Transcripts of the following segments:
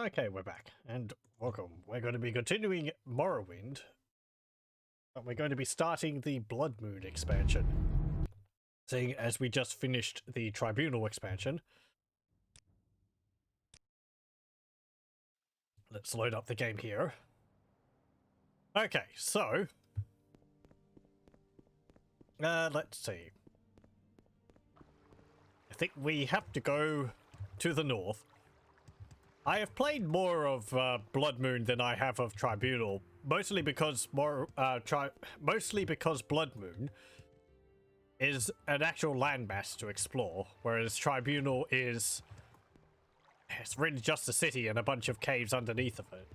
Okay, we're back, and welcome. We're going to be continuing Morrowind, but we're going to be starting the Bloodmoon expansion. Seeing as we just finished the Tribunal expansion. Let's load up the game here. Okay, so... let's see. I think we have to go to the north. I have played more of Bloodmoon than I have of Tribunal, mostly because Bloodmoon is an actual landmass to explore, whereas Tribunal is it's really just a city and a bunch of caves underneath of it.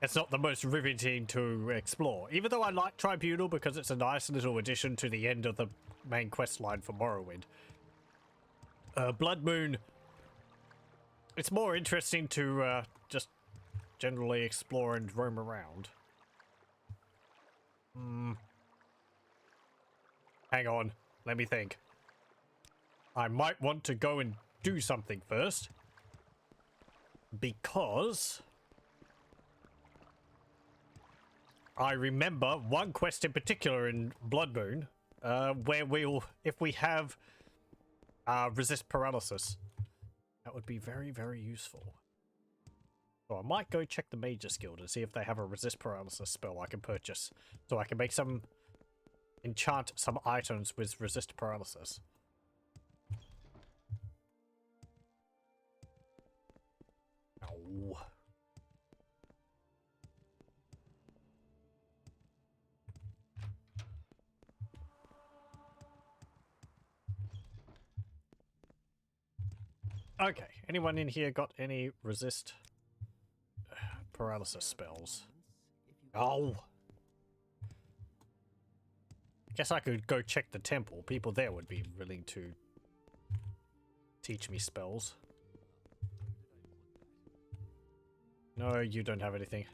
It's not the most riveting to explore, even though I like Tribunal because it's a nice little addition to the end of the main quest line for Morrowind. Bloodmoon, it's more interesting to just generally explore and roam around. Hang on, let me think. I might want to go and do something first. Because I remember one quest in particular in Bloodmoon, where if we have resist paralysis, that would be very, very useful. So I might go check the Mage's Guild and see if they have a resist paralysis spell I can purchase. So I can make enchant some items with resist paralysis. Oh. Okay, anyone in here got any resist paralysis spells? Oh! Guess I could go check the temple. People there would be willing to teach me spells. No, you don't have anything.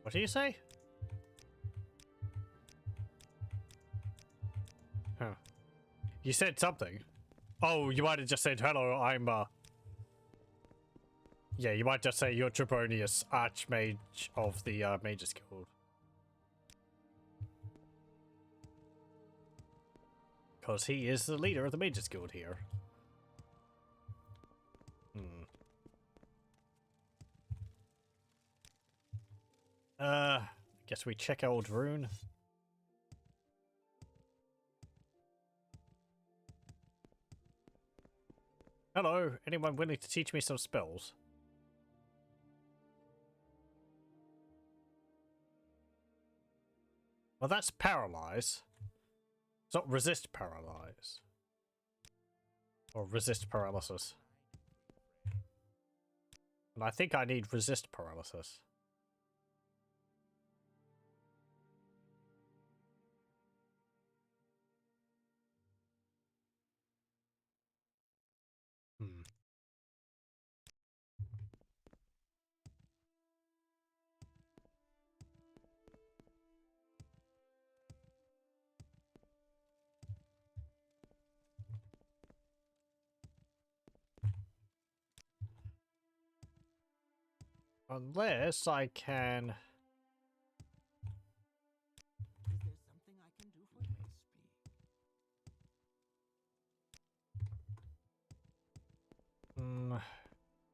What do you say? Huh. You said something. Oh, you might have just said, hello, I'm, yeah, you might just say you're Trebonius, Archmage of the, Mage's Guild. Because he is the leader of the Mage's Guild here. Guess we check old rune. Hello, anyone willing to teach me some spells? Well, that's paralyze. It's not resist paralyze. Or resist paralysis. And I think I need resist paralysis. Unless I can... Is there something I can do for you?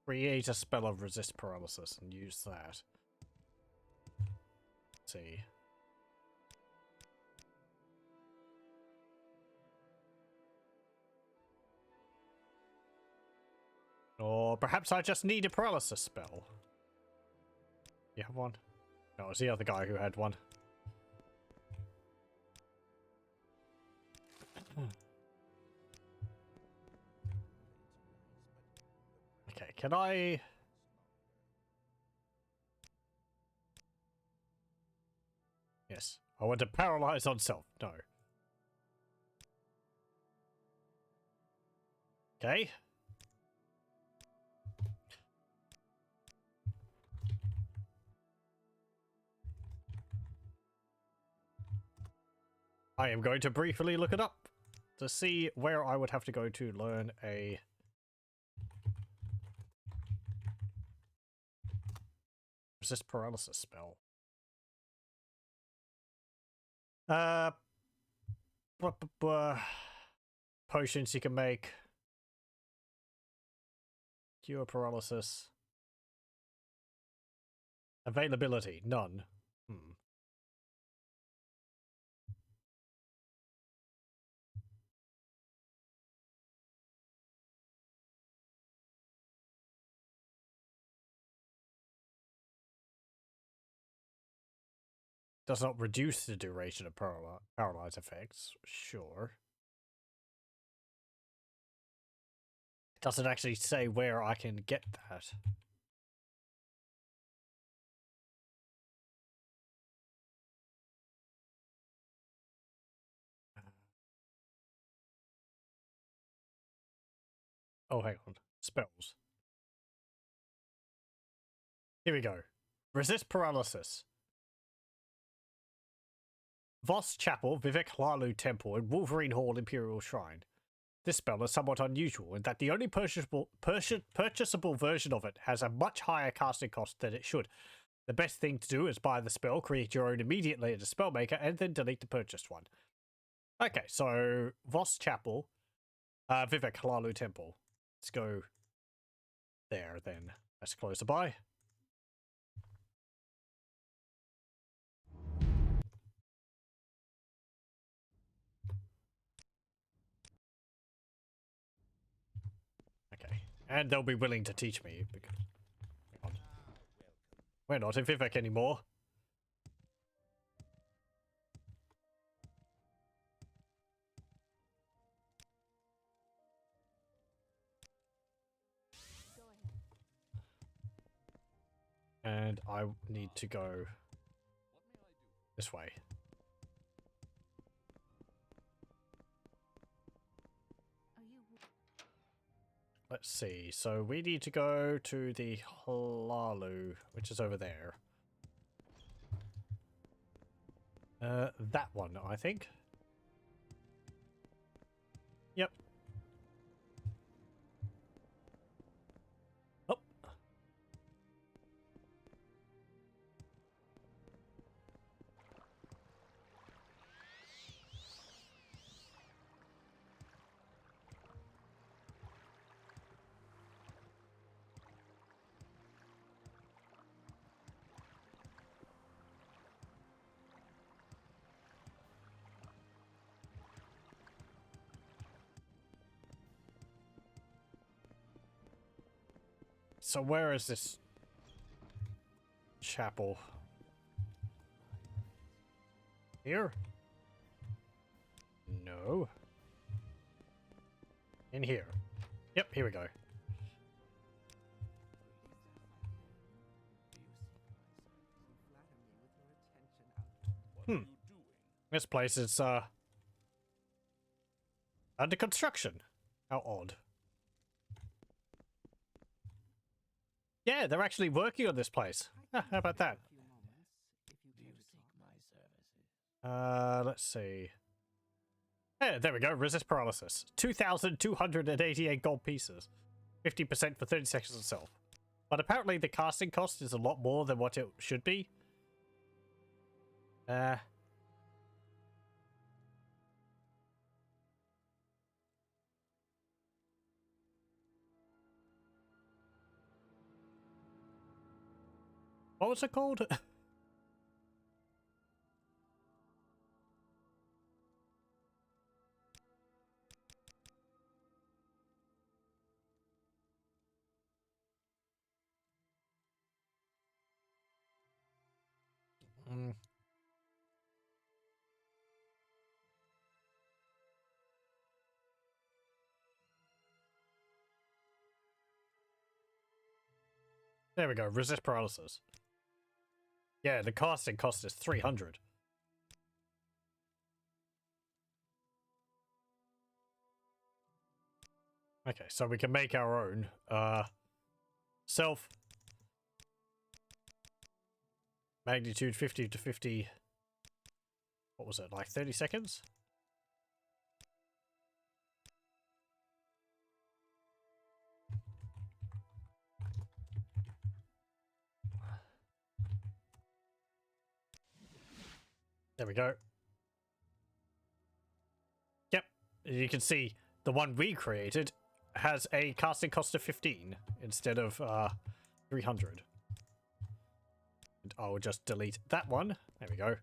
Create a spell of resist paralysis and use that. Let's see. Or perhaps I just need a paralysis spell. You have one? No, it's the other guy who had one. Okay, can I... Yes, I want to paralyze on self. No. Okay. I am going to briefly look it up to see where I would have to go to learn a resist paralysis spell. Uh, potions you can make. Cure paralysis. Availability, none. Does not reduce the duration of paralyze effects. Sure. Doesn't actually say where I can get that. Oh, hang on. Spells. Here we go. Resist paralysis. Voss Chapel, Vivek Lalu Temple, and Wolverine Hall Imperial Shrine. This spell is somewhat unusual in that the only purchasable version of it has a much higher casting cost than it should. The best thing to do is buy the spell, create your own immediately as a spellmaker, and then delete the purchased one. Okay, so Voss Chapel, Vivek Lalu Temple. Let's go there then. That's closer by. Okay, and they'll be willing to teach me because we're not in Vivek anymore. And I need to go this way. Let's see. So we need to go to the Hlalu, which is over there. That one, I think. Yep. Oh. So where is this chapel? Here? No. In here. Yep, here we go. This place is under construction. How odd. Yeah, they're actually working on this place. How about that? Let's see. Yeah, there we go. Resist paralysis. 2,288 gold pieces. 50% for 30 seconds itself. But apparently the casting cost is a lot more than what it should be. What was it called? There we go. Resist paralysis. Yeah, the casting cost is 300. Okay, so we can make our own. Self. Magnitude 50 to 50. What was it, like 30 seconds? There we go. Yep, you can see the one we created has a casting cost of 15 instead of 300. And I'll just delete that one. There we go.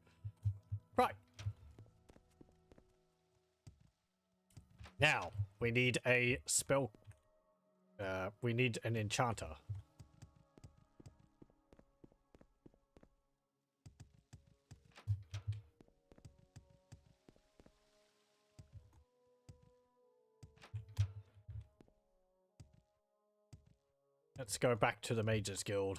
Right. Now, we need a spell. We need an enchanter. Let's go back to the Mages Guild.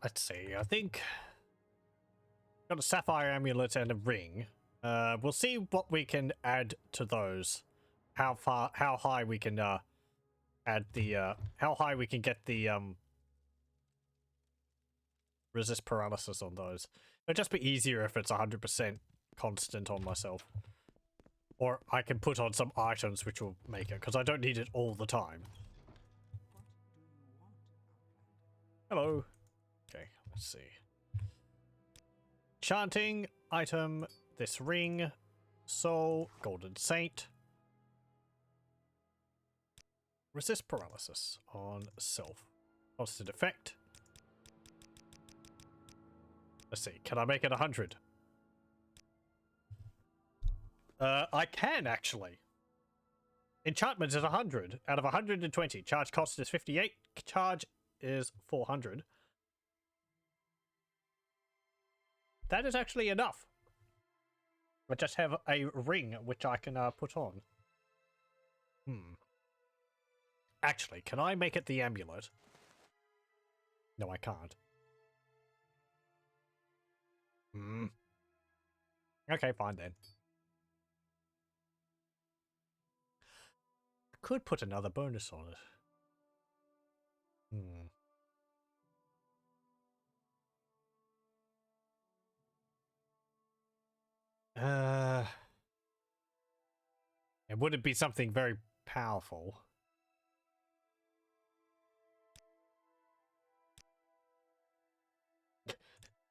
Let's see, I think got a sapphire amulet and a ring. We'll see what we can add to those. How high we can add the how high we can get the resist paralysis on those. It'll just be easier if it's 100% constant on myself. Or I can put on some items which will make it, because I don't need it all the time. Hello. Okay, let's see. Chanting, item, this ring, soul, golden saint. Resist paralysis on self. Constant effect. Let's see, can I make it 100? I can actually. Enchantment is 100 out of 120. Charge cost is 58. Charge is 400. That is actually enough. I just have a ring which I can put on. Actually, can I make it the amulet? No, I can't. Okay, fine then. I could put another bonus on it. It wouldn't be something very powerful.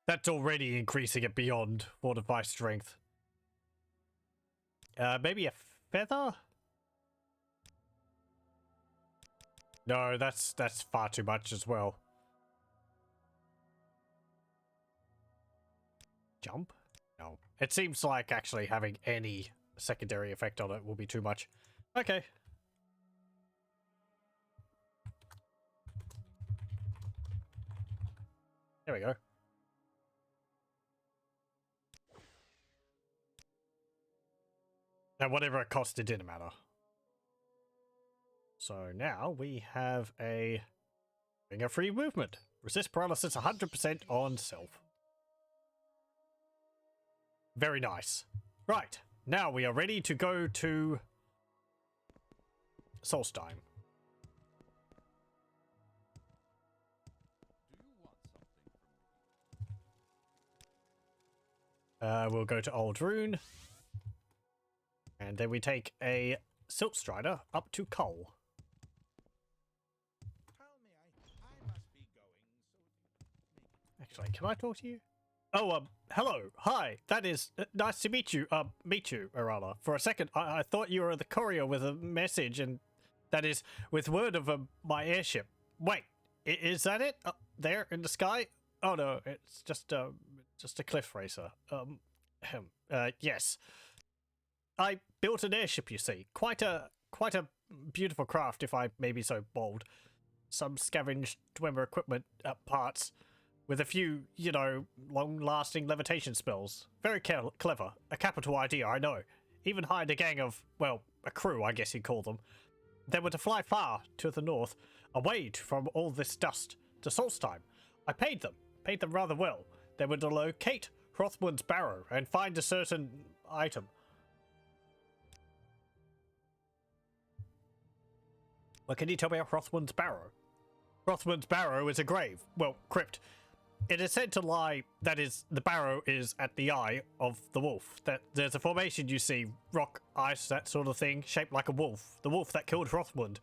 That's already increasing it beyond fortify strength. Maybe a feather? No, that's far too much as well. Jump? No. It seems like actually having any secondary effect on it will be too much. Okay. There we go. Now, whatever it cost, it didn't matter. So now we have a ring of free movement. Resist paralysis 100% on self. Very nice. Right, now we are ready to go to Solstheim. We'll go to Old Rune. And then we take a Silt Strider up to Cole. Actually, can I talk to you? Oh, hello. Hi. That is nice to meet you. Arala. For a second, I thought you were the courier with a message, and that is with word of my airship. Wait, is that it? Up there in the sky? Oh no, it's just a cliff racer. Yes. I built an airship, you see. Quite a beautiful craft, if I may be so bold. Some scavenged Dwemer equipment parts. With a few, you know, long-lasting levitation spells. Very clever. A capital idea, I know. Even hired a gang of, well, a crew, I guess you'd call them. They were to fly far to the north, away from all this dust, to Solstheim. I paid them paid them rather well. They were to locate Hrothman's Barrow and find a certain item. What can you tell me about Hrothman's Barrow? Hrothman's Barrow is a grave. Well, crypt. It is said to lie, that is, the barrow is at the eye of the wolf. That there's a formation you see, rock, ice, that sort of thing, shaped like a wolf. The wolf that killed Hrothman.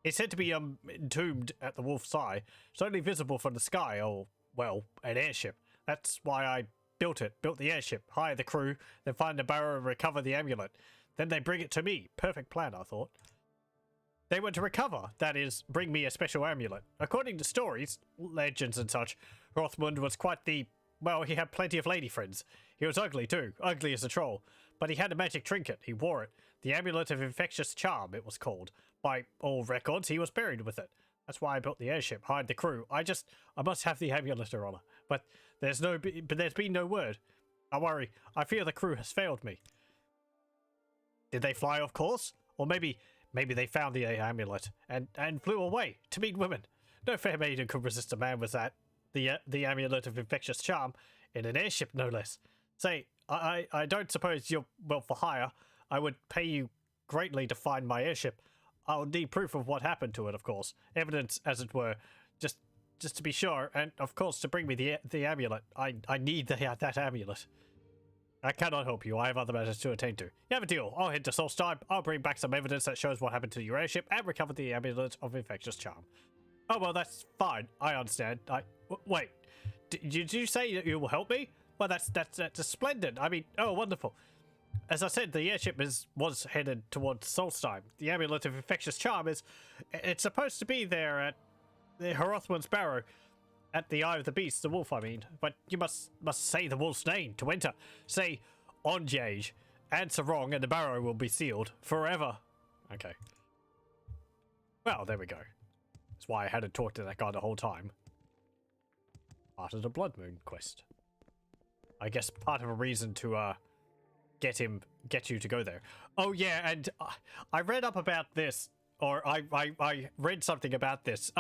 It's said to be entombed at the wolf's eye. It's only visible from the sky, or, well, an airship. That's why I built the airship, hire the crew, then find the barrow and recover the amulet. Then they bring it to me. Perfect plan, I thought. They were to recover, that is, bring me a special amulet. According to stories, legends and such, Hrothman was quite the... well, he had plenty of lady friends. He was ugly too, ugly as a troll. But he had a magic trinket, he wore it. The Amulet of Infectious Charm, it was called. By all records, he was buried with it. That's why I built the airship, hired the crew. I must have the amulet, Your Honor. But there's been no word. Don't worry, I fear the crew has failed me. Did they fly off course? Or maybe they found the amulet and flew away to meet women. No fair maiden could resist a man with that. The Amulet of Infectious Charm in an airship, no less. Say, I don't suppose you're well for hire. I would pay you greatly to find my airship. I'll need proof of what happened to it, of course. Evidence, as it were. Just to be sure, and of course to bring me the amulet. I need that amulet. I cannot help you. I have other matters to attend to. You have a deal. I'll head to Solstheim. I'll bring back some evidence that shows what happened to your airship and recover the Amulet of Infectious Charm. Oh, well, that's fine. I understand. Wait. Did you say that you will help me? Well, that's splendid. I mean, oh, wonderful. As I said, the airship was headed towards Solstheim. The Amulet of Infectious Charm it's supposed to be there at the Hrothman's Barrow. At the eye of the beast, the wolf, I mean. But you must say the wolf's name to enter. Say, Onjage. Answer wrong, and the barrow will be sealed forever. Okay. Well, there we go. That's why I hadn't talked to that guy the whole time. Part of the Bloodmoon quest. I guess part of a reason to, get you to go there. Oh, yeah, and I read up about this, or I read something about this.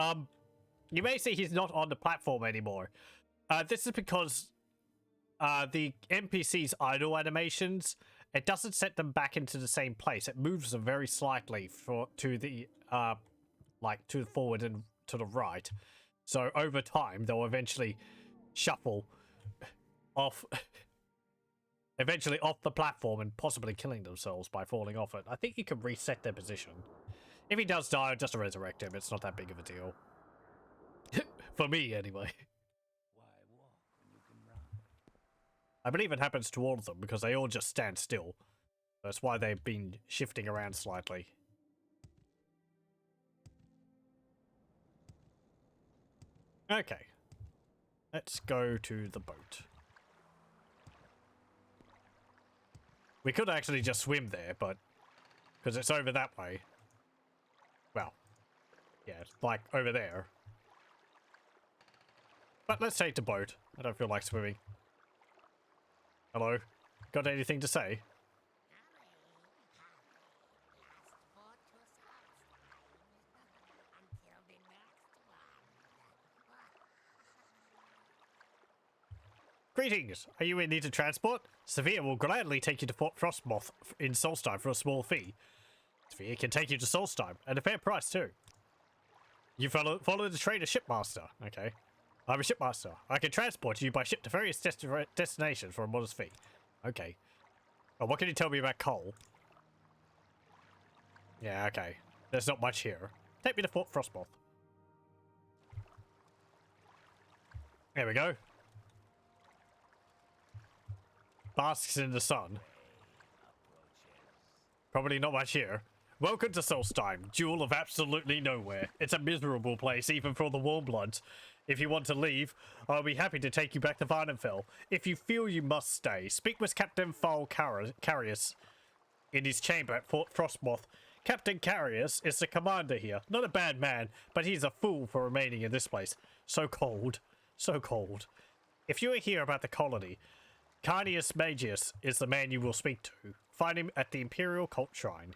You may see he's not on the platform anymore. This is because the NPC's idle animations, it doesn't set them back into the same place. It moves them very slightly to the forward and to the right. So over time, they'll eventually shuffle off, off the platform and possibly killing themselves by falling off it. I think you can reset their position. If he does die, just to resurrect him. It's not that big of a deal. For me, anyway. Why walk when you can run? I believe it happens to all of them because they all just stand still. That's why they've been shifting around slightly. Okay. Let's go to the boat. We could actually just swim there, but... because it's over that way. Well. Yeah, it's like over there. But let's take the boat. I don't feel like swimming. Hello? Got anything to say? Greetings! Are you in need of transport? Severe will gladly take you to Fort Frostmoth in Solstheim for a small fee. Severe can take you to Solstheim at a fair price too. You follow the trade of shipmaster. Okay. I'm a shipmaster. I can transport you by ship to various destinations for a modest fee. Okay. Well, what can you tell me about coal? Yeah, okay. There's not much here. Take me to Fort Frostmoth. There we go. Basks in the sun. Probably not much here. Welcome to Solstheim, jewel of absolutely nowhere. It's a miserable place, even for the warmbloods. If you want to leave, I'll be happy to take you back to Varnamfell. If you feel you must stay, speak with Captain Falcarius in his chamber at Fort Frostmoth. Captain Carius is the commander here. Not a bad man, but he's a fool for remaining in this place. So cold. So cold. If you are here about the colony, Carnius Magius is the man you will speak to. Find him at the Imperial Cult Shrine.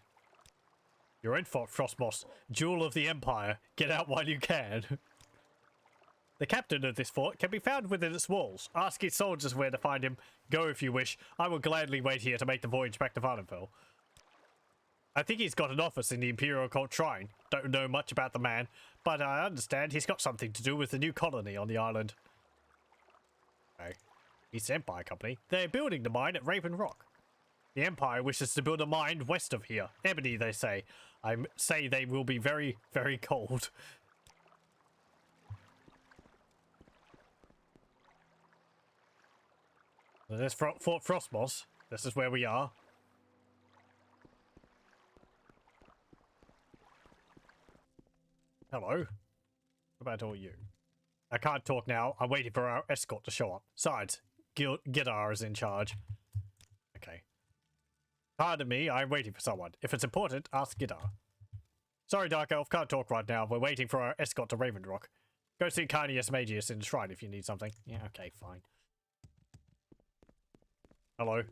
You're in Fort Frostmoth, jewel of the Empire. Get out while you can. The captain of this fort can be found within its walls. Ask his soldiers where to find him. Go if you wish. I will gladly wait here to make the voyage back to Vardenfell. I think he's got an office in the Imperial Cult Shrine. Don't know much about the man, but I understand he's got something to do with the new colony on the island. Okay. East Empire Company. They're building the mine at Raven Rock. The Empire wishes to build a mine west of here. Ebony, they say. I say they will be very, very cold. So there's Fort Frostmoth. This is where we are. Hello. What about all you? I can't talk now. I'm waiting for our escort to show up. Besides, Gidar is in charge. Okay. Pardon me, I'm waiting for someone. If it's important, ask Gidar. Sorry, Dark Elf, can't talk right now. We're waiting for our escort to Raven Rock. Go see Carnius Magius in the shrine if you need something. Yeah, okay, fine. Hello.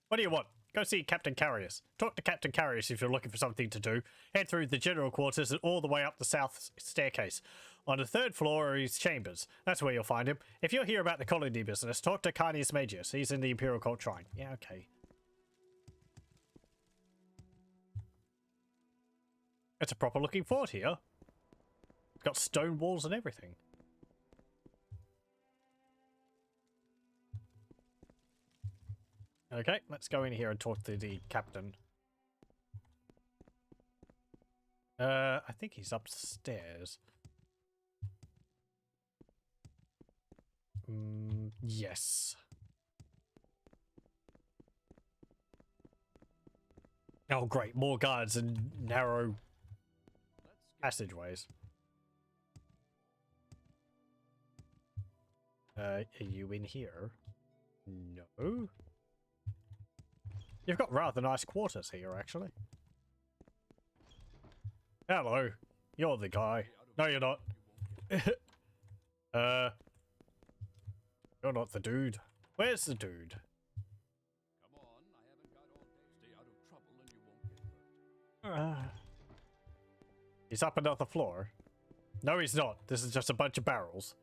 What do you want? Go see Captain Carius. Talk to Captain Carius if you're looking for something to do. Head through the general quarters and all the way up the south staircase. On the third floor are his chambers. That's where you'll find him. If you're here about the colony business, talk to Carnius Magius. He's in the Imperial Cult Shrine. Yeah, okay. It's a proper looking fort here. It's got stone walls and everything. Okay, let's go in here and talk to the captain. I think he's upstairs. Yes. Oh, great. More guards and narrow passageways. Are you in here? No. You've got rather nice quarters here, actually. Hello. You're the guy. No, you're not. You're not the dude. Where's the dude? Come on, I haven't got all day. Stay out of trouble and you won't get hurt. He's up another floor. No, he's not. This is just a bunch of barrels.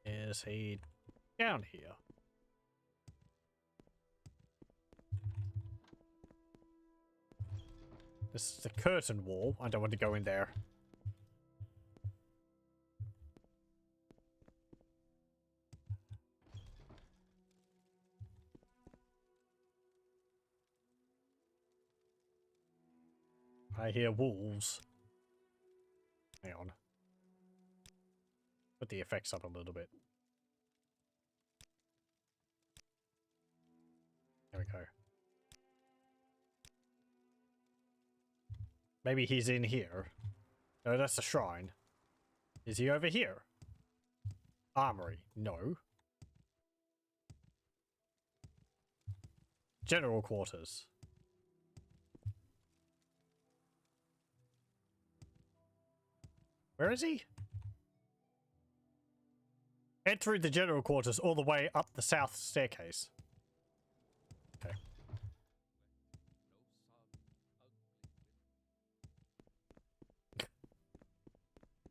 Is he down here? This is the curtain wall. I don't want to go in there. I hear wolves. Hang on. Put the effects up a little bit. There we go. Maybe he's in here. No, that's the shrine. Is he over here? Armory. No. General quarters. Where is he? Entering the general quarters all the way up the south staircase. Okay.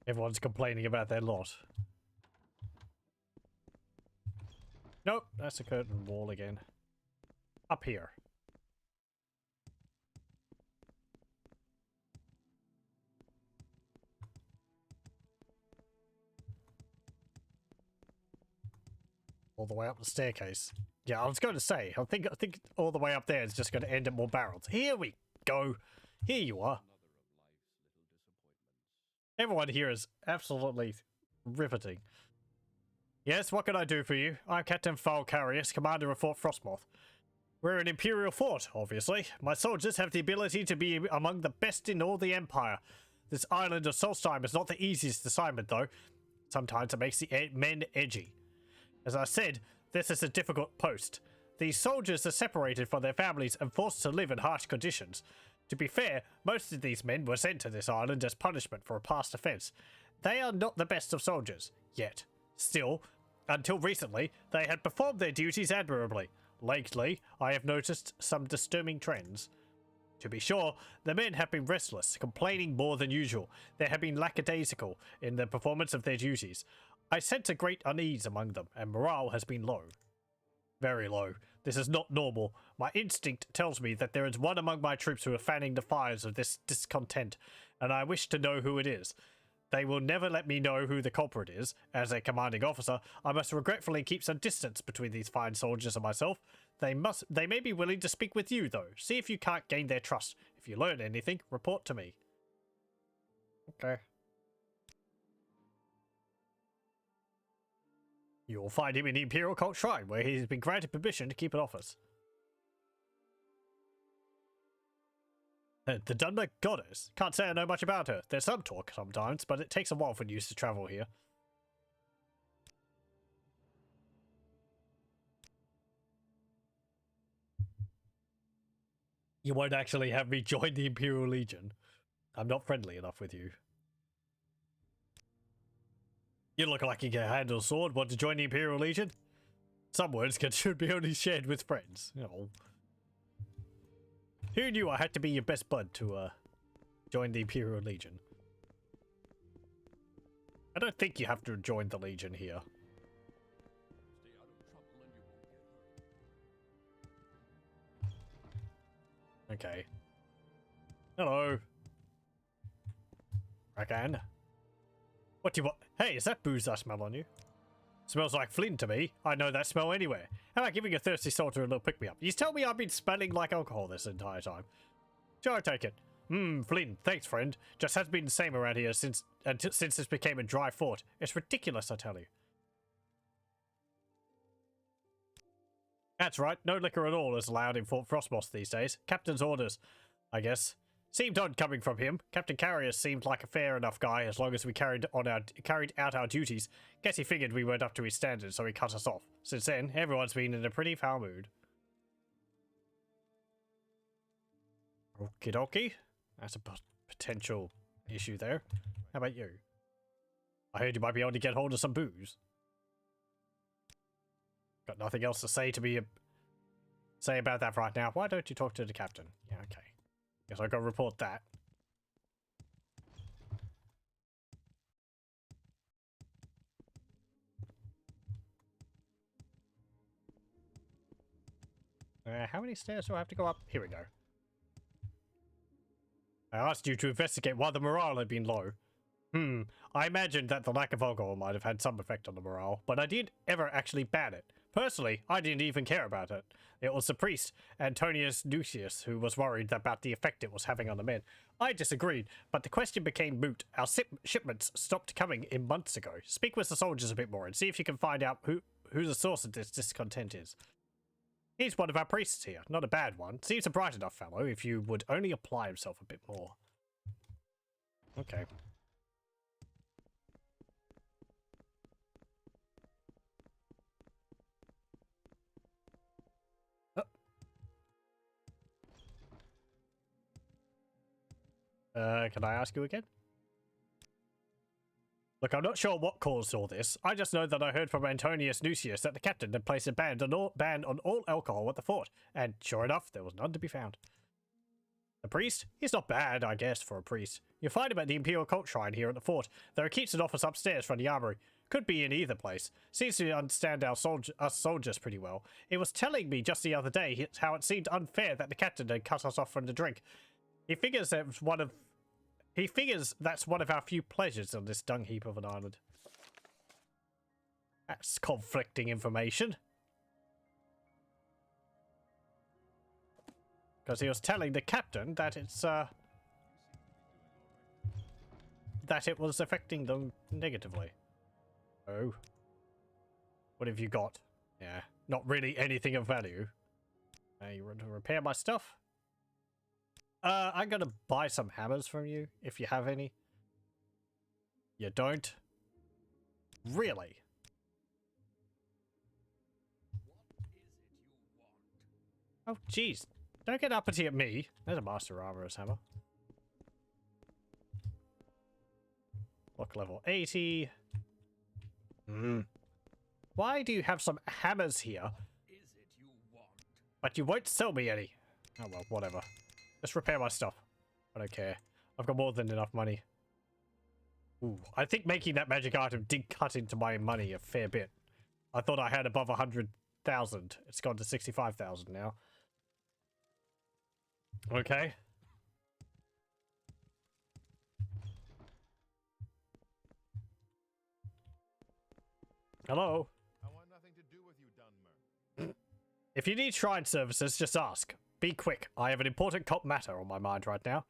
Everyone's complaining about their lot. Nope, that's a curtain wall again. Up here. All the way up the staircase. Yeah, I was going to say, I think all the way up there is just going to end at more barrels. Here we go. Here you are. Everyone here is absolutely riveting. Yes, what can I do for you? I'm Captain Falcarius, commander of Fort Frostmoth. We're an Imperial fort, obviously. My soldiers have the ability to be among the best in all the Empire. This island of Solstheim is not the easiest assignment, though. Sometimes it makes the men edgy. As I said, this is a difficult post. These soldiers are separated from their families and forced to live in harsh conditions. To be fair, most of these men were sent to this island as punishment for a past offense. They are not the best of soldiers, yet. Still, Until recently, they had performed their duties admirably. Lately, I have noticed some disturbing trends. To be sure, the men have been restless, complaining more than usual. They have been lackadaisical in the performance of their duties. I sense a great unease among them, and morale has been low. Very low. This is not normal. My instinct tells me that there is one among my troops who are fanning the fires of this discontent, and I wish to know who it is. They will never let me know who the culprit is. As a commanding officer, I must regretfully keep some distance between these fine soldiers and myself. They may be willing to speak with you, though. See if you can't gain their trust. If you learn anything, report to me. Okay. You will find him in the Imperial Cult Shrine, where he has been granted permission to keep an office. The Dunmer Goddess. Can't say I know much about her. There's some talk sometimes, but it takes a while for news to travel here. You won't actually have me join the Imperial Legion. I'm not friendly enough with you. You look like you can handle a sword. Want to join the Imperial Legion? Some words should be only shared with friends. Oh. Who knew I had to be your best bud to join the Imperial Legion? I don't think you have to join the Legion here. Okay. Hello. Rakan. What do you want? Hey, is that booze I smell on you? Smells like Flynn to me. I know that smell anywhere. How about giving a thirsty soldier a little pick-me-up? You tell me I've been smelling like alcohol this entire time. Sure, I take it. Flynn, thanks, friend. Just has been the same around here since this became a dry fort. It's ridiculous, I tell you. That's right. No liquor at all is allowed in Fort Frostmoth these days. Captain's orders, I guess. Seemed odd coming from him. Captain Falcarius seemed like a fair enough guy as long as we carried out our duties. Guess he figured we weren't up to his standards, so he cut us off. Since then, everyone's been in a pretty foul mood. Okie dokie. That's a potential issue there. How about you? I heard you might be able to get hold of some booze. Got nothing else to say say about that right now. Why don't you talk to the captain? Yeah, okay. Guess I gotta report that. How many stairs do I have to go up? Here we go. I asked you to investigate why the morale had been low. I imagined that the lack of alcohol might have had some effect on the morale, but I didn't ever actually ban it. Personally, I didn't even care about it. It was the priest, Antonius Nucius, who was worried about the effect it was having on the men. I disagreed, but the question became moot. Our shipments stopped coming in months ago. Speak with the soldiers a bit more and see if you can find out who the source of this discontent is. He's one of our priests here, not a bad one. Seems a bright enough fellow if you would only apply himself a bit more. Okay. Can I ask you again? Look, I'm not sure what caused all this. I just know that I heard from Antonius Nucius that the captain had placed a ban on all alcohol at the fort, and sure enough, there was none to be found. The priest? He's not bad, I guess, for a priest. You'll find him at the Imperial Cult Shrine here at the fort. There are keeps an office upstairs from the armory. Could be in either place. Seems to understand us soldiers pretty well. It was telling me just the other day how it seemed unfair that the captain had cut us off from the drink. He figures that's one of our few pleasures on this dung heap of an island. That's conflicting information. Because he was telling the captain that that it was affecting them negatively. Oh. What have you got? Yeah, not really anything of value. You want to repair my stuff? I'm gonna buy some hammers from you, if you have any. You don't? Really? Oh, jeez. Don't get uppity at me. There's a Master Armorer's hammer. Lock level 80. Why do you have some hammers here, Is it you want? but you won't sell me any? Oh well, whatever. Just repair my stuff. I don't care. I've got more than enough money. Ooh, I think making that magic item did cut into my money a fair bit. I thought I had above 100,000. It's gone to 65,000 now. Okay. Hello? I want nothing to do with you, Dunmer. If you need shrine services, just ask. Be quick. I have an important cult matter on my mind right now.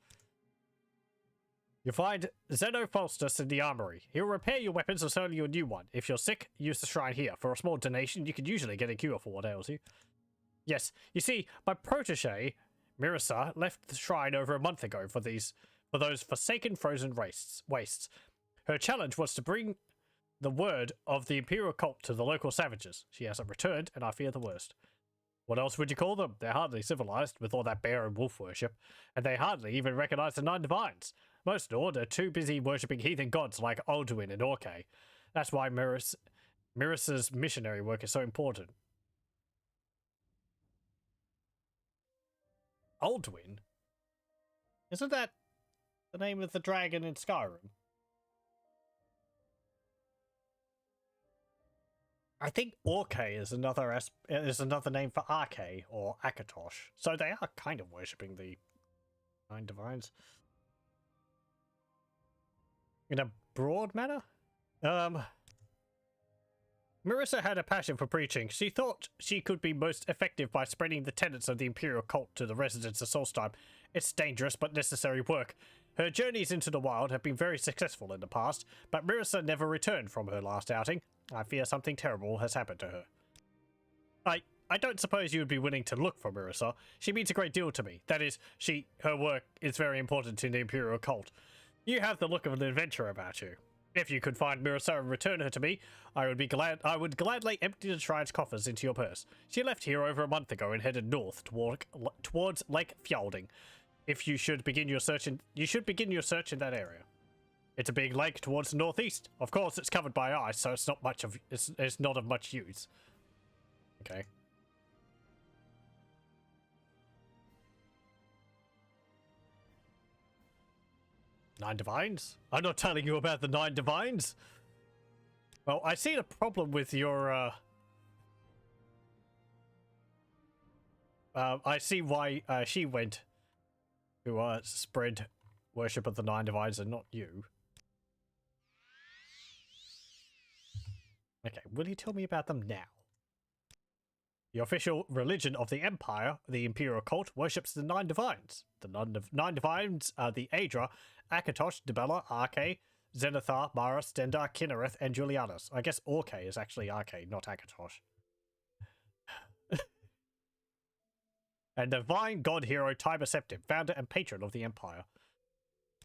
You'll find Xenophostus in the armory. He'll repair your weapons or sell you a new one. If you're sick, use the shrine here. For a small donation, you can usually get a cure for what ails you. Yes, you see, my protege, Mirisa, left the shrine over a month ago for those forsaken frozen wastes. Her challenge was to bring the word of the Imperial cult to the local savages. She hasn't returned, and I fear the worst. What else would you call them? They're hardly civilized, with all that bear and wolf worship, and they hardly even recognize the 9 divines. Most Nord are too busy worshipping heathen gods like Alduin and Orkay. That's why Mirisa's missionary work is so important. Alduin? Isn't that the name of the dragon in Skyrim? I think Orkay is another name for Arkay or Akatosh. So they are kind of worshipping the 9 divines. In a broad manner? Mirisa had a passion for preaching. She thought she could be most effective by spreading the tenets of the Imperial cult to the residents of Solstheim. It's dangerous but necessary work. Her journeys into the wild have been very successful in the past, but Mirisa never returned from her last outing. I fear something terrible has happened to her. I don't suppose you would be willing to look for Mirisa. She means a great deal to me. That is, her work is very important to the Imperial cult. You have the look of an adventurer about you. If you could find Mirisa and return her to me, I would gladly empty the shrine's coffers into your purse. She left here over a month ago and headed north towards Lake Fjalding. If you should begin your search in that area. It's a big lake towards the northeast. Of course, it's covered by ice, so it's not of much use. Okay. Nine divines? I'm not telling you about the 9 divines. Well, I see the problem with your, I see why, she went to, spread worship of the 9 divines and not you. Okay, will you tell me about them now? The official religion of the Empire, the Imperial cult, worships the 9 divines. The 9 divines are the Aedra, Akatosh, Dibella, Arkay, Zenithar, Mara, Stendar, Kinnereth, and Julianus. I guess Orkay is actually Arkay, not Akatosh. And divine god hero Tiber Septim, founder and patron of the Empire.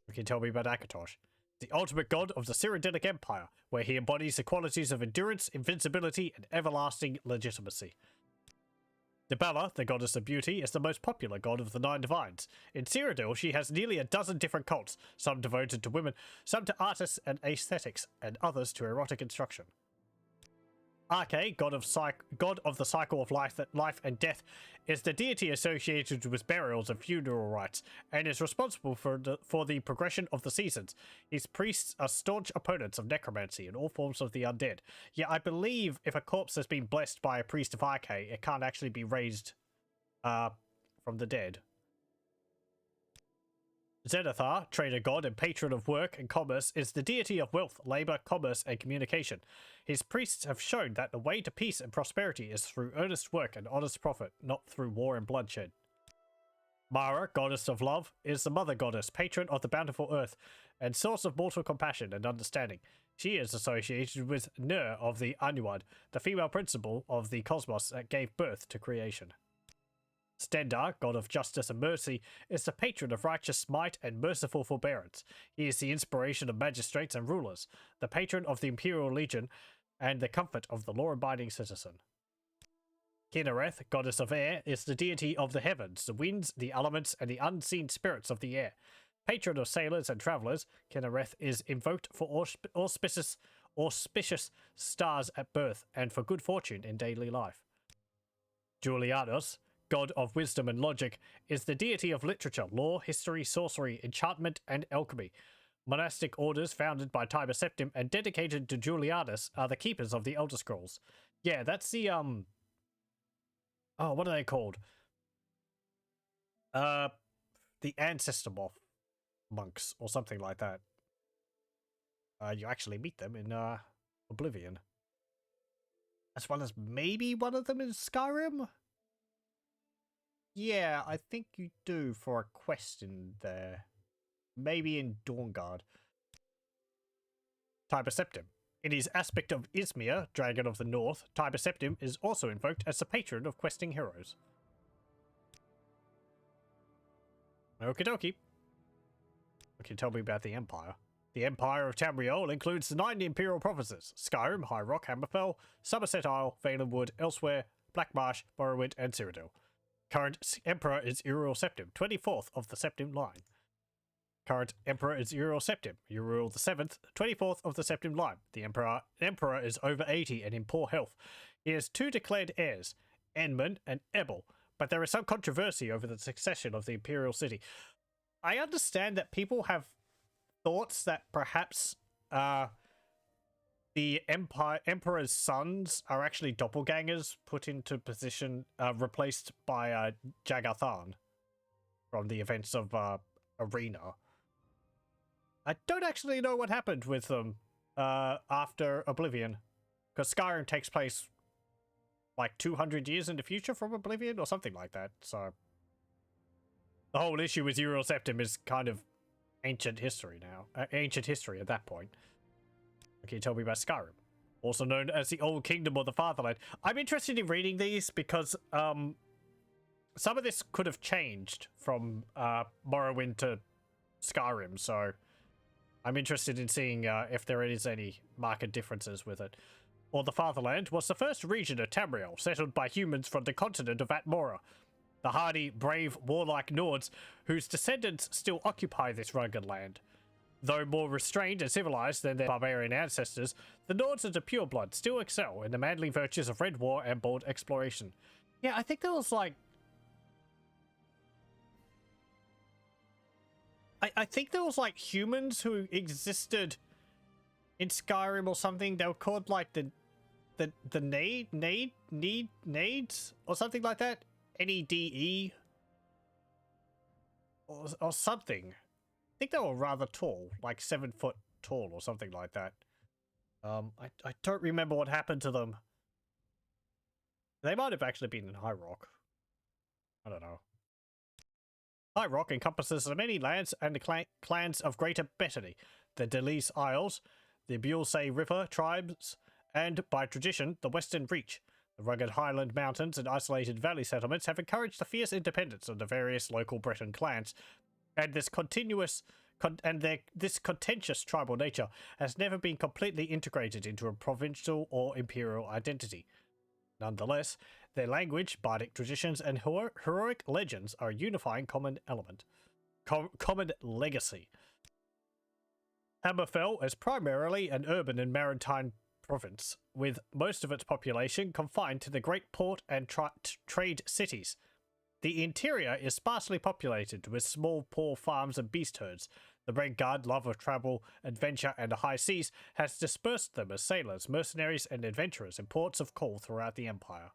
You can tell me about Akatosh. The ultimate god of the Cyrodiil Empire, where he embodies the qualities of endurance, invincibility, and everlasting legitimacy. Dibella, the goddess of beauty, is the most popular god of the 9 divines. In Cyrodiil, she has nearly a dozen different cults, some devoted to women, some to artists and aesthetics, and others to erotic instruction. Arkay, god of the cycle of life and death, is the deity associated with burials and funeral rites, and is responsible for the progression of the seasons. His priests are staunch opponents of necromancy and all forms of the undead. Yet I believe if a corpse has been blessed by a priest of Arkay, it can't actually be raised from the dead. Zenithar, trader god and patron of work and commerce, is the deity of wealth, labor, commerce, and communication. His priests have shown that the way to peace and prosperity is through earnest work and honest profit, not through war and bloodshed. Mara, goddess of love, is the mother goddess, patron of the bountiful earth, and source of mortal compassion and understanding. She is associated with Nur of the Anuad, the female principle of the cosmos that gave birth to creation. Stendar, god of justice and mercy, is the patron of righteous might and merciful forbearance. He is the inspiration of magistrates and rulers, the patron of the Imperial Legion, and the comfort of the law-abiding citizen. Kinnereth, goddess of air, is the deity of the heavens, the winds, the elements, and the unseen spirits of the air. Patron of sailors and travellers, Kinnereth is invoked for auspicious stars at birth and for good fortune in daily life. Julianus, god of wisdom and logic, is the deity of literature, law, history, sorcery, enchantment, and alchemy. Monastic orders founded by Tiber Septim and dedicated to Julianus are the keepers of the Elder Scrolls. Yeah, that's the, oh, what are they called? The ancestor monks, or something like that. You actually meet them in, Oblivion. As well as maybe one of them in Skyrim? Yeah, I think you do for a quest in there. Maybe in Dawnguard. Tiber Septim. In his aspect of Izmir, Dragon of the North, Tiber Septim is also invoked as the patron of questing heroes. Okie dokie. Okay, tell me about the Empire. The Empire of Tamriel includes the 9 Imperial provinces: Skyrim, High Rock, Hammerfell, Somerset Isle, Valenwood, Elsewhere, Blackmarsh, Morrowind, and Cyrodiil. Current Emperor is Uriel Septim, 24th of the Septim line. Current Emperor is Uriel Septim, Uriel the 7th, 24th of the Septim line. The Emperor is over 80 and in poor health. He has 2 declared heirs, Enman and Ebel, but there is some controversy over the succession of the Imperial city. I understand that people have thoughts that perhaps the Emperor's sons are actually doppelgangers put into position, replaced by Jagathan from the events of Arena. I don't actually know what happened with them after Oblivion, because Skyrim takes place like 200 years in the future from Oblivion or something like that. So the whole issue with Uriel Septim is kind of ancient history now. Ancient history at that point. Okay, tell me about Skyrim, also known as the Old Kingdom or the Fatherland. I'm interested in reading these because some of this could have changed from Morrowind to Skyrim, so I'm interested in seeing if there is any marked differences with it. Or the Fatherland was the first region of Tamriel, settled by humans from the continent of Atmora. The hardy, brave, warlike Nords, whose descendants still occupy this rugged land. Though more restrained and civilized than their barbarian ancestors, the Nords of the pureblood still excel in the manly virtues of red war and bold exploration. Yeah, I think there was like... I think there was like humans who existed in Skyrim or something. They were called like the Nades or something like that. Nede or something. I think they were rather tall, like 7 foot tall or something like that. I don't remember what happened to them. They might have actually been in High Rock. I don't know. High Rock encompasses the many lands and the clans of Greater Bethany, the Delis Isles, the Bulsay River tribes, and, by tradition, the Western Reach. The rugged highland mountains and isolated valley settlements have encouraged the fierce independence of the various local Breton clans, and this contentious tribal nature has never been completely integrated into a provincial or imperial identity. Nonetheless, their language, bardic traditions, and heroic legends are a unifying common element. Common legacy. Hammerfell is primarily an urban and maritime province, with most of its population confined to the great port and trade cities. The interior is sparsely populated with small, poor farms and beast herds. The Red Guard, love of travel, adventure, and the high seas has dispersed them as sailors, mercenaries, and adventurers in ports of call throughout the Empire.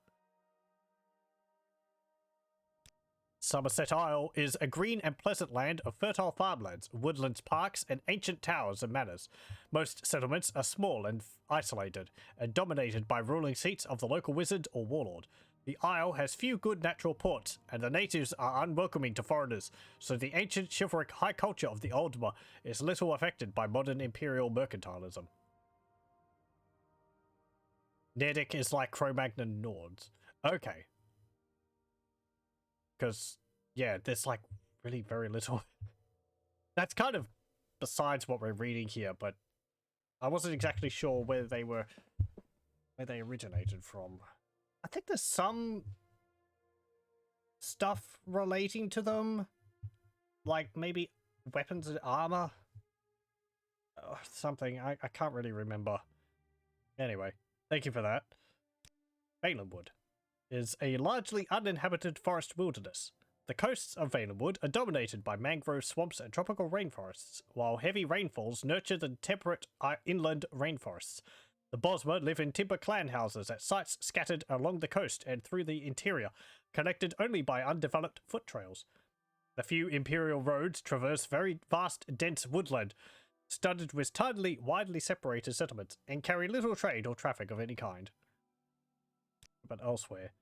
Somerset Isle is a green and pleasant land of fertile farmlands, woodlands, parks, and ancient towers and manors. Most settlements are small and isolated, and dominated by ruling seats of the local wizard or warlord. The Isle has few good natural ports, and the natives are unwelcoming to foreigners, so the ancient chivalric high culture of the Aldmer is little affected by modern imperial mercantilism. Nordic is like Cro-Magnon Nords. Okay. Because, yeah, there's like really very little. That's kind of besides what we're reading here, but I wasn't exactly sure where they originated from. I think there's some stuff relating to them, like maybe weapons and armor or something. I can't really remember. Anyway, thank you for that. Valenwood is a largely uninhabited forest wilderness. The coasts of Valenwood are dominated by mangrove swamps and tropical rainforests, while heavy rainfalls nurture the temperate inland rainforests. The Bosmer live in timber clan houses at sites scattered along the coast and through the interior, connected only by undeveloped foot trails. The few Imperial roads traverse very vast, dense woodland, studded with tidally, widely separated settlements, and carry little trade or traffic of any kind. But elsewhere,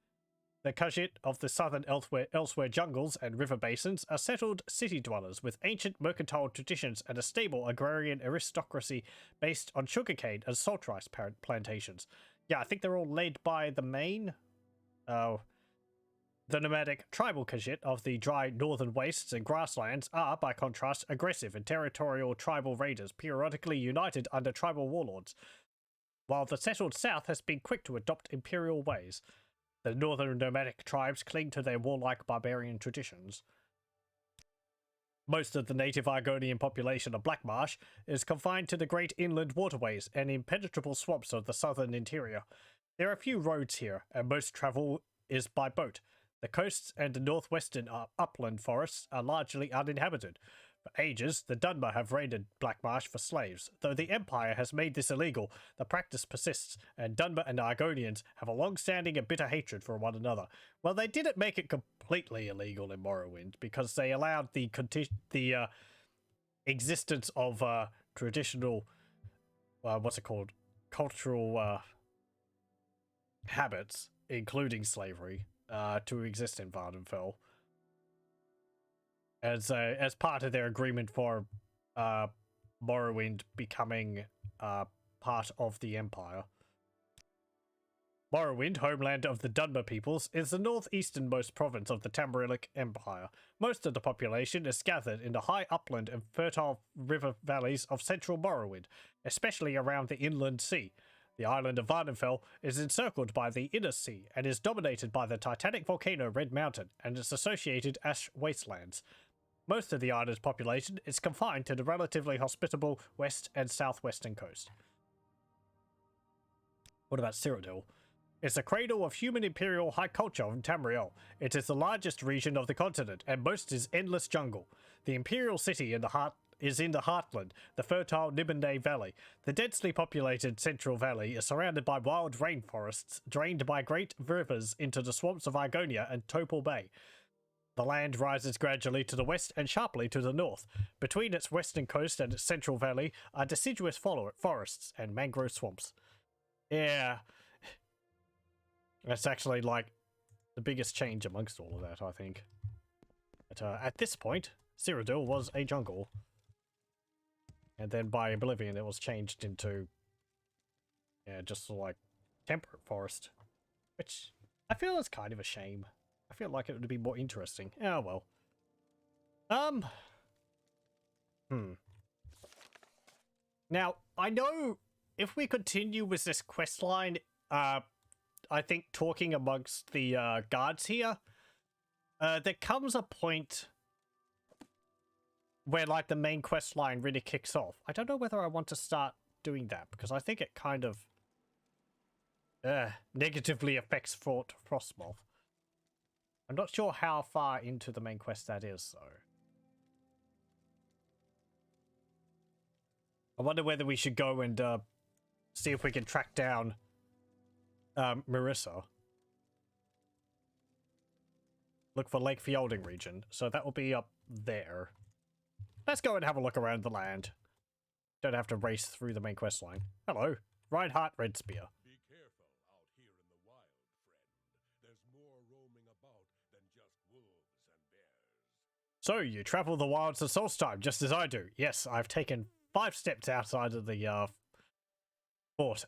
the Khajiit of the southern elsewhere jungles and river basins are settled city dwellers with ancient mercantile traditions and a stable agrarian aristocracy based on sugarcane and salt rice plantations. Yeah, I think they're all led by the main, the nomadic tribal Khajiit of the dry northern wastes and grasslands are, by contrast, aggressive and territorial tribal raiders periodically united under tribal warlords, while the settled south has been quick to adopt imperial ways. The northern nomadic tribes cling to their warlike barbarian traditions. Most of the native Argonian population of Blackmarsh is confined to the great inland waterways and impenetrable swamps of the southern interior. There are few roads here, and most travel is by boat. The coasts and the northwestern upland forests are largely uninhabited. For ages, the Dunmer have raided Blackmarsh for slaves. Though the Empire has made this illegal, the practice persists, and Dunmer and Argonians have a long-standing and bitter hatred for one another. Well, they didn't make it completely illegal in Morrowind, because they allowed the existence of traditional, cultural habits, including slavery, to exist in Vardenfell. As part of their agreement for Morrowind becoming part of the Empire. Morrowind, homeland of the Dunmer peoples, is the northeasternmost province of the Tamrielic Empire. Most of the population is gathered in the high upland and fertile river valleys of central Morrowind, especially around the inland sea. The island of Vardenfell is encircled by the inner sea and is dominated by the titanic volcano Red Mountain and its associated ash wastelands. Most of the island's population is confined to the relatively hospitable west and southwestern coast. What about Cyrodiil? It's the cradle of human imperial high culture in Tamriel. It is the largest region of the continent, and most is endless jungle. The imperial city is in the heartland, the fertile Nibelunge Valley. The densely populated central valley is surrounded by wild rainforests, drained by great rivers into the swamps of Argonia and Topol Bay. The land rises gradually to the west and sharply to the north. Between its western coast and its central valley are deciduous forests and mangrove swamps. Yeah. That's actually, like, the biggest change amongst all of that, I think. But at this point, Cyrodiil was a jungle. And then by Oblivion, it was changed into, yeah, just, like, temperate forest. Which I feel is kind of a shame. I feel like it would be more interesting. Oh, well. Now, I know if we continue with this quest line, I think talking amongst the guards here, there comes a point where, like, the main quest line really kicks off. I don't know whether I want to start doing that, because I think it kind of negatively affects Frostmoth. I'm not sure how far into the main quest that is, though. I wonder whether we should go and see if we can track down Marissa. Look for Lake Fielding region. So that will be up there. Let's go and have a look around the land. Don't have to race through the main quest line. Hello, Reinhardt Redspear. Be careful out here in the wild, friend. There's more roaming about than just wolves and bears. So, you travel the wilds of Solstheim, just as I do. Yes, I've taken 5 steps outside of the fort.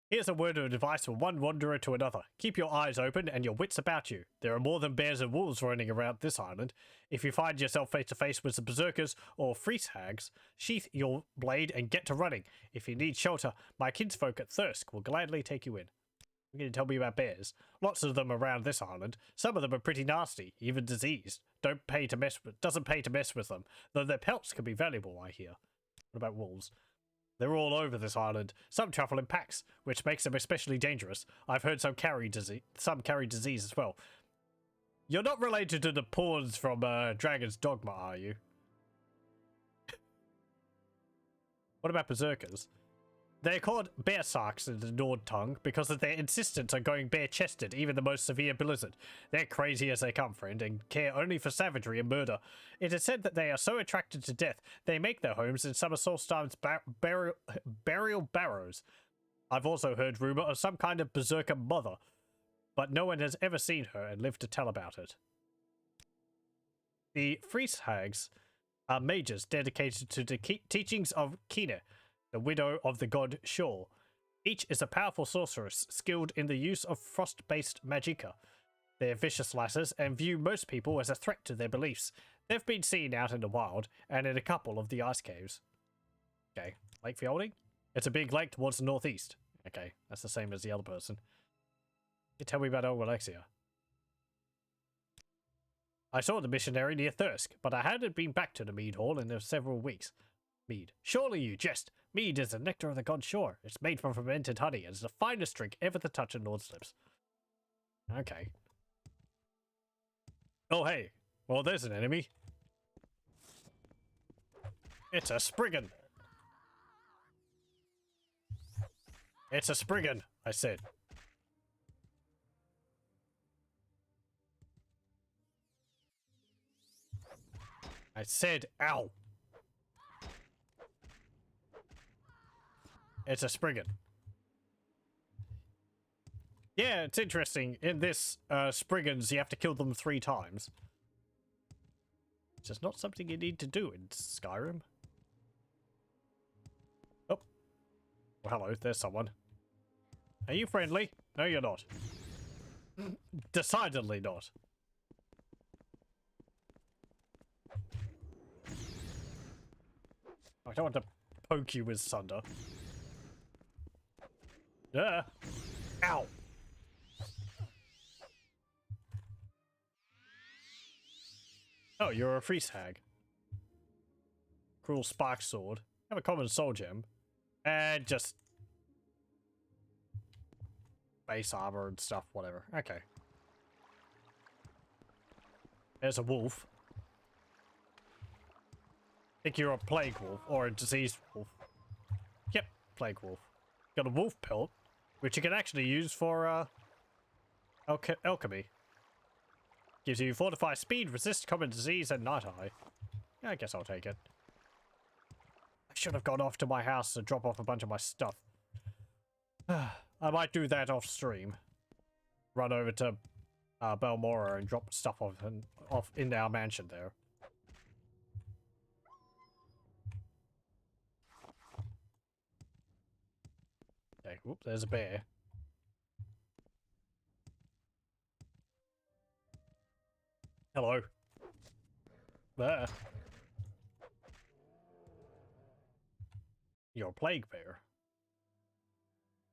Here's a word of advice from one wanderer to another. Keep your eyes open and your wits about you. There are more than bears and wolves running around this island. If you find yourself face to face with the berserkers or freeze hags, sheath your blade and get to running. If you need shelter, my kinsfolk at Thirsk will gladly take you in. You're going to tell me about bears. Lots of them around this island. Some of them are pretty nasty, even diseased. Doesn't pay to mess with them, though their pelts can be valuable, I hear. What about wolves? They're all over this island. Some travel in packs, which makes them especially dangerous. I've heard some carry disease as well. You're not related to the pawns from Dragon's Dogma, are you? What about berserkers? They're called bearsarks in the Nord tongue because of their insistence on going bare-chested, even the most severe blizzard. They're crazy as they come, friend, and care only for savagery and murder. It is said that they are so attracted to death, they make their homes in some of Solstheim's burial barrows. I've also heard rumor of some kind of berserker mother, but no one has ever seen her and lived to tell about it. The Frieshags are mages dedicated to the teachings of Kine, the widow of the god Shor. Each is a powerful sorceress skilled in the use of frost-based magicka. They're vicious lasses and view most people as a threat to their beliefs. They've been seen out in the wild and in a couple of the ice caves. Okay, Lake Fielding? It's a big lake towards the northeast. Okay, that's the same as the other person. You tell me about old Alexia. I saw the missionary near Thirsk, but I hadn't been back to the mead hall in several weeks. Mead. Surely you jest. Mead is the nectar of the god Shore. It's made from fermented honey and is the finest drink ever to touch a Nord's lips. Okay. Oh, hey. Well, there's an enemy. It's a Spriggan. It's a Spriggan, I said. I said, ow. It's a Spriggan. Yeah, it's interesting. In this, Spriggans, you have to kill them 3 times. Which is not something you need to do in Skyrim. Oh. Well, hello, there's someone. Are you friendly? No, you're not. Decidedly not. I don't want to poke you with thunder. Yeah. Ow. Oh, you're a Friese hag. Cruel spark sword. Have a common soul gem. And just base armor and stuff, whatever. Okay. There's a wolf. Think you're a plague wolf or a diseased wolf. Yep, plague wolf. Got a wolf pelt, which you can actually use for alchemy. Gives you fortify speed, resist common disease, and night eye. Yeah, I guess I'll take it. I should have gone off to my house to drop off a bunch of my stuff. I might do that off stream. Run over to Balmora and drop stuff off in our mansion there. Okay, whoop, there's a bear. Hello. There. You're a plague bear.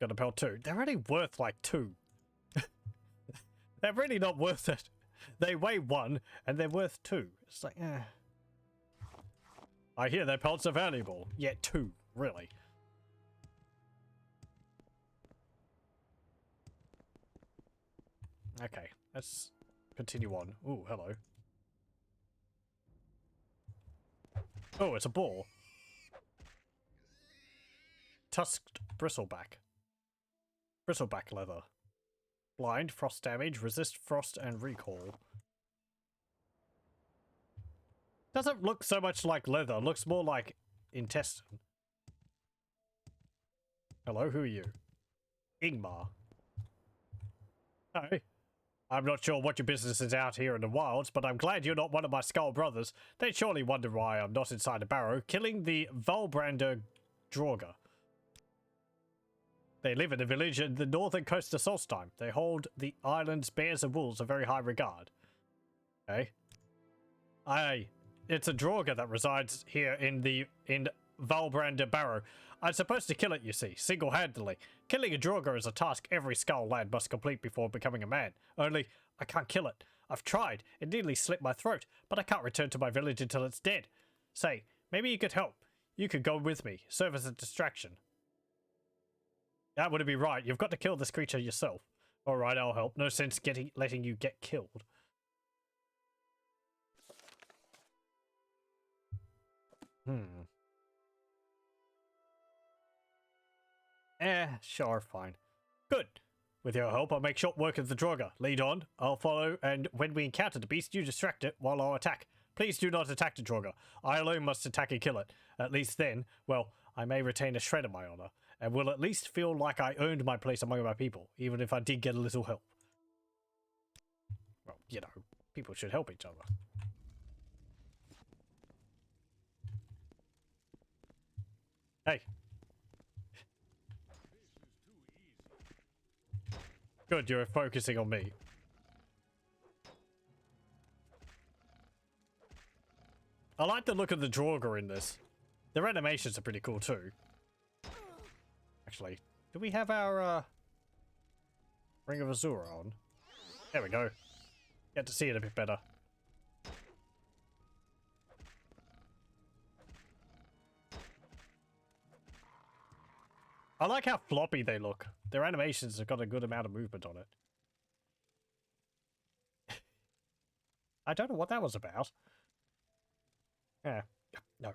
Got a pelt 2. They're only worth like 2. They're really not worth it. They weigh 1 and they're worth 2. It's like, eh. I hear their pelts are valuable. Yet 2, really. Okay, let's continue on. Ooh, hello. Oh, it's a boar. Tusked bristleback. Bristleback leather. Blind, frost damage, resist frost and recoil. Doesn't look so much like leather, looks more like intestine. Hello, who are you? Ingmar. Hi. I'm not sure what your business is out here in the wilds, but I'm glad you're not one of my Skull brothers. They'd surely wonder why I'm not inside a Barrow, killing the Valbrander Draugr. They live in a village in the northern coast of Solstheim. They hold the island's bears and wolves in very high regard. Okay. It's a Draugr that resides here in Valbrander Barrow. I'm supposed to kill it, you see, single-handedly. Killing a Draugr is a task every Skull lad must complete before becoming a man. Only, I can't kill it. I've tried. It nearly slit my throat, but I can't return to my village until it's dead. Say, maybe you could help. You could go with me. Serve as a distraction. That wouldn't be right. You've got to kill this creature yourself. Alright, I'll help. No sense letting you get killed. Sure, fine. Good. With your help, I'll make short work of the Draugr. Lead on. I'll follow, and when we encounter the beast, you distract it while I'll attack. Please do not attack the Draugr. I alone must attack and kill it. At least then, well, I may retain a shred of my honor, and will at least feel like I earned my place among my people, even if I did get a little help. Well, you know, people should help each other. Hey. Good, you're focusing on me. I like the look of the Draugr in this. Their animations are pretty cool too. Actually, do we have our Ring of Azura on? There we go. Get to see it a bit better. I like how floppy they look. Their animations have got a good amount of movement on it. I don't know what that was about. Yeah, no.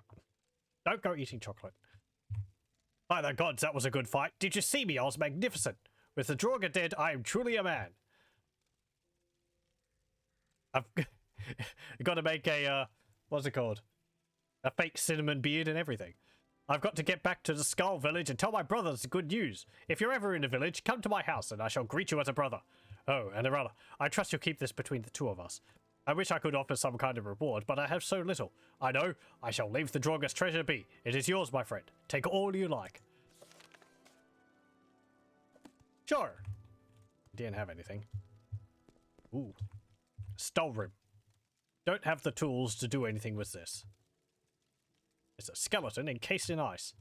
Don't go eating chocolate. By the gods, that was a good fight. Did you see me? I was magnificent. With the Draugr dead, I am truly a man. I've got to make a, what's it called? A fake cinnamon beard and everything. I've got to get back to the Skull village and tell my brothers the good news. If you're ever in the village, come to my house and I shall greet you as a brother. Oh, and a brother, I trust you'll keep this between the two of us. I wish I could offer some kind of reward, but I have so little. I know, I shall leave the Draugr's treasure be. It is yours, my friend. Take all you like. Sure. Didn't have anything. Ooh. Stalrim. Don't have the tools to do anything with this. It's a skeleton encased in ice.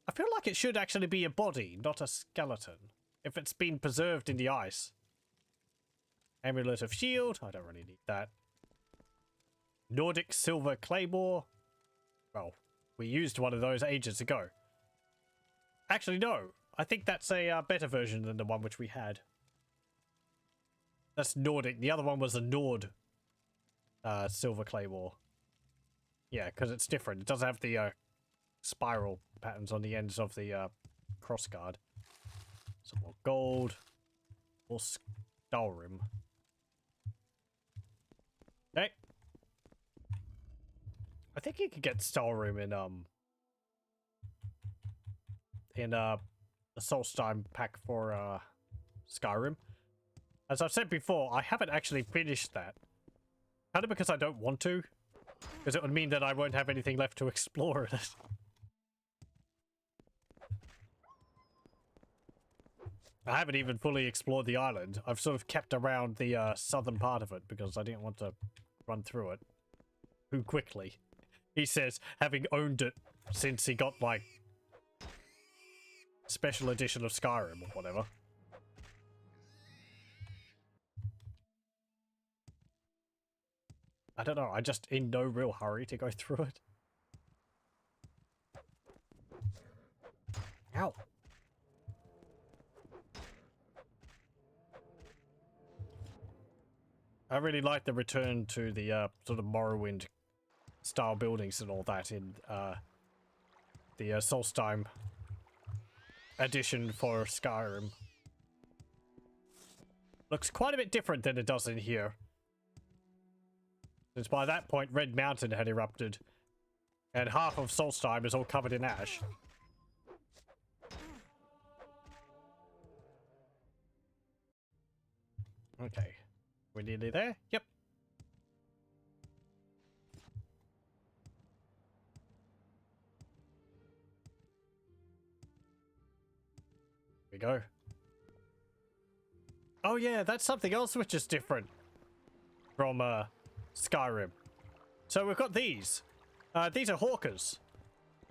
I feel like it should actually be a body, not a skeleton. If it's been preserved in the ice. Amulet of Shield. I don't really need that. Nordic silver Claymore. Well, we used one of those ages ago. Actually, no. I think that's a better version than the one which we had. That's Nordic. The other one was a Nord silver Claymore. Yeah, because it's different. It doesn't have the spiral patterns on the ends of the crossguard. Some more gold. More Stalrim. Okay. I think you could get Stalrim in the Solstheim pack for Skyrim. As I've said before, I haven't actually finished that. Kind of because I don't want to. Because it would mean that I won't have anything left to explore in it. I haven't even fully explored the island. I've sort of kept around the southern part of it because I didn't want to run through it too quickly. He says, having owned it since he got, like, special edition of Skyrim or whatever. I don't know, I'm just in no real hurry to go through it. Ow. I really like the return to the sort of Morrowind style buildings and all that in the Solstheim edition for Skyrim. Looks quite a bit different than it does in here. Since by that point Red Mountain had erupted and half of Solstheim is all covered in ash. Okay. We're nearly there? Yep. Here we go. Oh yeah, that's something else which is different from Skyrim. So we've got these. These are hawkers.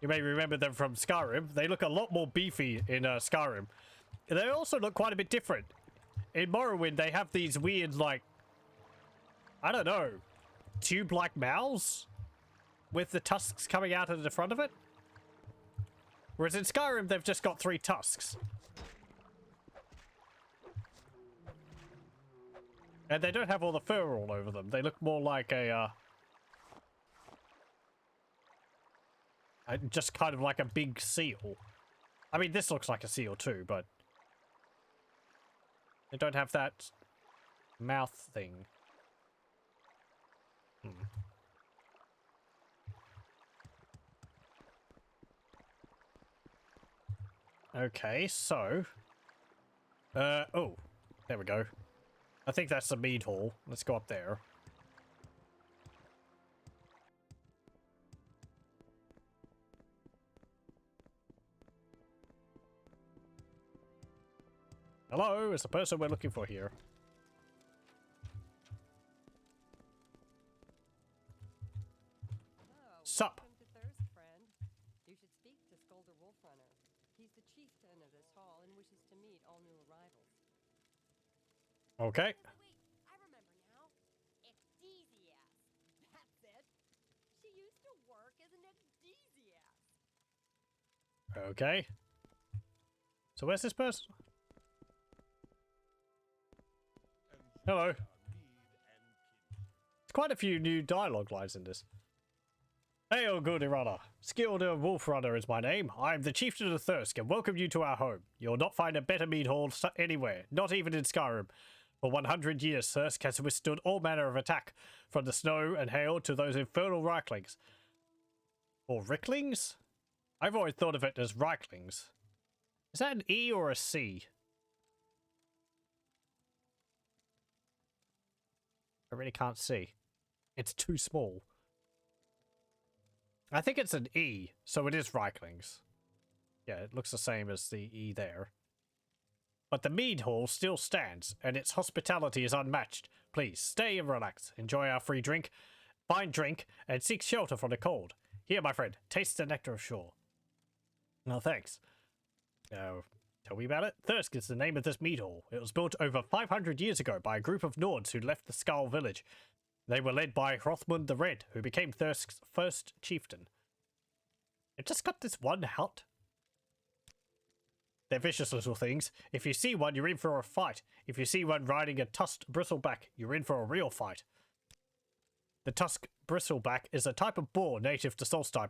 You may remember them from Skyrim. They look a lot more beefy in Skyrim. They also look quite a bit different. In Morrowind, they have these weird, like, I don't know, tube-like mouths? with the tusks coming out of the front of it. Whereas in Skyrim, they've just got 3 tusks. And they don't have all the fur all over them. They look more like a, just kind of like a big seal. I mean, this looks like a seal too, but they don't have that mouth thing. Okay, so... oh, there we go. I think that's the mead hall. Let's go up there. Hello, it's the person we're looking for here. Sup? Welcome to Thirst, friend. You should speak to Skolder Wolfrunner. He's the chieftain of this hall and wishes to meet all new arrivals. Okay. Wait, I remember now. Ecdesias. That's it. She used to work as an Ecdesias. Okay. So where's this person? Hello. There's quite a few new dialogue lines in this. Hail, good runner. Skolder Wolfrunner is my name. I am the chieftain of Thirsk and welcome you to our home. You'll not find a better mead hall anywhere, not even in Skyrim. For 100 years, Thirsk has withstood all manner of attack, from the snow and hail to those infernal Reiklings. Or Ricklings? I've always thought of it as Reiklings. Is that an E or a C? I really can't see. It's too small. I think it's an E, so it is Reiklings. Yeah, it looks the same as the E there. But the mead hall still stands, and its hospitality is unmatched. Please, stay and relax. Enjoy our free drink. Find drink, and seek shelter from the cold. Here, my friend, taste the nectar of shore. No, thanks. Now, tell me about it. Thirsk is the name of this mead hall. It was built over 500 years ago by a group of Nords who left the Skull village. They were led by Hrothman the Red, who became Thirsk's first chieftain. It just got this one hut. They're vicious little things. If you see one, you're in for a fight. If you see one riding a tusked bristleback, you're in for a real fight. The tusked bristleback is a type of boar native to Solstheim.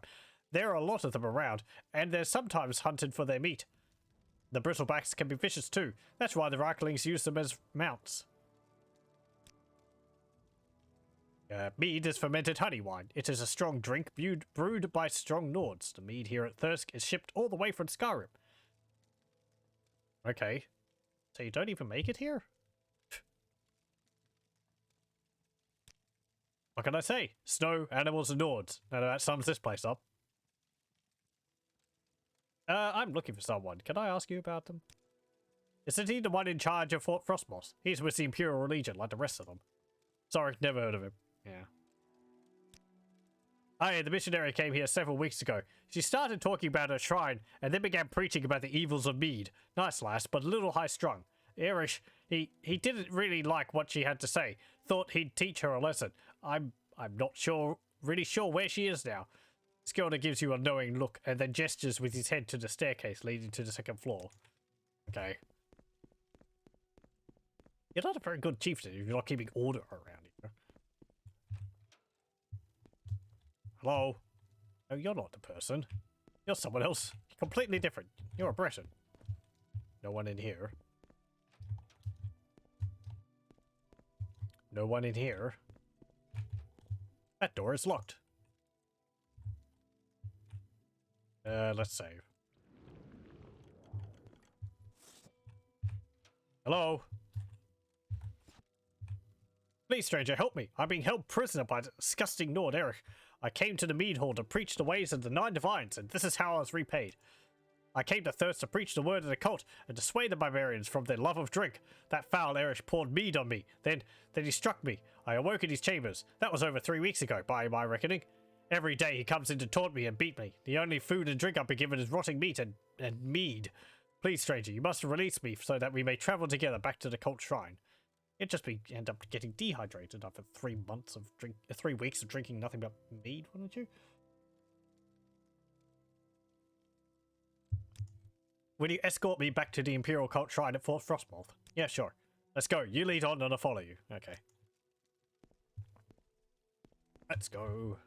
There are a lot of them around, and they're sometimes hunted for their meat. The bristlebacks can be vicious too. That's why the Reiklings use them as mounts. Mead is fermented honey wine. It is a strong drink brewed by strong Nords. The mead here at Thirsk is shipped all the way from Skyrim. Okay. So you don't even make it here? What can I say? Snow, animals, and Nords. Now that sums this place up. I'm looking for someone. Can I ask you about them? Isn't he the one in charge of Fort Frostmoth? He's with the Imperial Legion, like the rest of them. Sorry, never heard of him. Yeah. Hey, the missionary came here several weeks ago. She started talking about her shrine, and then began preaching about the evils of mead. Nice lass, but a little high-strung. Irish, he didn't really like what she had to say. Thought he'd teach her a lesson. I'm not really sure where she is now. Skolder gives you a knowing look, and then gestures with his head to the staircase leading to the second floor. Okay. You're not a very good chieftain if you're not keeping order around here. Hello? No, you're not the person. You're someone else. Completely different. You're a Breton. No one in here. No one in here. That door is locked. Let's save. Hello? Please, stranger, help me. I'm being held prisoner by the disgusting Nord Eric. I came to the mead hall to preach the ways of the 9 divines, and this is how I was repaid. I came to Thirst to preach the word of the cult, and to sway the barbarians from their love of drink. That foul Eric poured mead on me. Then he struck me. I awoke in his chambers. That was over 3 weeks ago, by my reckoning. Every day he comes in to taunt me and beat me. The only food and drink I've been given is rotting meat and mead. Please, stranger, you must release me so that we may travel together back to the cult shrine. You'd just be end up getting dehydrated after 3 months of 3 weeks of drinking nothing but mead, wouldn't you? Will you escort me back to the Imperial cult shrine at Fort Frostmoth? Yeah, sure. Let's go. You lead on and I'll follow you. Okay. Let's go.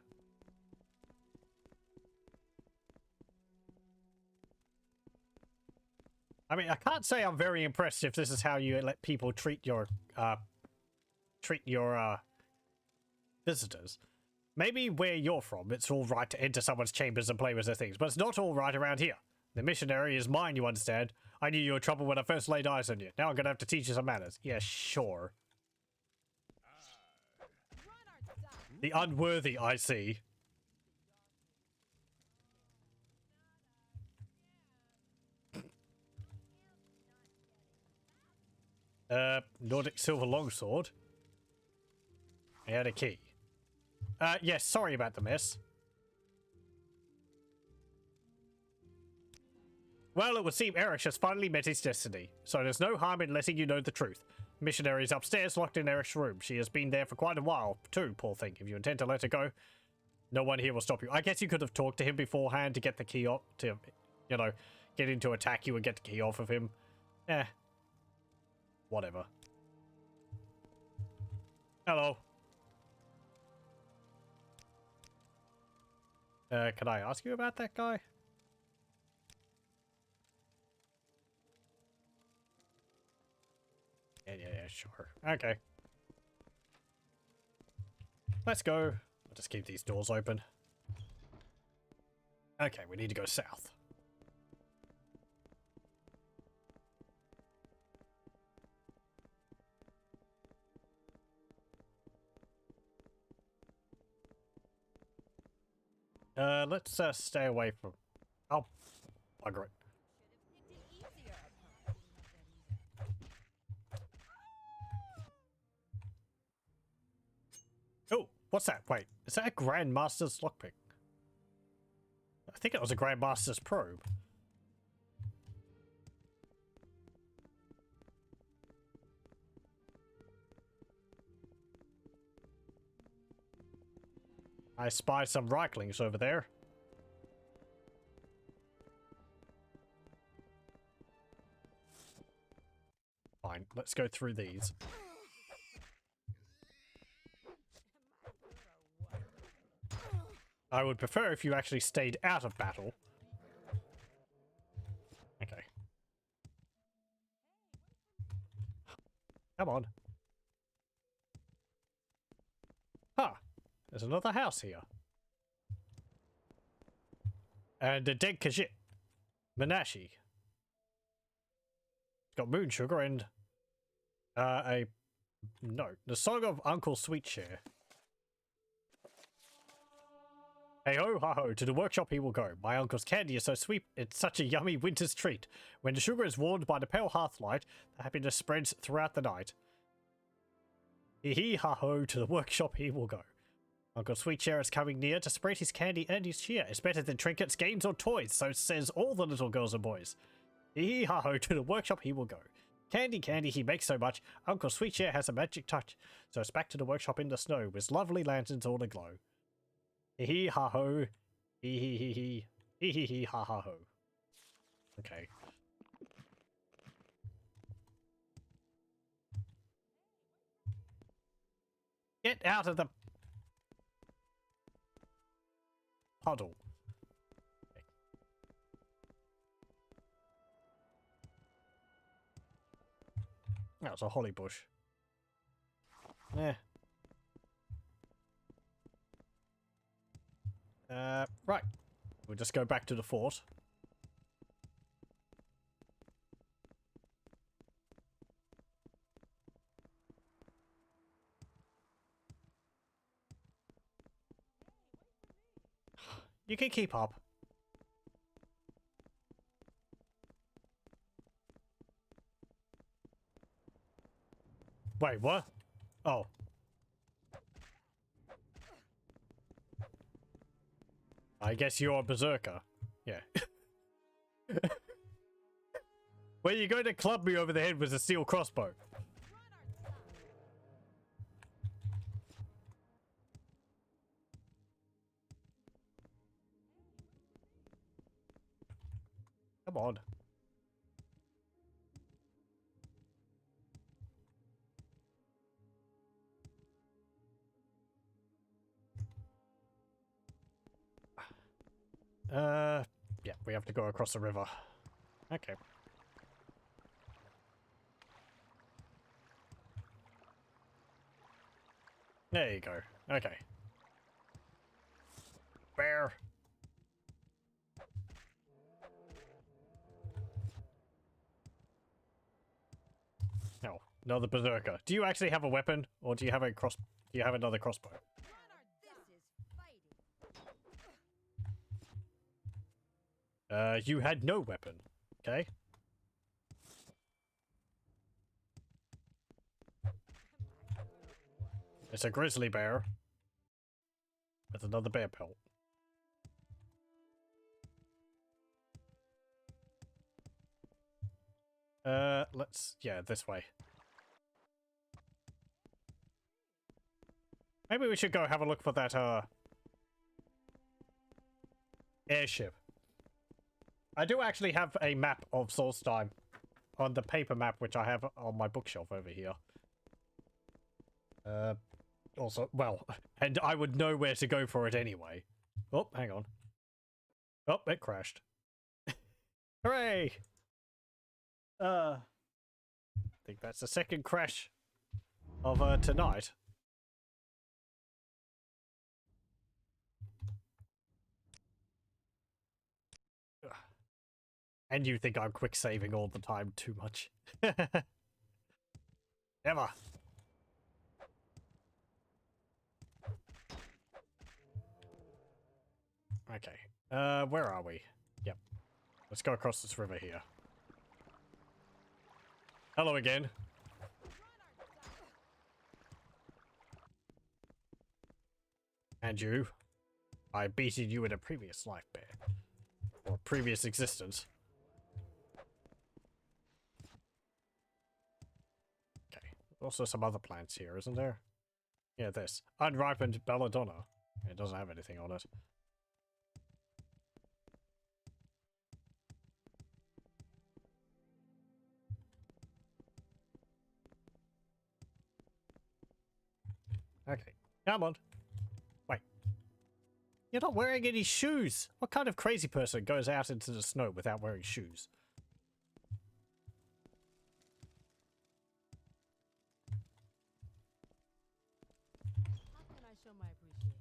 I mean, I can't say I'm very impressed if this is how you let people treat your visitors. Maybe where you're from, it's all right to enter someone's chambers and play with their things, but it's not all right around here. The missionary is mine, you understand? I knew you were trouble when I first laid eyes on you. Now I'm gonna have to teach you some manners. Yeah, sure. The unworthy, I see. Nordic silver longsword. And a key. Yes, sorry about the mess. Well, it would seem Erich has finally met his destiny, so there's no harm in letting you know the truth. Missionary is upstairs, locked in Erich's room. She has been there for quite a while, too, poor thing. If you intend to let her go, no one here will stop you. I guess you could have talked to him beforehand to get the key off, to, you know, get him to attack you and get the key off of him. Eh. Whatever. Hello. Can I ask you about that guy? Yeah, sure. Okay. Let's go. I'll just keep these doors open. Okay, we need to go south. Let's stay away from... Oh, bugger it. Oh, what's that? Wait, is that a Grandmaster's lockpick? I think it was a Grandmaster's probe. I spy some Reiklings over there. Fine, let's go through these. I would prefer if you actually stayed out of battle. Okay. Come on. Huh. There's another house here. And a dead Khajiit. Menashe. It's got moon sugar and a note. The song of Uncle Sweetshare. Hey ho, ha ho, to the workshop he will go. My uncle's candy is so sweet, it's such a yummy winter's treat. When the sugar is warmed by the pale hearthlight, the happiness spreads throughout the night. Hee hee ha ho, to the workshop he will go. Uncle Sweetshare is coming near to spread his candy and his cheer. It's better than trinkets, games, or toys, so says all the little girls and boys. Hee hee ha ho, to the workshop he will go. Candy, candy, he makes so much. Uncle Sweetshare has a magic touch. So it's back to the workshop in the snow, with lovely lanterns all aglow. Hee hee ha ho. Hee hee hee hee. Hee hee hee ha ha ho. Okay. Get out of the puddle. Okay. That's a holly bush. Eh. Right. We'll just go back to the fort. You can keep up. Wait, what? Oh. I guess you're a berserker. Yeah. Well, you're going to club me over the head with a steel crossbow. Come on. Yeah, we have to go across the river. Okay. There you go. Okay. Bear. No, another berserker. Do you actually have a weapon, or do you have a cross? Do you have another crossbow? You had no weapon. Okay. It's a grizzly bear with another bear pelt. Yeah, this way. Maybe we should go have a look for that, airship. I do actually have a map of Solstheim on the paper map, which I have on my bookshelf over here. Also, well, and I would know where to go for it anyway. Oh, hang on. Oh, it crashed. Hooray! I think that's the second crash of tonight. Ugh. And you think I'm quick saving all the time too much. Never. Okay. Where are we? Yep. Let's go across this river here. Hello again. And you. I beated you in a previous life, bear. Or previous existence. Okay. Also some other plants here, isn't there? Yeah, this. Unripened belladonna. It doesn't have anything on it. Okay. Come on. Wait. You're not wearing any shoes. What kind of crazy person goes out into the snow without wearing shoes? How can I show my appreciation?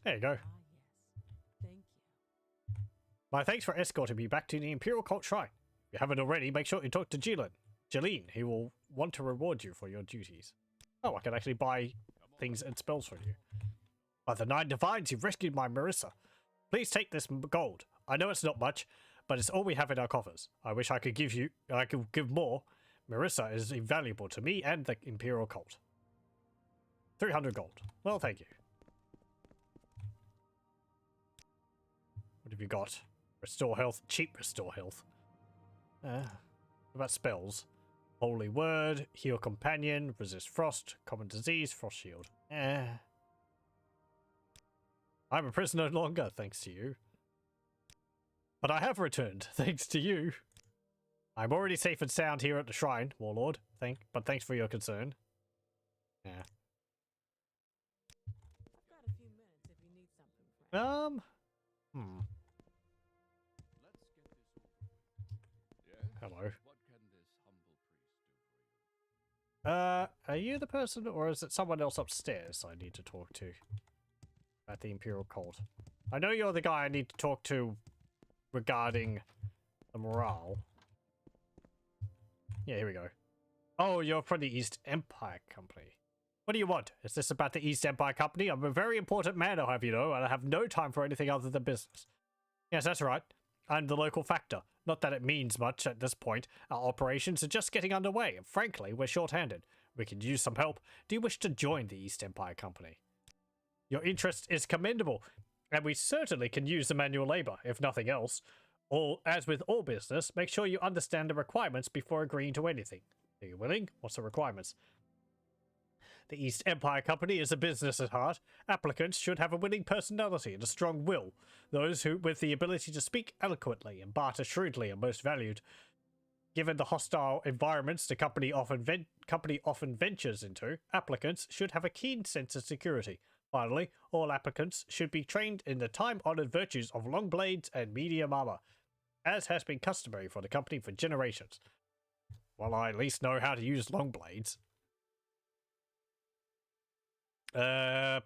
There you go. Ah, yes. Thank you. My thanks for escorting me back to the Imperial Cult Shrine. If you haven't already, make sure you talk to Jeline, who will want to reward you for your duties. Oh, I can actually buy things and spells for you. By the 9 divines, you've rescued my Marissa. Please take this gold. I know it's not much, but it's all we have in our coffers. I wish I could give more. Marissa is invaluable to me and the Imperial Cult. 300 gold. Well, thank you. What have you got? Restore health. Cheap restore health. What about spells? Holy Word, Heal Companion, Resist Frost, Common Disease, Frost Shield. I'm a prisoner no longer, thanks to you. But I have returned, thanks to you. I'm already safe and sound here at the shrine, Warlord. But thanks for your concern. Yeah. I've got a few minutes if you need something, friend. Let's get this over. Yes? Hello. What can this humble priest do for you? Are you the person, or is it someone else upstairs I need to talk to? At the Imperial Cult. I know you're the guy I need to talk to regarding the morale. Yeah, here we go. Oh, you're from the East Empire Company. What do you want? Is this about the East Empire Company? I'm a very important man, I'll have you know, and I have no time for anything other than business. Yes, that's right. I'm the local factor. Not that it means much at this point. Our operations are just getting underway, and frankly, we're short-handed. We could use some help. Do you wish to join the East Empire Company? Your interest is commendable, and we certainly can use the manual labor, if nothing else. Or, as with all business, make sure you understand the requirements before agreeing to anything. Are you willing? What's the requirements? The East Empire Company is a business at heart. Applicants should have a winning personality and a strong will. Those who, with the ability to speak eloquently and barter shrewdly, are most valued. Given the hostile environments the company often ventures into, applicants should have a keen sense of security. Finally, all applicants should be trained in the time-honored virtues of long blades and medium armor, as has been customary for the company for generations. Well, I at least know how to use long blades. I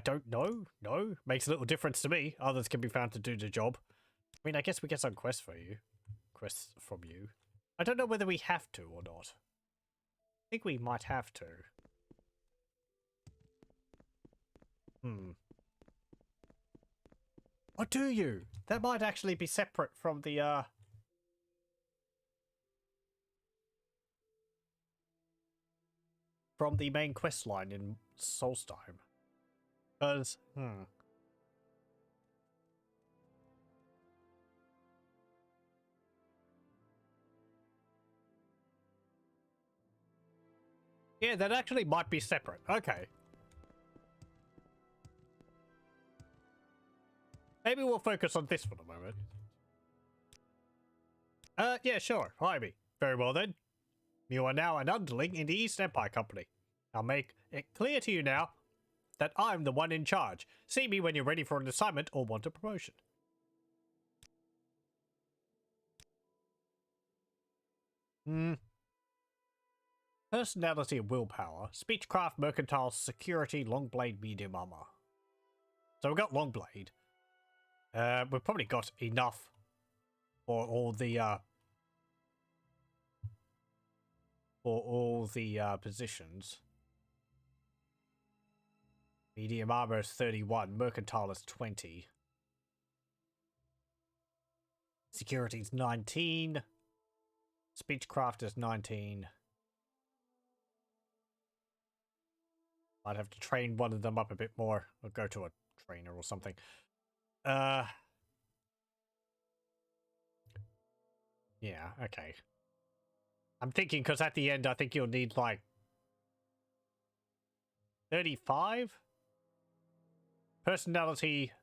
don't know. No, makes a little difference to me. Others can be found to do the job. I mean, I guess we get some quests from you. I don't know whether we have to or not. I think we might have to. Or do you? That might actually be separate from the main quest line in Solstheim. Because, yeah, that actually might be separate. Okay. Maybe we'll focus on this for the moment. Yeah, sure. Hire. Very well then. You are now an underling in the East Empire Company. I'll make it clear to you now that I'm the one in charge. See me when you're ready for an assignment or want a promotion. Personality and willpower. Speechcraft, mercantile, security, long blade, medium armor. So we've got long blade. We've probably got enough for all the positions. Medium armor is 31, mercantile is 20. Security is 19. Speechcraft is 19. I'd have to train one of them up a bit more. Or go to a trainer or something. Yeah, okay. I'm thinking because at the end I think you'll need like 35? Personality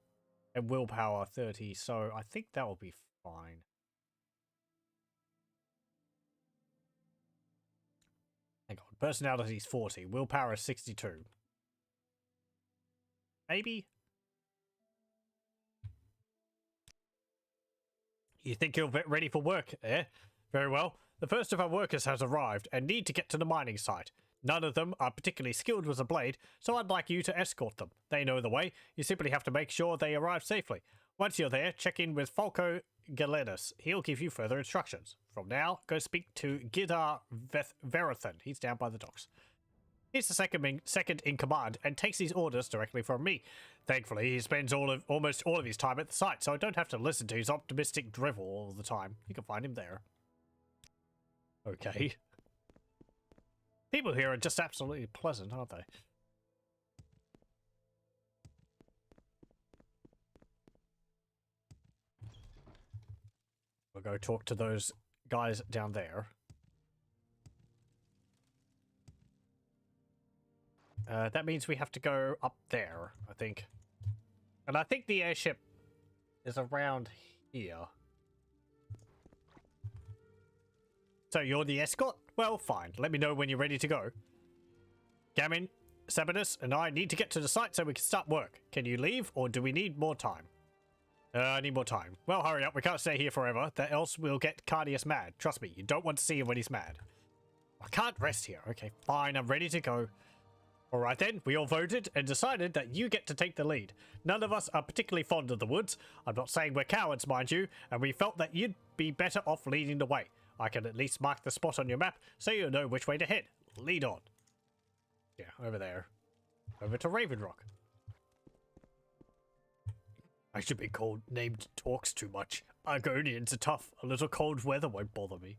and willpower 30, so I think that will be fine. Hang on, personality is 40, willpower is 62. Maybe? You think you're ready for work, eh? Very well. The first of our workers has arrived and need to get to the mining site. None of them are particularly skilled with a blade, so I'd like you to escort them. They know the way. You simply have to make sure they arrive safely. Once you're there, check in with Falco Galenus. He'll give you further instructions. From now, go speak to Gidar Verathan. He's down by the docks. He's the second in command and takes these orders directly from me. Thankfully, he spends almost all of his time at the site, so I don't have to listen to his optimistic drivel all the time. You can find him there. Okay. People here are just absolutely pleasant, aren't they? We'll go talk to those guys down there. That means we have to go up there, I think. And I think the airship is around here. So you're the escort? Well, fine. Let me know when you're ready to go. Gamin, Sabinus, and I need to get to the site so we can start work. Can you leave, or do we need more time? I need more time. Well, hurry up. We can't stay here forever. That else we'll get Cardius mad. Trust me, you don't want to see him when he's mad. I can't rest here. Okay, fine. I'm ready to go. Alright then, we all voted and decided that you get to take the lead. None of us are particularly fond of the woods. I'm not saying we're cowards, mind you, and we felt that you'd be better off leading the way. I can at least mark the spot on your map so you'll know which way to head. Lead on. Yeah, over there. Over to Raven Rock. I should be named Talks too much. Argonians are tough. A little cold weather won't bother me.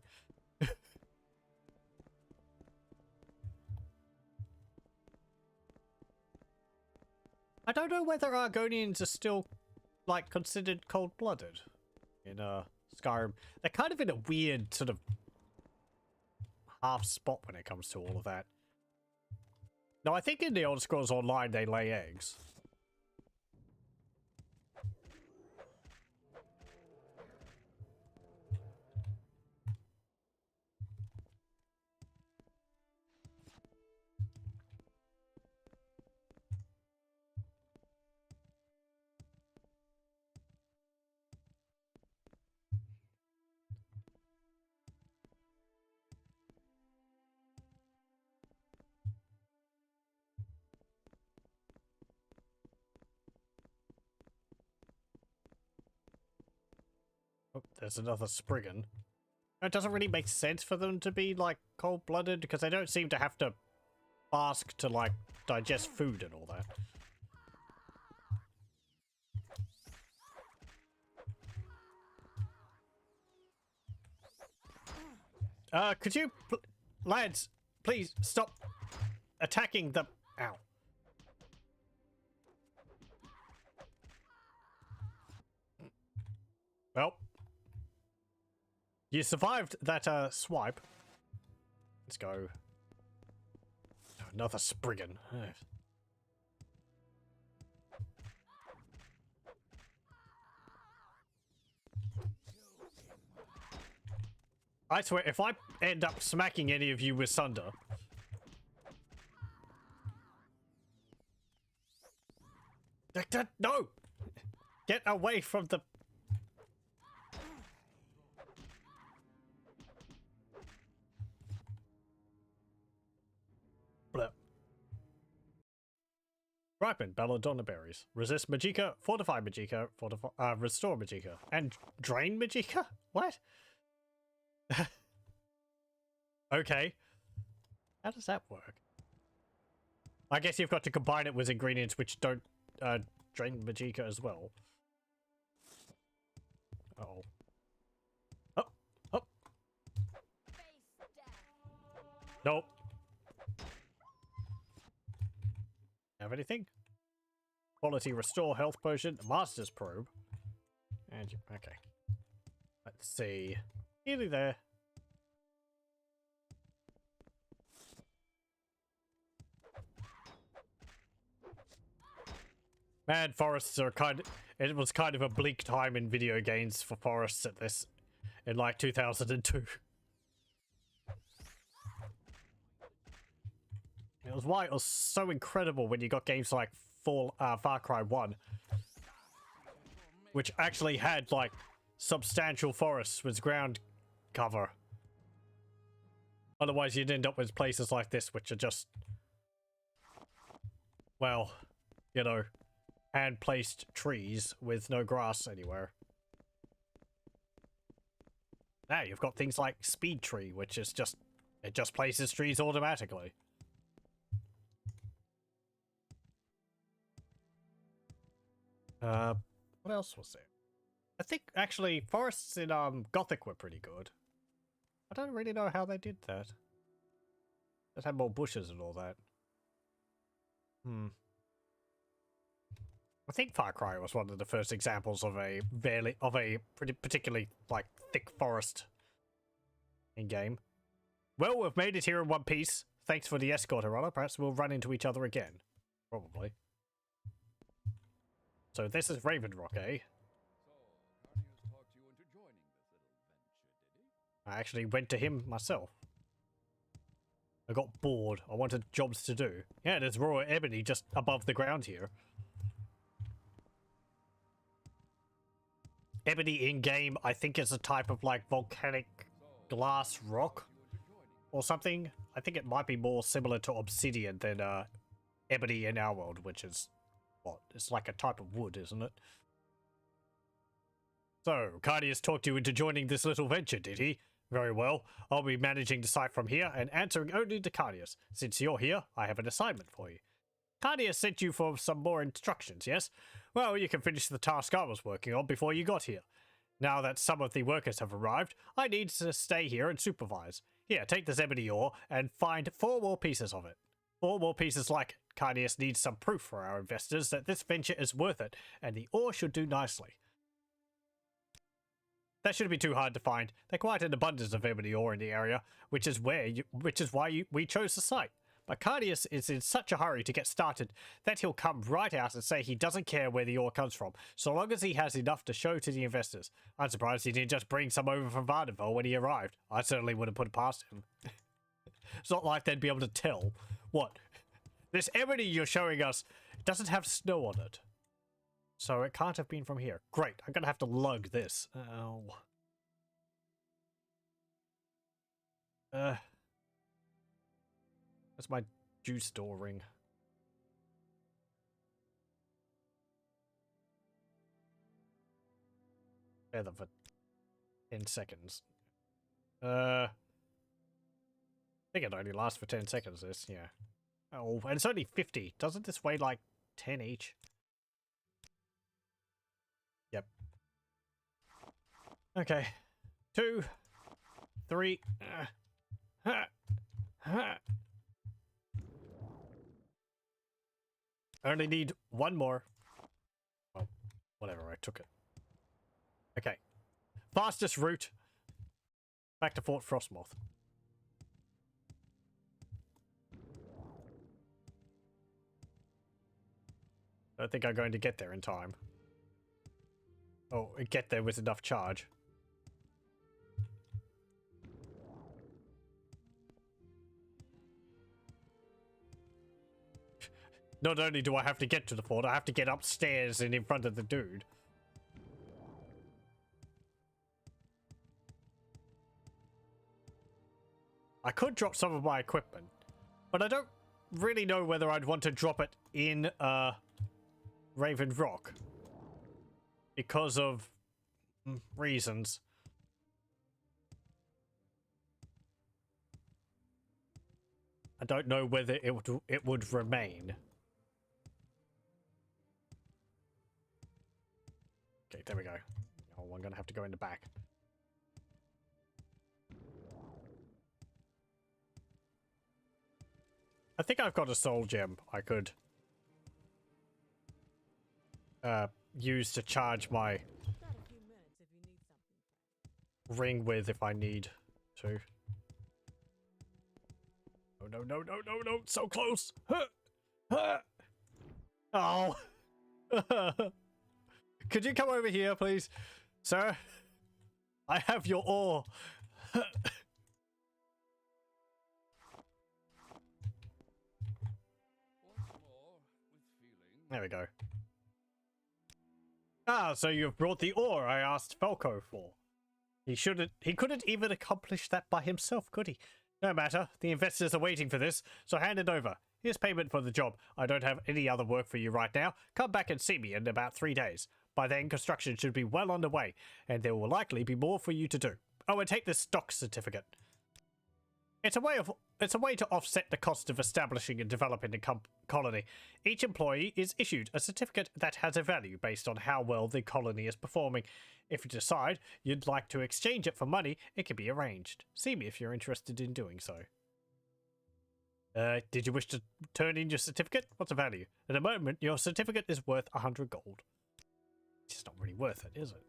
I don't know whether Argonians are still, like, considered cold-blooded in Skyrim. They're kind of in a weird sort of half spot when it comes to all of that. No, I think in the Elder Scrolls Online they lay eggs. Oh, there's another Spriggan. It doesn't really make sense for them to be, like, cold-blooded, because they don't seem to have to ask to, like, digest food and all that. Could you... lads, please, stop attacking the... Ow. Well... You survived that, swipe. Let's go. Another Spriggan. I swear, if I end up smacking any of you with Sunder... No! Get away from the... Blip. Ripen belladonna berries. Resist Magicka, fortify Magicka, restore Magicka, and drain Magicka? What? Okay. How does that work? I guess you've got to combine it with ingredients which don't drain Magicka as well. Uh-oh. Oh, oh. Nope. Have anything? Quality restore health potion, master's probe. And okay. Let's see. Nearly there. Man, forests are it was kind of a bleak time in video games for forests at this, in like 2002. It was why it was so incredible when you got games like Far Cry 1, which actually had like substantial forests with ground cover. Otherwise you'd end up with places like this which are just, well, you know, hand-placed trees with no grass anywhere. Now you've got things like Speed Tree, which is just, it just places trees automatically. What else was there? I think actually forests in Gothic were pretty good. I don't really know how they did that. Just had more bushes and all that. I think Far Cry was one of the first examples of a pretty particularly like thick forest in game. Well, we've made it here in one piece. Thanks for the escort, Arana. Perhaps we'll run into each other again. Probably. So this is Raven Rock, eh? I actually went to him myself. I got bored. I wanted jobs to do. Yeah, there's raw ebony just above the ground here. Ebony in-game, I think, is a type of like volcanic glass rock or something. I think it might be more similar to obsidian than ebony in our world, which is, what? It's like a type of wood, isn't it? So, Cardius talked you into joining this little venture, did he? Very well. I'll be managing the site from here and answering only to Cardius. Since you're here, I have an assignment for you. Cardius sent you for some more instructions, yes? Well, you can finish the task I was working on before you got here. Now that some of the workers have arrived, I need to stay here and supervise. Here, take this ebony ore and find 4 more pieces of it. 4 more pieces like it. Cardius needs some proof for our investors that this venture is worth it, and the ore should do nicely. That shouldn't be too hard to find. There's quite an abundance of ebony ore in the area, which is why we chose the site. But Cardius is in such a hurry to get started that he'll come right out and say he doesn't care where the ore comes from, so long as he has enough to show to the investors. I'm surprised he didn't just bring some over from Vardenville when he arrived. I certainly wouldn't put it past him. It's not like they'd be able to tell. What? This ebony you're showing us doesn't have snow on it. So it can't have been from here. Great, I'm gonna have to lug this. Oh. That's my juice store ring. Feather for 10 seconds. I think it only lasts for 10 seconds, this, yeah. Oh, and it's only 50. Doesn't this weigh like 10 each? Yep. Okay. 2, 3. I only need one more. Well, whatever, I took it. Okay. Fastest route back to Fort Frostmoth. I don't think I'm going to get there in time. Oh, get there with enough charge. Not only do I have to get to the fort, I have to get upstairs and in front of the dude. I could drop some of my equipment, but I don't really know whether I'd want to drop it in Raven Rock because of reasons. I don't know whether it would remain. Okay, there we go. Oh, I'm gonna have to go in the back. I think I've got a soul gem I could use to charge my ring with if I need to. Oh, no, no, no, no, no, so close! Oh! Could you come over here, please? Sir? I have your ore. There we go. Ah, so you've brought the ore I asked Falco for. He couldn't even accomplish that by himself, could he? No matter, the investors are waiting for this, so hand it over. Here's payment for the job. I don't have any other work for you right now. Come back and see me in about 3 days. By then, construction should be well underway, and there will likely be more for you to do. Oh, and take this stock certificate. It's a way to offset the cost of establishing and developing a colony. Each employee is issued a certificate that has a value based on how well the colony is performing. If you decide you'd like to exchange it for money, it can be arranged. See me if you're interested in doing so. Did you wish to turn in your certificate? What's the value? At the moment, your certificate is worth 100 gold. It's just not really worth it, is it?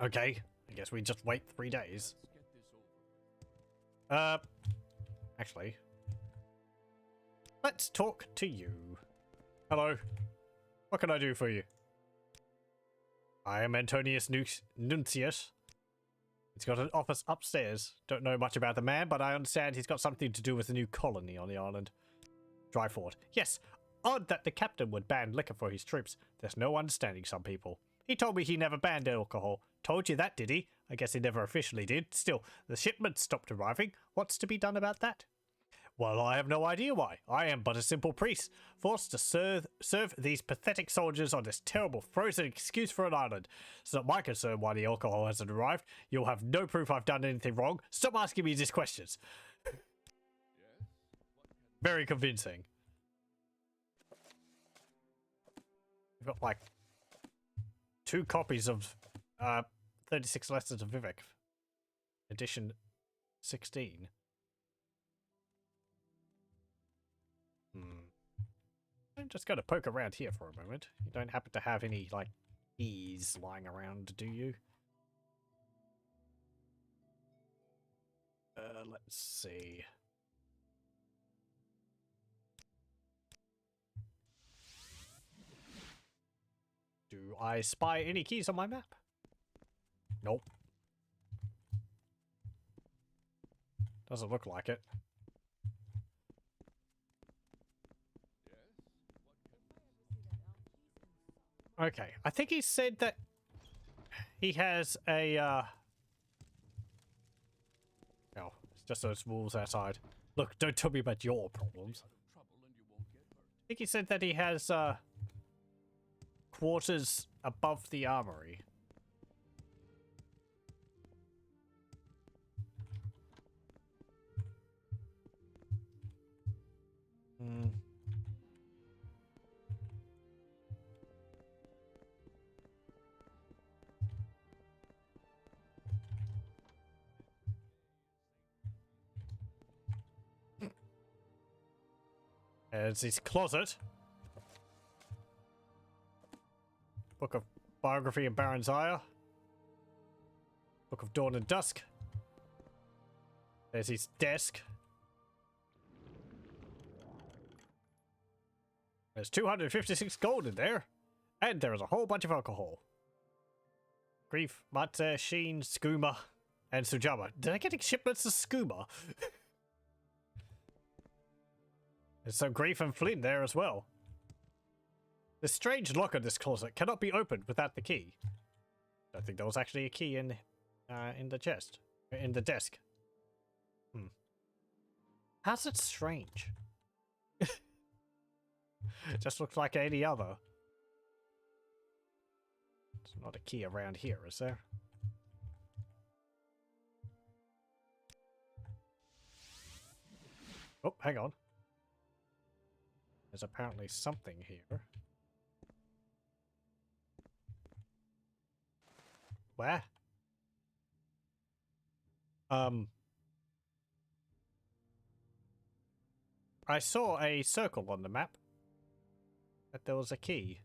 Okay, I guess we just wait 3 days. Actually, let's talk to you. Hello. What can I do for you? I am Antonius Nuncius. He's got an office upstairs. Don't know much about the man, but I understand he's got something to do with a new colony on the island. Dryford. Yes, odd that the captain would ban liquor for his troops. There's no understanding some people. He told me he never banned alcohol. Told you that, did he? I guess he never officially did. Still, the shipment stopped arriving. What's to be done about that? Well, I have no idea why. I am but a simple priest, forced to serve these pathetic soldiers on this terrible frozen excuse for an island. It's not my concern why the alcohol hasn't arrived. You'll have no proof I've done anything wrong. Stop asking me these questions. Very convincing. We've got like 2 copies of 36 Lessons of Vivek, edition 16. just going to poke around here for a moment. You don't happen to have any, like, keys lying around, do you? Let's see. Do I spy any keys on my map? Nope. Doesn't look like it. Okay, I think he said that he has a, Oh, it's just those wolves outside. Look, don't tell me about your problems. I think he said that he has, quarters above the armory. Hmm. There's his closet. Book of Biography of Baron Zaya. Book of Dawn and Dusk. There's his desk. There's 256 gold in there. And there is a whole bunch of alcohol. Grief, Matze, Sheen, Skooma, and Sujama. Did I get shipments of Skooma? There's some Grief and Flynn there as well. The strange lock on this closet cannot be opened without the key. I think there was actually a key in the chest. In the desk. How's it strange? It just looks like any other. There's not a key around here, is there? Oh, hang on. There's apparently something here. Where? I saw a circle on the map. That there was a key.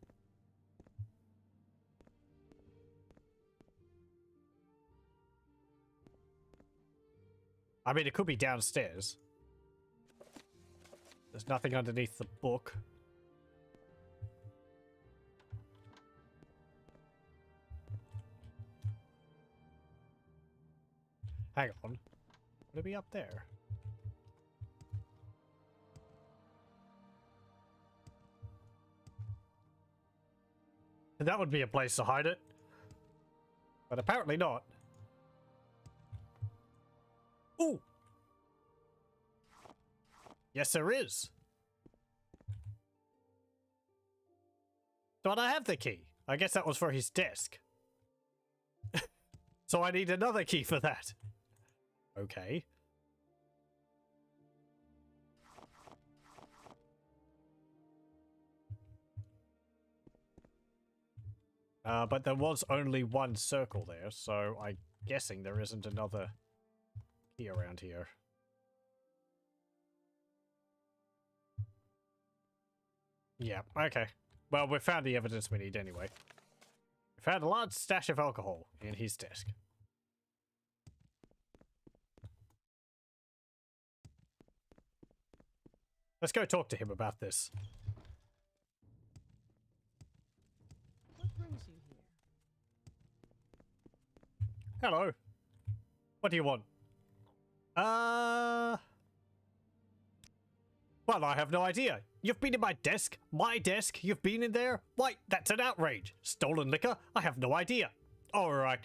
I mean, it could be downstairs. There's nothing underneath the book. Hang on. Would it be up there? That would be a place to hide it. But apparently not. Ooh! Yes, there is. But I have the key. I guess that was for his desk. So I need another key for that. Okay. But there was only one circle there, so I'm guessing there isn't another key around here. Yeah, okay. Well, we found the evidence we need anyway. We found a large stash of alcohol in his desk. Let's go talk to him about this. What brings you here? Hello. What do you want? Well, I have no idea. You've been in my desk? My desk? You've been in there? Why, that's an outrage. Stolen liquor? I have no idea. Alright.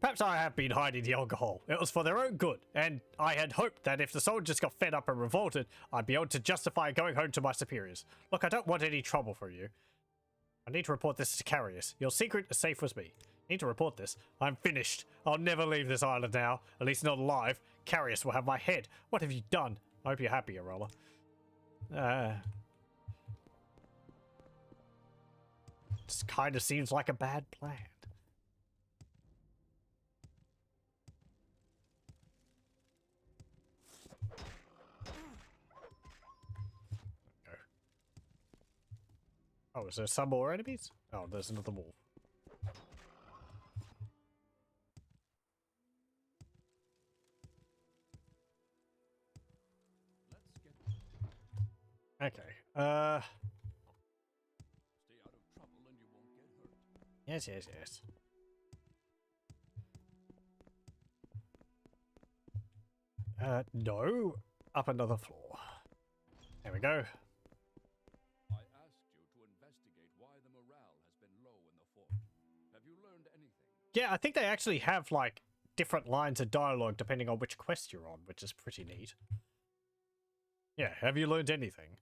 Perhaps I have been hiding the alcohol. It was for their own good, and I had hoped that if the soldiers got fed up and revolted, I'd be able to justify going home to my superiors. Look, I don't want any trouble for you. I need to report this to Cephalopod. Your secret is safe with me. I need to report this. I'm finished. I'll never leave this island now. At least not alive. Cephalopod will have my head. What have you done? I hope you're happy, Arola. This kind of seems like a bad plan. Oh, is there some more enemies? Oh, there's another wolf. Let's get Okay. stay out of trouble and you won't get hurt. Yes, yes, yes. No. Up another floor. There we go. I asked you to investigate why the morale has been low in the fort. Have you learned anything? Yeah, I think they actually have, like, different lines of dialogue depending on which quest you're on, which is pretty neat. Yeah, have you learned anything?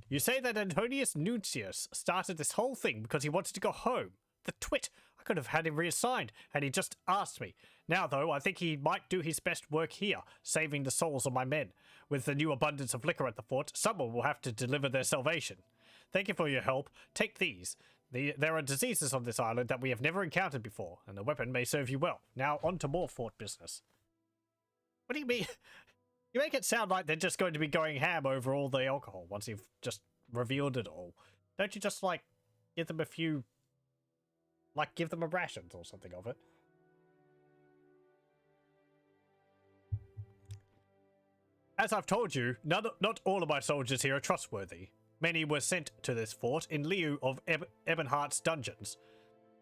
You say that Antonius Nuncius started this whole thing because he wanted to go home. The twit! I could have had him reassigned, and he just asked me. Now, though, I think he might do his best work here, saving the souls of my men. With the new abundance of liquor at the fort, someone will have to deliver their salvation. Thank you for your help. Take these. There are diseases on this island that we have never encountered before, and the weapon may serve you well. Now, on to more fort business. What do you mean? You make it sound like they're just going to be going ham over all the alcohol once you've just revealed it all. Don't you just, like, give them a few... Like, give them a rations or something of it? As I've told you, not all of my soldiers here are trustworthy. Many were sent to this fort in lieu of Ebonheart's dungeons.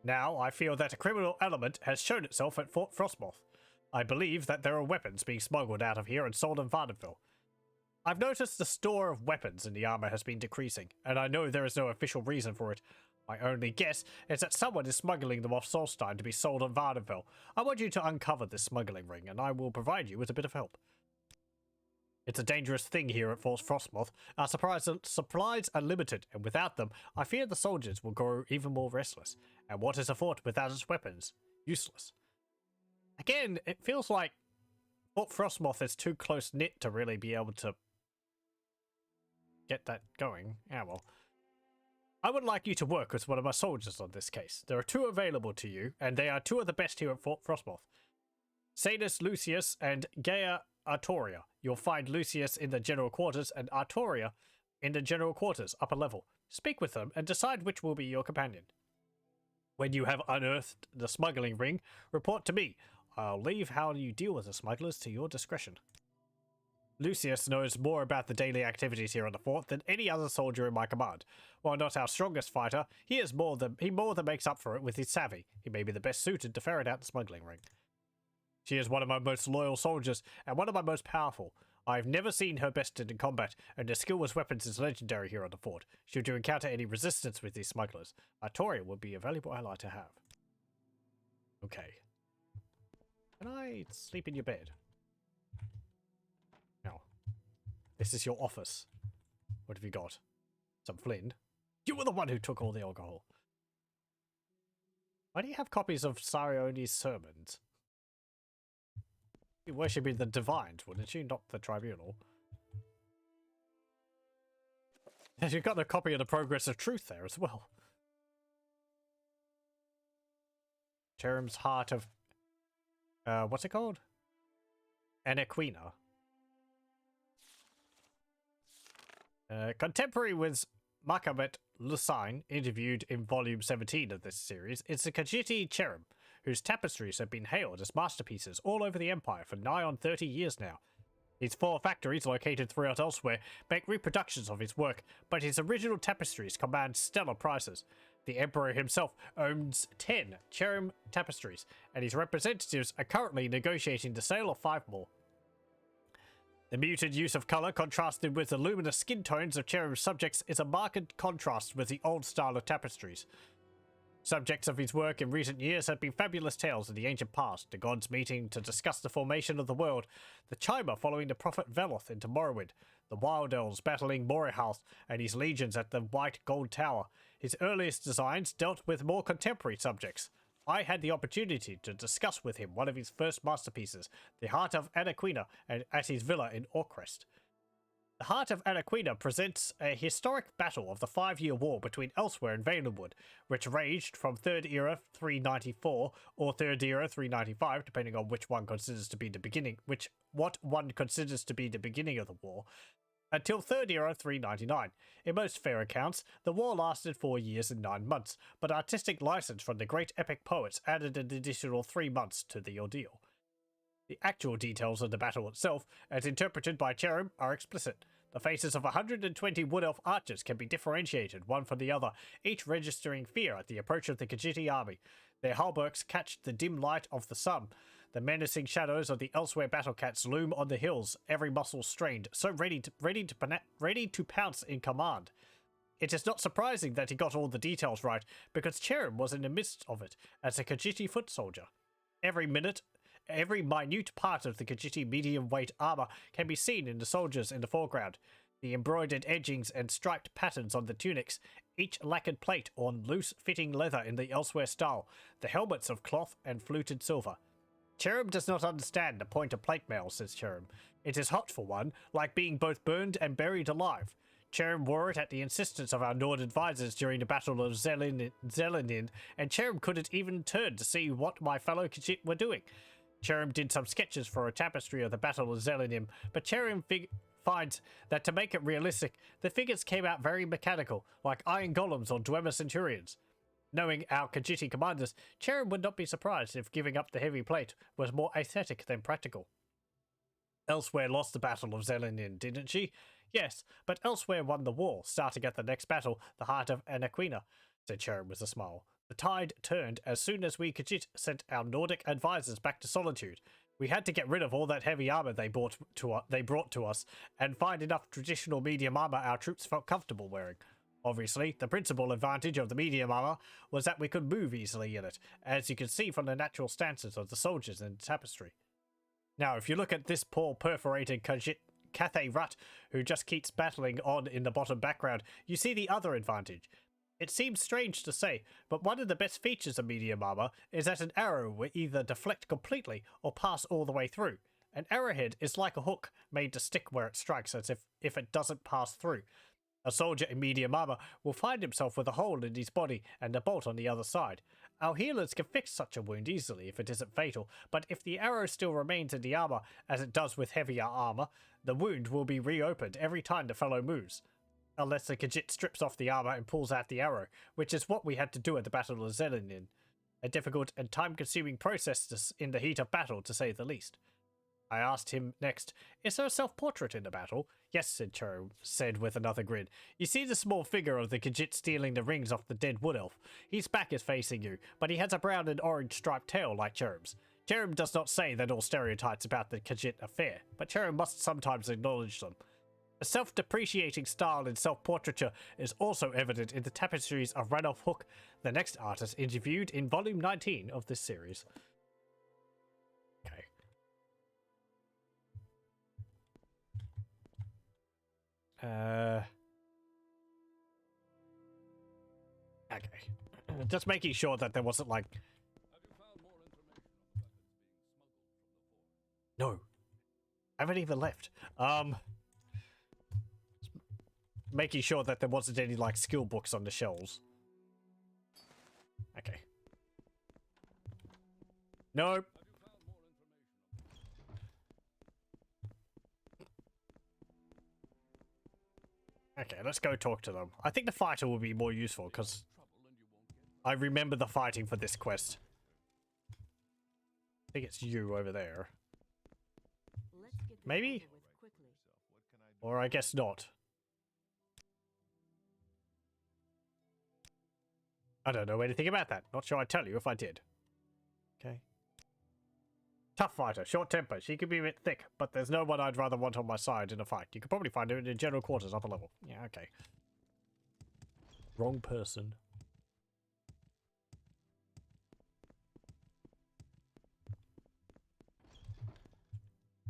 Now, I feel that a criminal element has shown itself at Fort Frostmoth. I believe that there are weapons being smuggled out of here and sold in Vardenville. I've noticed the store of weapons in the armor has been decreasing, and I know there is no official reason for it. My only guess is that someone is smuggling them off Solstheim to be sold in Vardenville. I want you to uncover this smuggling ring, and I will provide you with a bit of help. It's a dangerous thing here at Fort Frostmoth. Our supplies are limited, and without them, I fear the soldiers will grow even more restless. And what is a fort without its weapons? Useless. Again, it feels like Fort Frostmoth is too close-knit to really be able to get that going. Yeah, well. I would like you to work with one of my soldiers on this case. There are 2 available to you, and they are 2 of the best here at Fort Frostmoth. Sanus Lucius and Gaia Artoria. You'll find Lucius in the general quarters and Artoria in the general quarters, upper level. Speak with them and decide which will be your companion. When you have unearthed the smuggling ring, report to me. I'll leave how you deal with the smugglers to your discretion. Lucius knows more about the daily activities here on the fort than any other soldier in my command. While not our strongest fighter, he more than makes up for it with his savvy. He may be the best suited to ferret out the smuggling ring. She is one of my most loyal soldiers, and one of my most powerful. I've never seen her bested in combat, and her skill with weapons is legendary here on the fort. Should you encounter any resistance with these smugglers, Artoria would be a valuable ally to have. Okay. Can I sleep in your bed? No. This is your office. What have you got? Some Flynn? You were the one who took all the alcohol. Why do you have copies of Sarione's sermons? You worshipping the divines, wouldn't you? Not the tribunal. You've got a copy of the Progress of Truth there as well. Cherum's Heart of... what's it called? Anaquina. Contemporary with Makamet Lucine, interviewed in volume 17 of this series, is the Khajiit Cherum, whose tapestries have been hailed as masterpieces all over the Empire for nigh on 30 years now. His 4 factories, located throughout elsewhere, make reproductions of his work, but his original tapestries command stellar prices. The Emperor himself owns 10 Cherum tapestries, and his representatives are currently negotiating the sale of 5 more. The muted use of colour, contrasted with the luminous skin tones of Cherum's subjects, is a marked contrast with the old style of tapestries. Subjects of his work in recent years have been fabulous tales of the ancient past, the gods meeting to discuss the formation of the world, the Chimer following the prophet Veloth into Morrowind, the Wild Elves battling Morrowind and his legions at the White Gold Tower. His earliest designs dealt with more contemporary subjects. I had the opportunity to discuss with him one of his first masterpieces, the Heart of Anaquina, at his villa in Orcrest. The Heart of Anaquina presents a historic battle of the 5-year war between Elsewhere and Valenwood, which raged from 3rd Era 394 or 3rd Era 395, depending on which one considers to be the beginning, what one considers to be the beginning of the war. until 3rd Era 399. In most fair accounts, the war lasted 4 years and 9 months, but artistic license from the great epic poets added an additional 3 months to the ordeal. The actual details of the battle itself, as interpreted by Cherub, are explicit. The faces of 120 Wood Elf archers can be differentiated one from the other, each registering fear at the approach of the Khajiit army. Their halberds catch the dim light of the sun. The menacing shadows of the elsewhere battle cats loom on the hills, every muscle strained, so ready to pounce in command. It is not surprising that he got all the details right, because Cherub was in the midst of it as a Khajiit foot soldier. Every minute, every minute part of the Khajiit medium-weight armor can be seen in the soldiers in the foreground. The embroidered edgings and striped patterns on the tunics, each lacquered plate on loose-fitting leather in the elsewhere style, the helmets of cloth and fluted silver. Cherub does not understand the point of plate mail, says Cherub. It is hot for one, like being both burned and buried alive. Cherub wore it at the insistence of our Nord advisors during the Battle of Zelenin, and Cherub couldn't even turn to see what my fellow Khajiit were doing. Cherub did some sketches for a tapestry of the Battle of Zelenim, but Cherub finds that to make it realistic, the figures came out very mechanical, like iron golems or Dwemer centurions. Knowing our Khajiit commanders, Cherub would not be surprised if giving up the heavy plate was more aesthetic than practical. Elsewhere lost the Battle of Zelenin, didn't she? Yes, but Elsewhere won the war, starting at the next battle, the Heart of Anaquina, said Cherub with a smile. The tide turned as soon as we Khajiit sent our Nordic advisors back to Solitude. We had to get rid of all that heavy armor they brought to us, and find enough traditional medium armor our troops felt comfortable wearing. Obviously, the principal advantage of the medium armor was that we could move easily in it, as you can see from the natural stances of the soldiers in the tapestry. Now, if you look at this poor perforated Khajiit Cathay Rut, who just keeps battling on in the bottom background, you see the other advantage. It seems strange to say, but one of the best features of medium armor is that an arrow will either deflect completely or pass all the way through. An arrowhead is like a hook made to stick where it strikes, as if it doesn't pass through. A soldier in medium armor will find himself with a hole in his body and a bolt on the other side. Our healers can fix such a wound easily if it isn't fatal, but if the arrow still remains in the armor, as it does with heavier armor, the wound will be reopened every time the fellow moves. Unless the Khajiit strips off the armor and pulls out the arrow, which is what we had to do at the Battle of Zelenin. A difficult and time-consuming process in the heat of battle, to say the least. I asked him next, is there a self-portrait in the battle? Yes, said Cherub, said with another grin. You see the small figure of the Khajiit stealing the rings off the dead wood elf. His back is facing you, but he has a brown and orange striped tail like Cherub's. Cherub does not say that all stereotypes about the Khajiit are fair, but Cherub must sometimes acknowledge them. A self-depreciating style in self-portraiture is also evident in the tapestries of Ranulph Hook, the next artist interviewed in Volume 19 of this series. Okay. Okay. Just making sure that there wasn't like... Have you found more information on the weapons being smuggled from the fort? No. I haven't even left. Making sure that there wasn't any like skill books on the shelves. Okay. Nope. Have you found more information on the Okay, let's go talk to them. I think the fighter will be more useful because trouble and you won't get I remember the fighting for this quest. I think it's you over there. Let's get this Maybe? over with quickly. What can I do? Or I guess not. I don't know anything about that. Not sure I'd tell you if I did. Okay. Tough fighter, short temper. She could be a bit thick, but there's no one I'd rather want on my side in a fight. You could probably find her in the general quarters, upper level. Yeah, okay. Wrong person.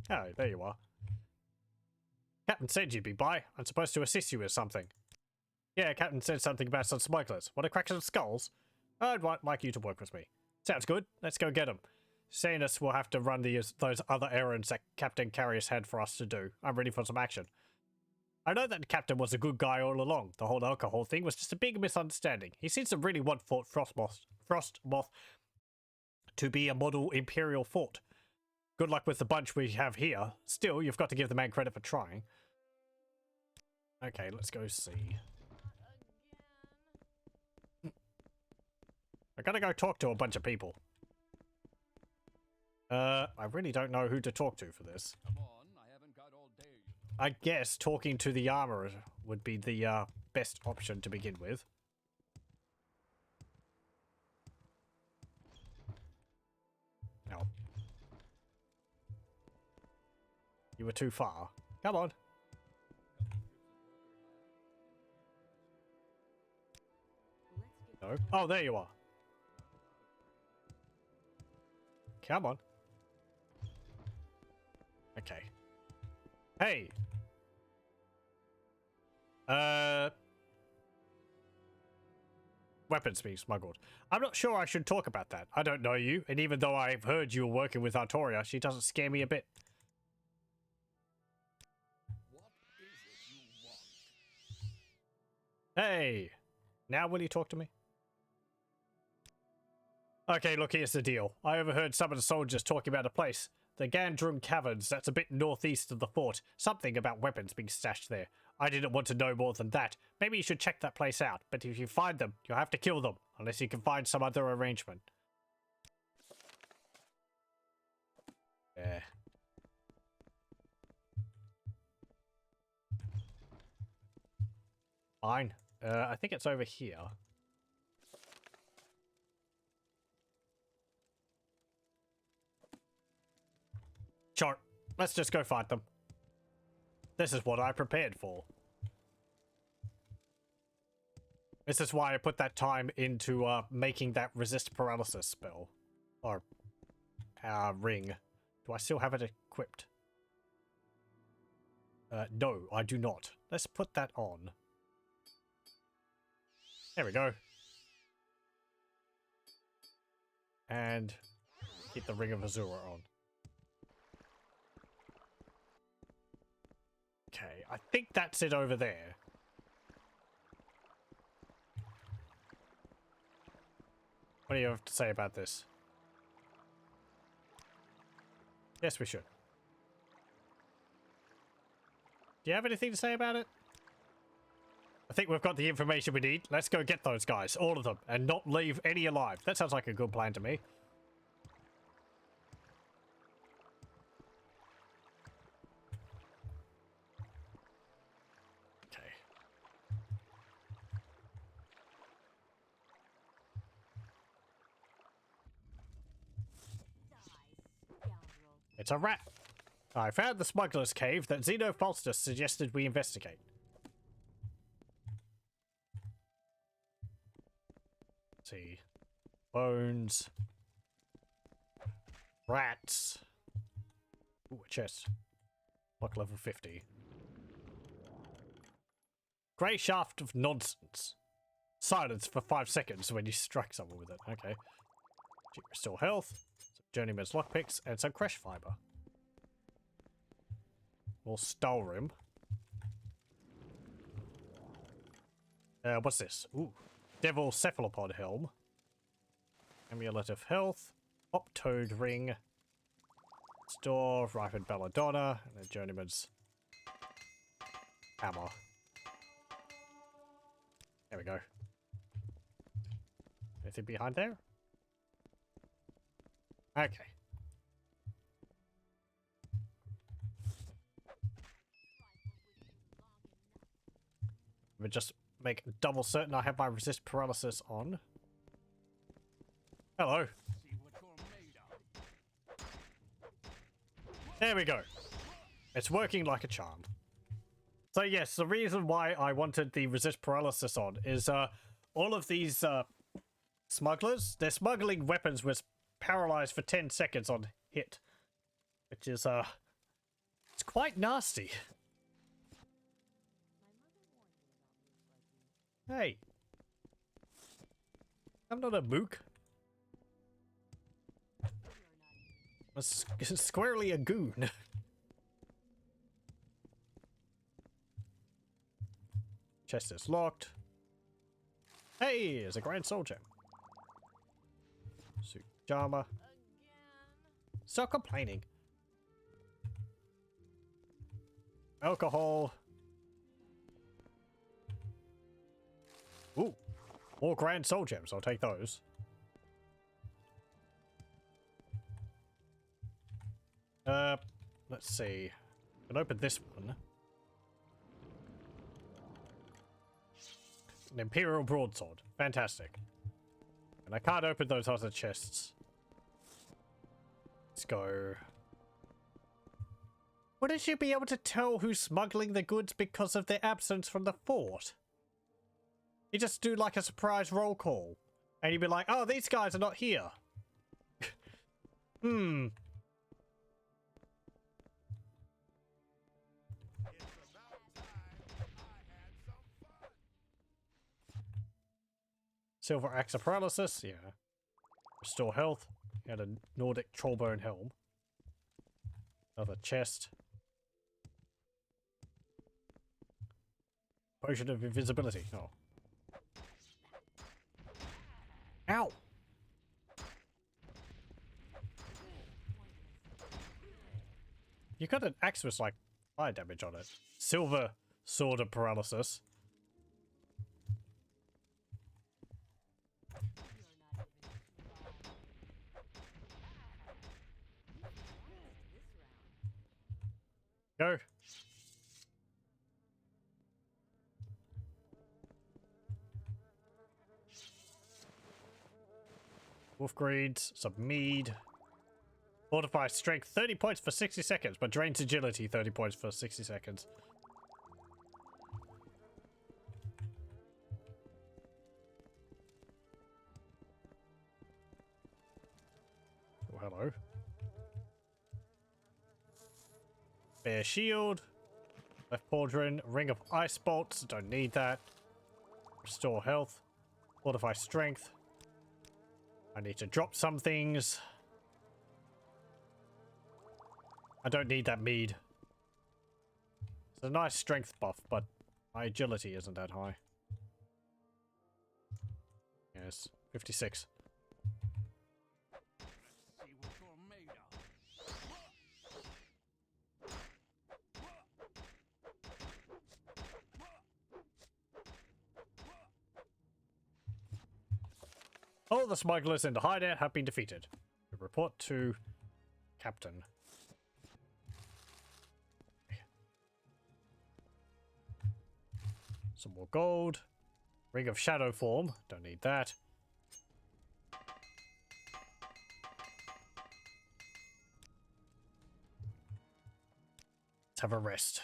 Oh, there you are. Captain said you'd be by. I'm supposed to assist you with something. Yeah, Captain said something about some smugglers. Want to crack some skulls? I'd like you to work with me. Sounds good. Let's go get them. Saying us will have to run those other errands that Captain Carius had for us to do. I'm ready for some action. I know that the Captain was a good guy all along. The whole alcohol thing was just a big misunderstanding. He seems to really want Fort Frostmoth to be a model Imperial fort. Good luck with the bunch we have here. Still, you've got to give the man credit for trying. Okay, let's go see. I gotta go talk to a bunch of people. I really don't know who to talk to for this. Come on, I haven't got all day. I guess talking to the armorer would be the best option to begin with. No. You were too far. Come on. No. Oh, there you are. Come on. Okay. Hey. Weapons being smuggled. I'm not sure I should talk about that. I don't know you, and even though I've heard you were working with Artoria, she doesn't scare me a bit. What is it you want? Hey. Now will you talk to me? Okay, look, here's the deal. I overheard some of the soldiers talking about a place. The Gandrum Caverns, that's a bit northeast of the fort. Something about weapons being stashed there. I didn't want to know more than that. Maybe you should check that place out, but if you find them, you'll have to kill them, unless you can find some other arrangement. Yeah. Fine. I think it's over here. Sure, let's just go fight them. This is what I prepared for. This is why I put that time into making that resist paralysis spell. Or ring. Do I still have it equipped? No, I do not. Let's put that on. There we go. And keep the Ring of Azura on. Okay, I think that's it over there. What do you have to say about this? Yes, we should. Do you have anything to say about it? I think we've got the information we need. Let's go get those guys, all of them, and not leave any alive. That sounds like a good plan to me. Okay. It's a rat. I found the smuggler's cave that Xenophostus suggested we investigate. Let's see. Bones. Rats. Ooh, a chest. Lock level 50. Grey shaft of nonsense. Silence for 5 seconds when you strike someone with it. Okay. Restore health. Some journeyman's lockpicks and some crush fiber. More Stalrim. What's this? Ooh. Devil Cephalopod Helm. Amulet of Health. Optoad Ring. Store, Ripened Belladonna, and a Journeyman's Hammer. There we go. Anything behind there? Okay. Let me just make double certain I have my resist paralysis on. Hello. See what you're made of. There we go. It's working like a charm. So yes, the reason why I wanted the resist paralysis on is all of these smugglers, they're smuggling weapons with paralyzed for 10 seconds on hit. Which is it's quite nasty. Hey. I'm not a mook. I'm squarely a goon. Chest is locked. Hey, there's a grand soul gem. Suit Jama. Stop complaining. Alcohol. More grand soul gems. I'll take those. Let's see. I can open this one. An Imperial broadsword. Fantastic. And I can't open those other chests. Let's go. Wouldn't you be able to tell who's smuggling the goods because of their absence from the fort? You just do like a surprise roll call. And you'd be like, oh, these guys are not here. Hmm. Silver axe of paralysis, yeah. Restore health. And a Nordic trollbone helm. Another chest. Potion of invisibility. Oh. Ow! You got an axe with like fire damage on it. Silver sword of paralysis. Go. Wolf greeds, some mead. Fortify strength 30 points for 60 seconds, but drains agility 30 points for 60 seconds. Oh, hello. Bear shield. Left pauldron. Ring of ice bolts. Don't need that. Restore health. Fortify strength. I need to drop some things. I don't need that mead. It's a nice strength buff, but my agility isn't that high. Yes, 56. See what you're made of. All the smugglers in the hideout have been defeated. Report to Captain. Some more gold. Ring of shadow form. Don't need that. Let's have a rest.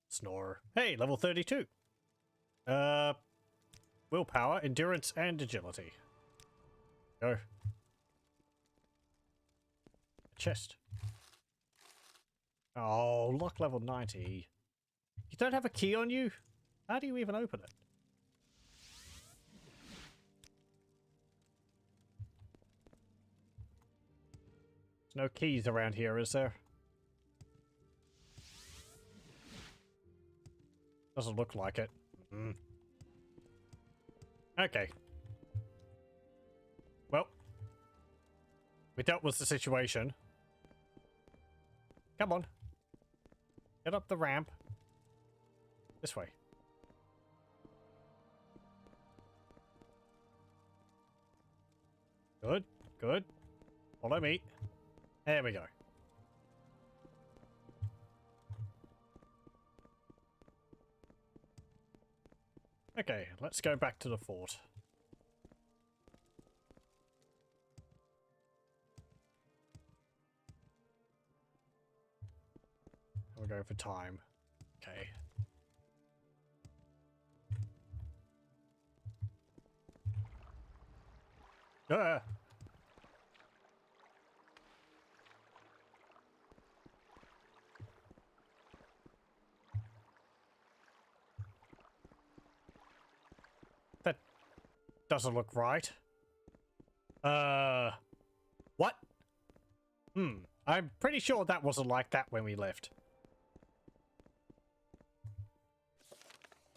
Snore. Hey, level 32. Willpower, endurance, and agility. Go. Chest. Oh, lock level 90. You don't have a key on you? How do you even open it? There's no keys around here, is there? Doesn't look like it. Mm. Okay. Well, we dealt with the situation. Come on. Get up the ramp. This way. Good, good. Follow me. There we go. Okay, let's go back to the fort. We're going for time. Okay. Ah! That doesn't look right. What? I'm pretty sure that wasn't like that when we left.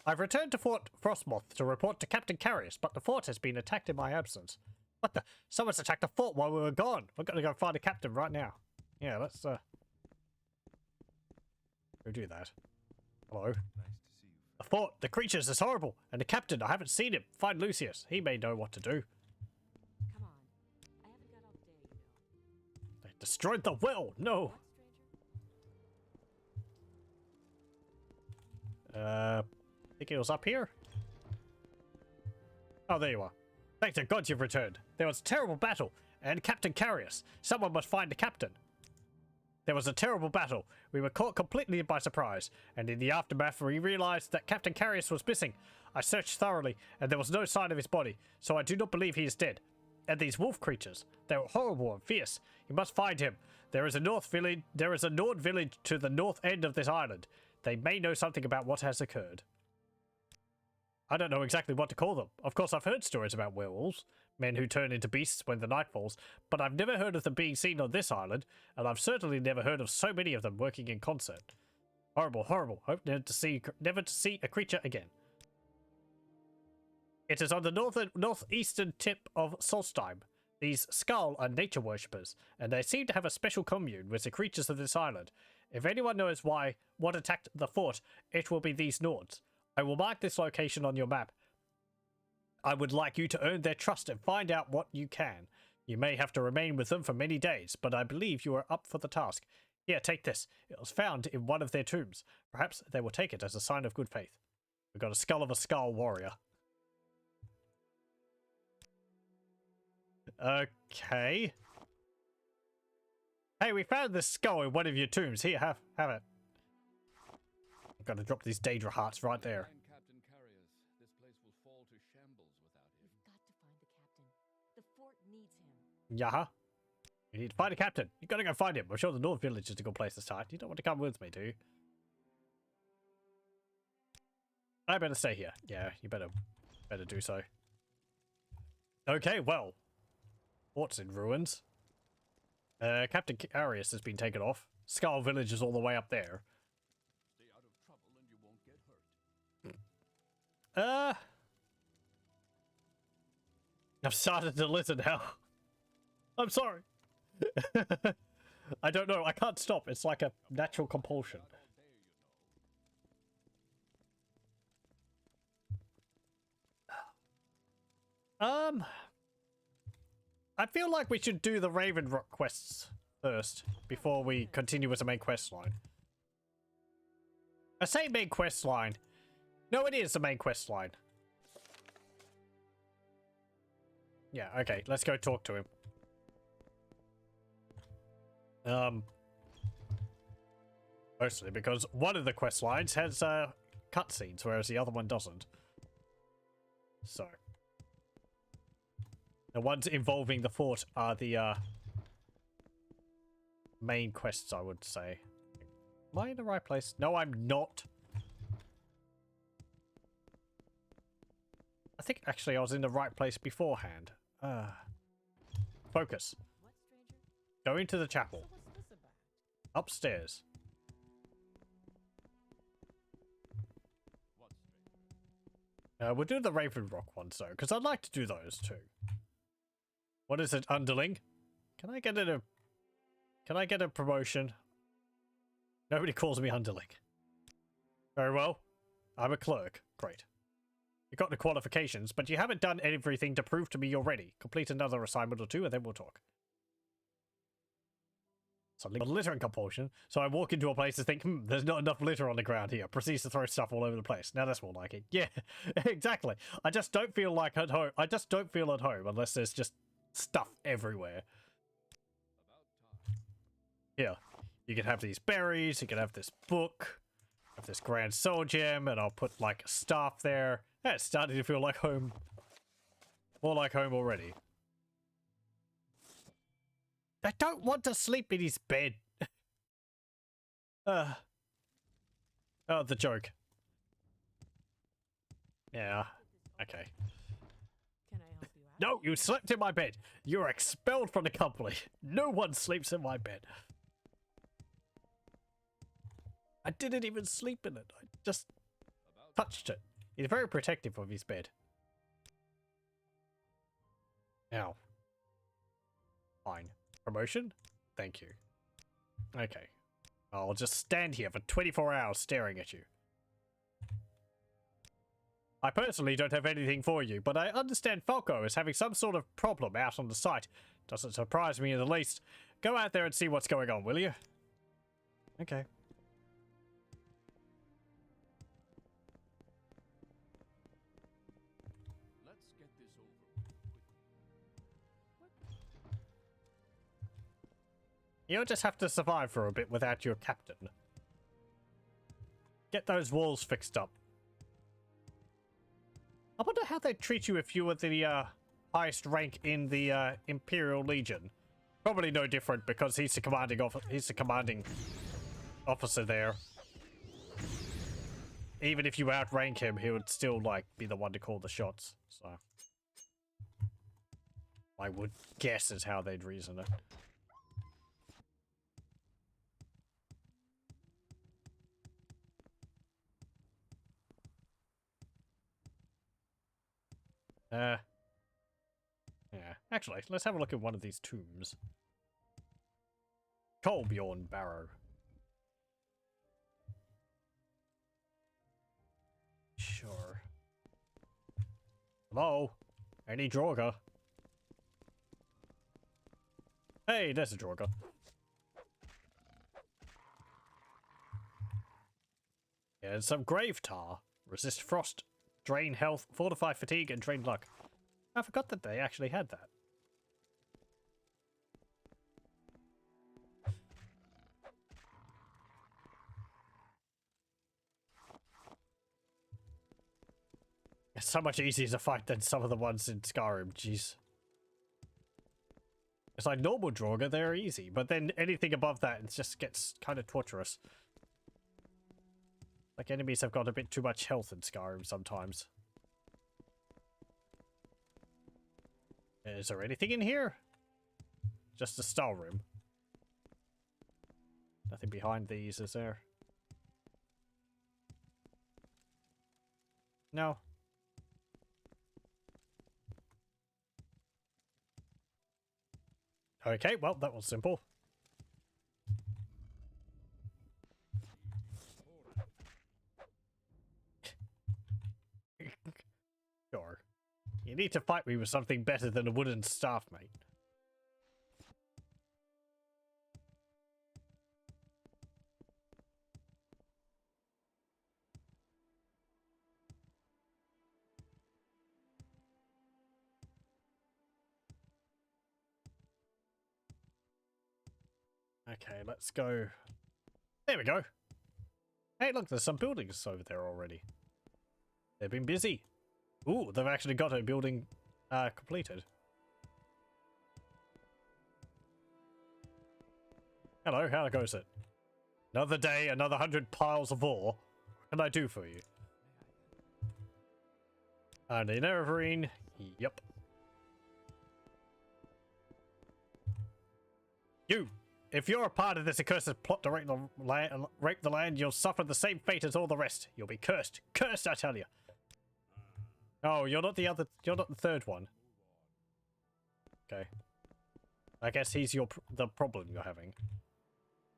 I've returned to Fort Frostmoth to report to Captain Carius, but the fort has been attacked in my absence. What the? Someone's attacked the fort while we were gone. We're gonna go find the captain right now. Yeah, let's, go do that. Hello. Nice to see you, The fort, the creatures is horrible, and the captain, I haven't seen him. Find Lucius. He may know what to do. Come on. I haven't got all day, you know. They destroyed the well. No. I think it was up here. Oh, there you are. Thank the gods you've returned. There was a terrible battle, and Captain Carius. Someone must find the captain. There was a terrible battle. We were caught completely by surprise, and in the aftermath we realized that Captain Carius was missing. I searched thoroughly, and there was no sign of his body, so I do not believe he is dead. And these wolf creatures, they were horrible and fierce. You must find him. There is a Nord village to the north end of this island. They may know something about what has occurred. I don't know exactly what to call them. Of course, I've heard stories about werewolves, men who turn into beasts when the night falls, but I've never heard of them being seen on this island, and I've certainly never heard of so many of them working in concert. Horrible, horrible. Hope never to see a creature again. It is on the northeastern tip of Solstheim. These Skull are nature worshippers, and they seem to have a special commune with the creatures of this island. If anyone knows what attacked the fort, it will be these Nords. I will mark this location on your map. I would like you to earn their trust and find out what you can. You may have to remain with them for many days, but I believe you are up for the task. Here, take this. It was found in one of their tombs. Perhaps they will take it as a sign of good faith. We've got a skull of a Skull warrior. Okay. Hey, we found this skull in one of your tombs. Here, have it. I'm gonna drop these Daedra hearts right there. Captain Carius, this place will fall to shambles without him. We've got to find the captain. The fort needs him. Yeah. You need to find a captain. You gotta go find him. I'm sure the North Village is a good place to start. You don't want to come with me, do you? I better stay here. Yeah, you better do so. Okay, well. Fort's in ruins. Captain Carius has been taken off. Skull Village is all the way up there. Stay out of trouble and you won't get hurt. I've started to listen now. I'm sorry. I don't know. I can't stop. It's like a natural compulsion. I feel like we should do the Raven Rock quests first before we continue with the main quest line. I say main quest line. No, it is the main quest line. Yeah, okay, let's go talk to him. Mostly because one of the quest lines has cutscenes, whereas the other one doesn't. So. The ones involving the fort are the main quests, I would say. Am I in the right place? No, I'm not. I think actually I was in the right place beforehand. Focus. What, stranger? Go into the chapel. So what's this about? Upstairs. What, stranger? We'll do the Raven Rock ones though, because I'd like to do those too. What is it, underling? Can I get a promotion? Nobody calls me underling. Very well. I'm a clerk. Great. You got the qualifications, but you haven't done everything to prove to me you're ready. Complete another assignment or two, and then we'll talk. Suddenly, a littering compulsion, so I walk into a place to think, there's not enough litter on the ground here. Proceeds to throw stuff all over the place. Now that's more like it. Yeah, exactly. I just don't feel like at home. I just don't feel at home unless there's just stuff everywhere. Here, you can have these berries, you can have this book, have this grand soul gem, and I'll put like staff there. Yeah, it's starting to feel like home. More like home already. I don't want to sleep in his bed. Oh, the joke. Yeah, okay. Can I help you out? No, you slept in my bed. You're expelled from the company. No one sleeps in my bed. I didn't even sleep in it. I just touched it. He's very protective of his bed. Now. Fine. Promotion? Thank you. Okay. I'll just stand here for 24 hours staring at you. I personally don't have anything for you, but I understand Falco is having some sort of problem out on the site. Doesn't surprise me in the least. Go out there and see what's going on, will you? Okay. Let's get this over with. You'll just have to survive for a bit without your captain. Get those walls fixed up. I wonder how they'd treat you if you were the highest rank in the Imperial Legion. Probably no different because he's the commanding officer there. Even if you outrank him, he would still like be the one to call the shots. So I would guess is how they'd reason it. Yeah, actually, let's have a look at one of these tombs. Colbjorn Barrow. Sure. Hello? Any Draugr? Hey, there's a Draugr. Yeah, and some grave tar. Resist frost, drain health, fortify fatigue, and drain luck. I forgot that they actually had that. It's so much easier to fight than some of the ones in Skyrim, jeez. It's like normal Draugr, they're easy, but then anything above that, it just gets kind of torturous. Like enemies have got a bit too much health in Skyrim sometimes. Is there anything in here? Just a stall room. Nothing behind these, is there? No. Okay, well, that was simple. Sure. You need to fight me with something better than a wooden staff, mate. Okay, let's go. There we go. Hey, look, there's some buildings over there already. They've been busy. Ooh, they've actually got a building completed. Hello, how goes it? Another day, another 100 piles of ore. What can I do for you? And in Evergreen, yep. You! If you're a part of this accursed plot to rape the land, you'll suffer the same fate as all the rest. You'll be cursed. Cursed, I tell you. Oh, you're not the third one. Okay. I guess he's the problem you're having.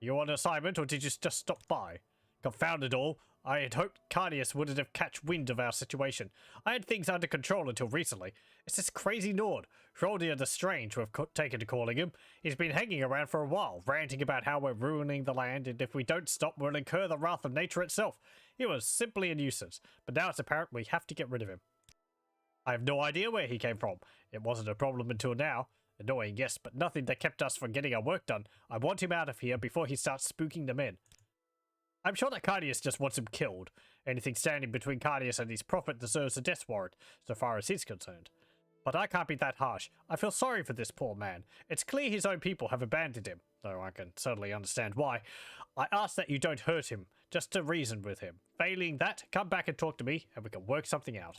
You on assignment, or did you just stop by? Confound it all. I had hoped Cardius wouldn't have catch wind of our situation. I had things under control until recently. It's this crazy Nord, Cyrodiil the Strange, who have taken to calling him. He's been hanging around for a while, ranting about how we're ruining the land, and if we don't stop, we'll incur the wrath of nature itself. He was simply a nuisance, but now it's apparent we have to get rid of him. I have no idea where he came from. It wasn't a problem until now. Annoying, yes, but nothing that kept us from getting our work done. I want him out of here before he starts spooking the men. I'm sure that Cardius just wants him killed. Anything standing between Cardius and his prophet deserves a death warrant, so far as he's concerned. But I can't be that harsh. I feel sorry for this poor man. It's clear his own people have abandoned him, though I can certainly understand why. I ask that you don't hurt him, just to reason with him. Failing that, come back and talk to me, and we can work something out.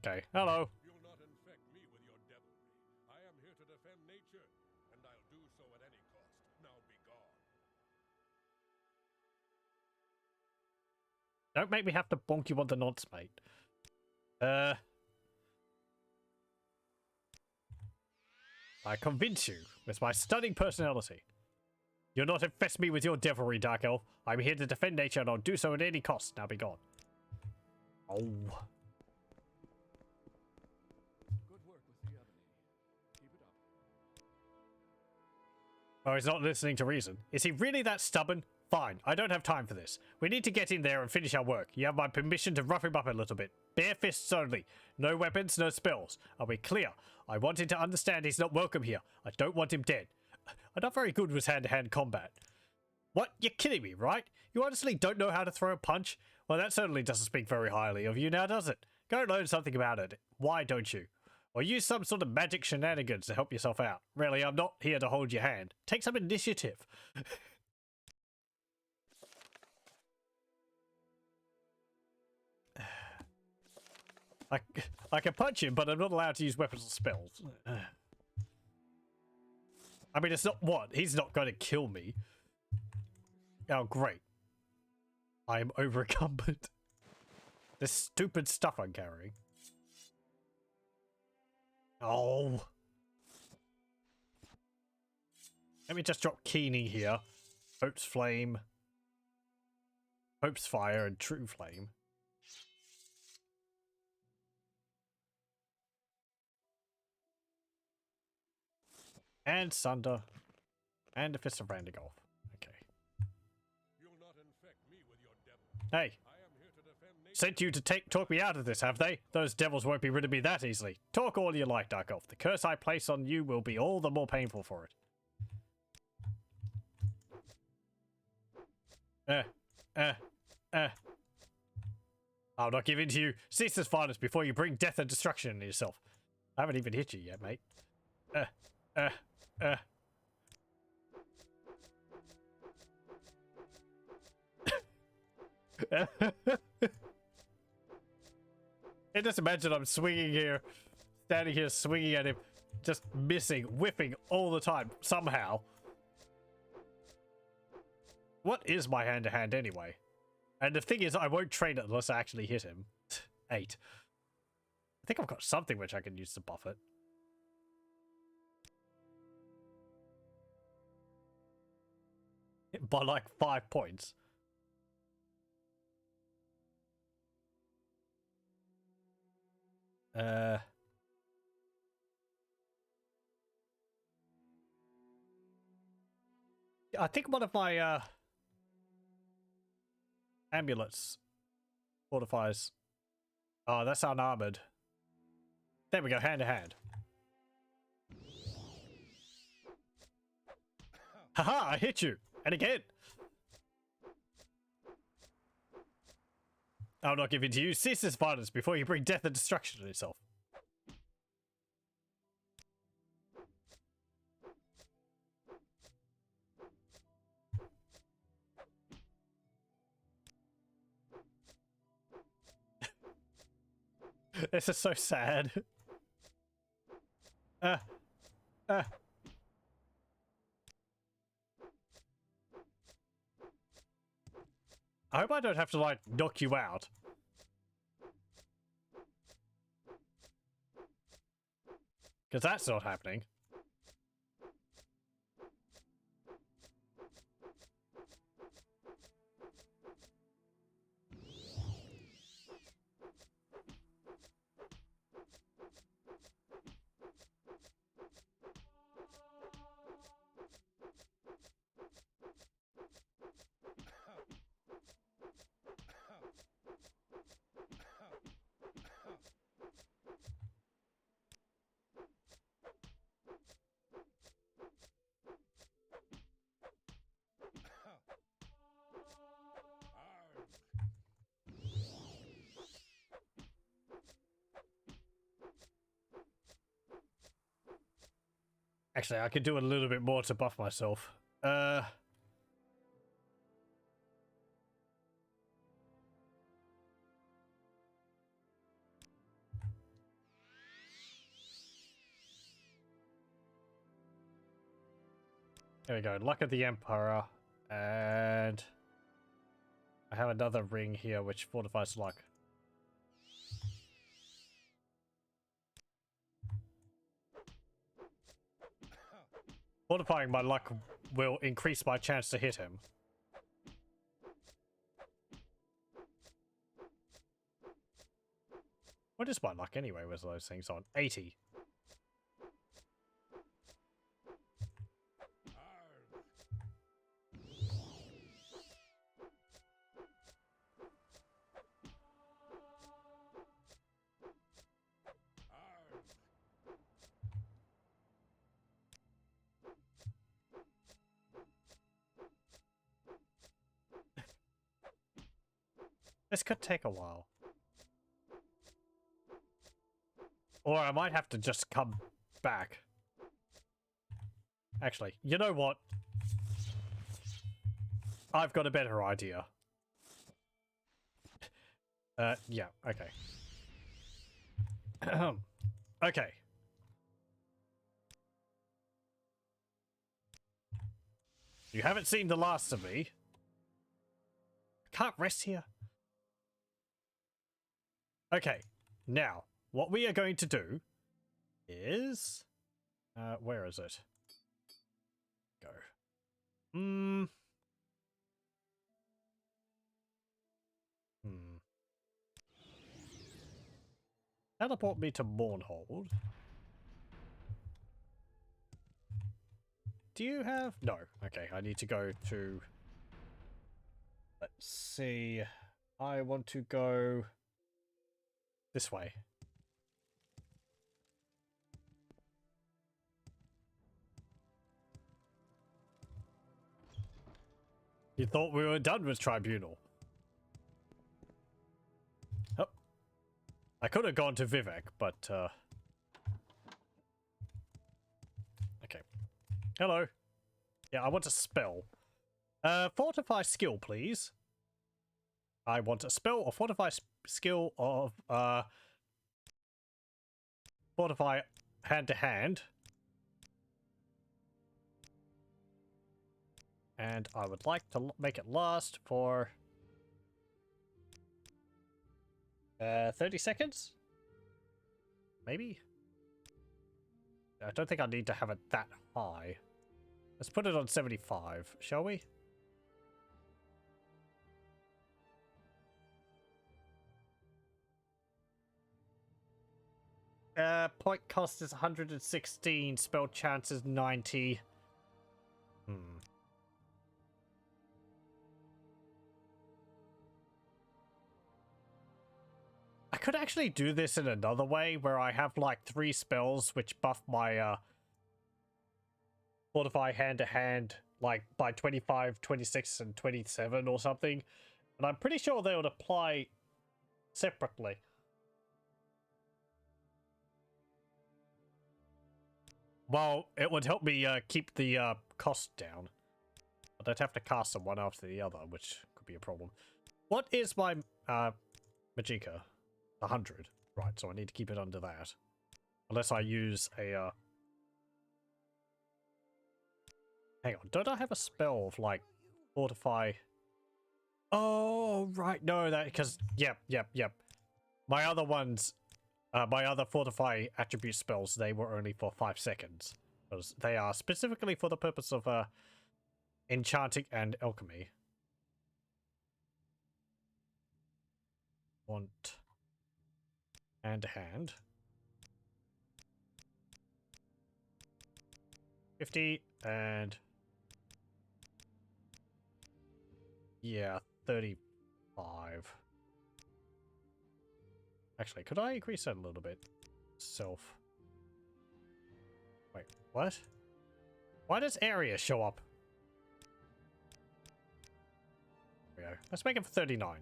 Okay, hello. You'll not infect me with your devilry. I am here to defend nature, and I'll do so at any cost. Now be gone. Don't make me have to bonk you on the nuts, mate. I convince you with my stunning personality. You'll not infest me with your devilry, Dark Elf. I'm here to defend nature and I'll do so at any cost. Now be gone. Oh. Good work with the ebony. Keep it up. Oh, he's not listening to reason. Is he really that stubborn? Fine, I don't have time for this. We need to get in there and finish our work. You have my permission to rough him up a little bit. Bare fists only. No weapons, no spells. Are we clear? I want him to understand he's not welcome here. I don't want him dead. I'm not very good with hand-to-hand combat. What? You're kidding me, right? You honestly don't know how to throw a punch? Well, that certainly doesn't speak very highly of you now, does it? Go learn something about it. Why don't you? Or use some sort of magic shenanigans to help yourself out. Really, I'm not here to hold your hand. Take some initiative. I can punch him, but I'm not allowed to use weapons or spells. I mean, it's not what? He's not going to kill me. Oh, great. I am over-encumbered. This stupid stuff I'm carrying. Oh. Let me just drop Keening here. Hope's Flame. Hope's Fire and True Flame. And Sunder. And a Fist of Randigolf. Okay. You'll not infect me with your devil. Hey. I am here to defend nature. Sent you to talk me out of this, have they? Those devils won't be rid of me that easily. Talk all you like, Dark Elf. The curse I place on you will be all the more painful for it. I'll not give in to you. Cease this violence before you bring death and destruction on yourself. I haven't even hit you yet, mate. Just imagine I'm swinging here, standing here swinging at him, just missing, whiffing all the time, somehow. What is my hand-to-hand anyway? And the thing is, I won't train it unless I actually hit him. 8. I think I've got something which I can use to buff it. By like 5 points. I think one of my amulets fortifies. Oh, that's unarmored. There we go, hand to hand. Haha, I hit you. And again. I'll not give in to you. Cease this violence before you bring death and destruction on yourself. This is so sad. I hope I don't have to, like, knock you out. Because that's not happening. Actually, I could do a little bit more to buff myself. There we go. Luck of the Emperor. And I have another ring here which fortifies luck. Fortifying my luck will increase my chance to hit him. What is my luck anyway with those things on? 80. This could take a while. Or I might have to just come back. Actually, you know what? I've got a better idea. Yeah, okay. Okay. You haven't seen the last of me. Can't rest here. Okay, now, what we are going to do is... where is it? Go. Teleport me to Mournhold. Do you have... No. Okay, I need to go to... Let's see. I want to go... this way. You thought we were done with Tribunal. Oh. I could have gone to Vivek, but, okay. Hello. Yeah, I want a spell. Fortify skill, please. I want a spell or fortify skill of, fortify hand to hand. And I would like to make it last for 30 seconds? Maybe? I don't think I need to have it that high. Let's put it on 75, shall we? Point cost is 116, spell chance is 90. I could actually do this in another way, where I have like 3 spells which buff my fortify hand to hand like by 25, 26, and 27 or something. And I'm pretty sure they would apply separately. Well, it would help me keep the cost down. But I'd have to cast them one after the other, which could be a problem. What is my Magicka? 100. Right, so I need to keep it under that. Unless I use a... Hang on, don't I have a spell of, like, fortify... Oh, right, no, that... Because, yep. My other ones... my other fortify attribute spells, they were only for 5 seconds. Because they are specifically for the purpose of enchanting and alchemy. Want hand to hand. 50 and yeah, 35. Actually, could I increase that a little bit? Self. Wait, what? Why does area show up? There we go. Let's make it for 39.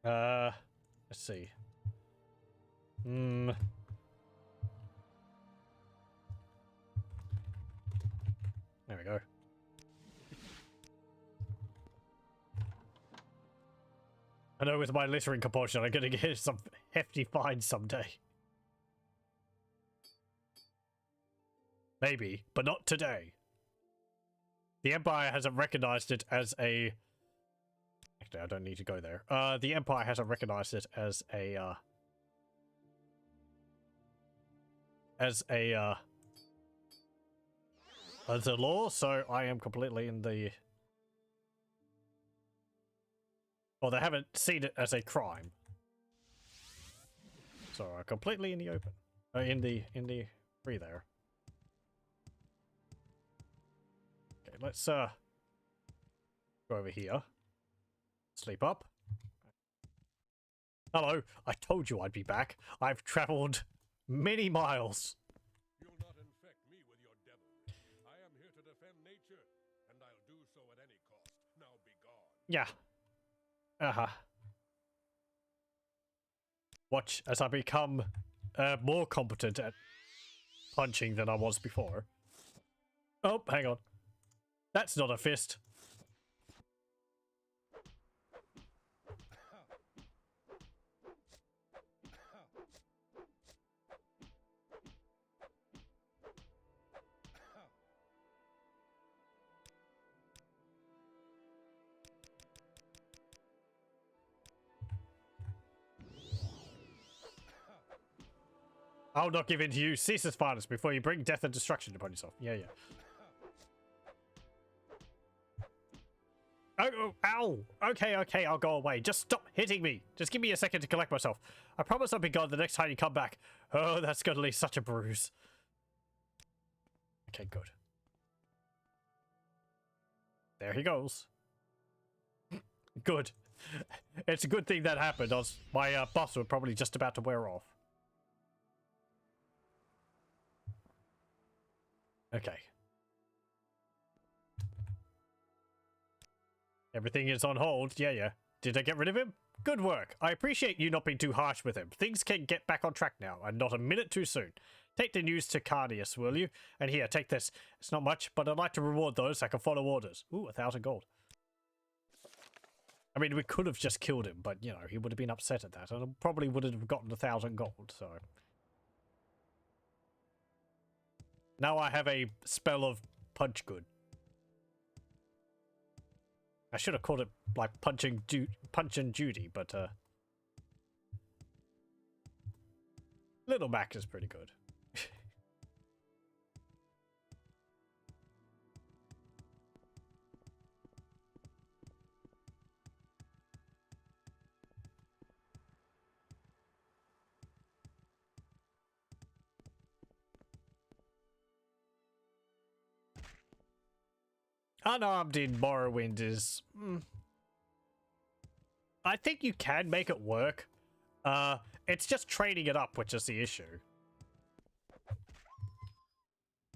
Let's see. There we go. I know with my littering compulsion, I'm gonna get some hefty fines someday. Maybe, but not today. The Empire hasn't recognized it as a... Actually, I don't need to go there. The Empire hasn't recognized it as a, as a law, so I am completely in the... Well, they haven't seen it as a crime. so completely in the open. In the free there. Okay, let's go over here. Sleep up. Hello, I told you I'd be back. I've traveled many miles. You'll not infect me with your devilry. I am here to defend nature, and I'll do so at any cost. Now be gone. Yeah. Uh-huh. Watch as I become more competent at punching than I was before. Oh, hang on. That's not a fist. I'll not give in to you. Cease this violence before you bring death and destruction upon yourself. Yeah, yeah. Oh, ow! Okay, okay, I'll go away. Just stop hitting me. Just give me a second to collect myself. I promise I'll be gone the next time you come back. Oh, that's gonna leave such a bruise. Okay, good. There he goes. Good. It's a good thing that happened. My buffs were probably just about to wear off. Okay. Everything is on hold. Yeah, yeah. Did I get rid of him? Good work. I appreciate you not being too harsh with him. Things can get back on track now, and not a minute too soon. Take the news to Cardius, will you? And here, take this. It's not much, but I'd like to reward those that can follow orders. Ooh, 1,000 gold. I mean, we could have just killed him, but, you know, he would have been upset at that, and I probably wouldn't have gotten 1,000 gold, so... Now I have a spell of punch good. I should have called it like punch and Judy, but Little Mac is pretty good. Unarmed in Morrowind is... I think you can make it work. It's just training it up, which is the issue.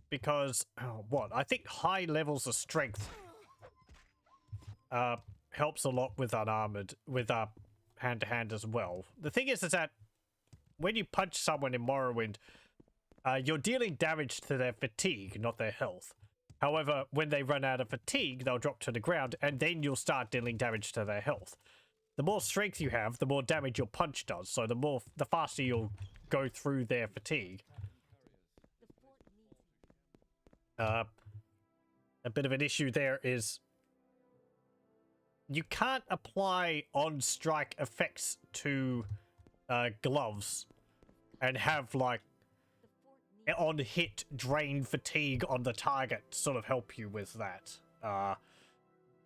Because, what? I think high levels of strength helps a lot with unarmored, with hand-to-hand as well. The thing is that when you punch someone in Morrowind, you're dealing damage to their fatigue, not their health. However, when they run out of fatigue, they'll drop to the ground, and then you'll start dealing damage to their health. The more strength you have, the more damage your punch does, so the faster you'll go through their fatigue. A bit of an issue there is you can't apply on-strike effects to gloves and have, like, on hit drain fatigue on the target sort of help you with that.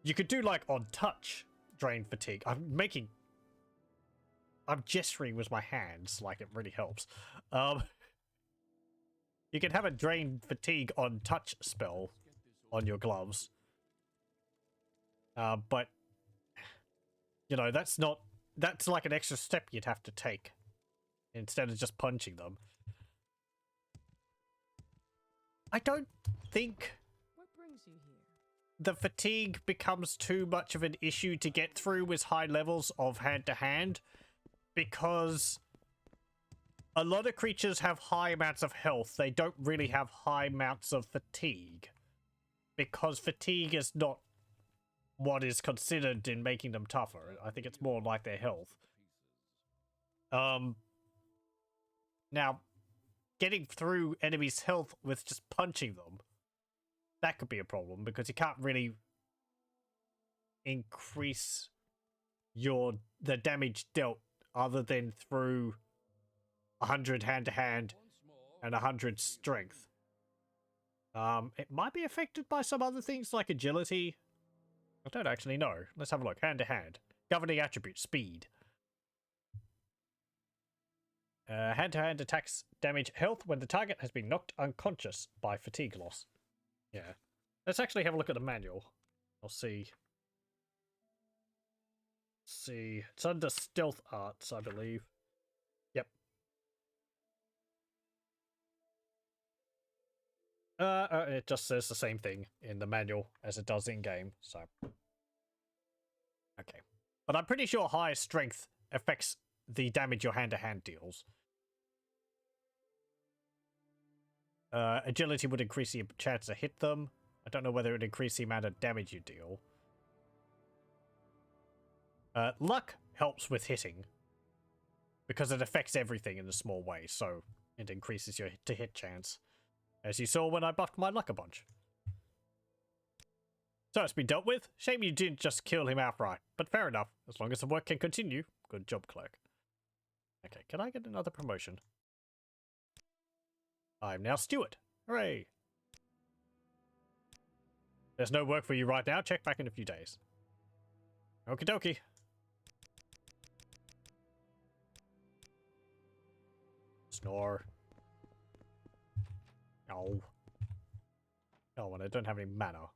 You could do like on touch drain fatigue. I'm gesturing with my hands like it really helps. You can have a drain fatigue on touch spell on your gloves. But you know, that's like an extra step you'd have to take instead of just punching them. I don't think What brings you here? the fatigue becomes too much of an issue to get through with high levels of hand-to-hand, because a lot of creatures have high amounts of health. They don't really have high amounts of fatigue, because fatigue is not what is considered in making them tougher. I think it's more like their health. Now, getting through enemies' health with just punching them, that could be a problem, because you can't really increase the damage dealt other than through 100 hand-to-hand and 100 strength. It might be affected by some other things like agility. I don't actually know. Let's have a look. Hand-to-hand. Governing attribute, speed. Hand-to-hand attacks damage health when the target has been knocked unconscious by fatigue loss. Yeah. Let's actually have a look at the manual. I'll see. See. It's under stealth arts, I believe. Yep. It just says the same thing in the manual as it does in-game, so. Okay. But I'm pretty sure higher strength affects the damage your hand-to-hand deals. Agility would increase the chance to hit them. I don't know whether it would increase the amount of damage you deal. Luck helps with hitting, because it affects everything in a small way, so it increases your hit chance. As you saw when I buffed my luck a bunch. So it's been dealt with. Shame you didn't just kill him outright, but fair enough. As long as the work can continue. Good job, clerk. Okay, can I get another promotion? I'm now steward. Hooray! There's no work for you right now. Check back in a few days. Okie dokie. Snore. Oh. Oh, and I don't have any mana.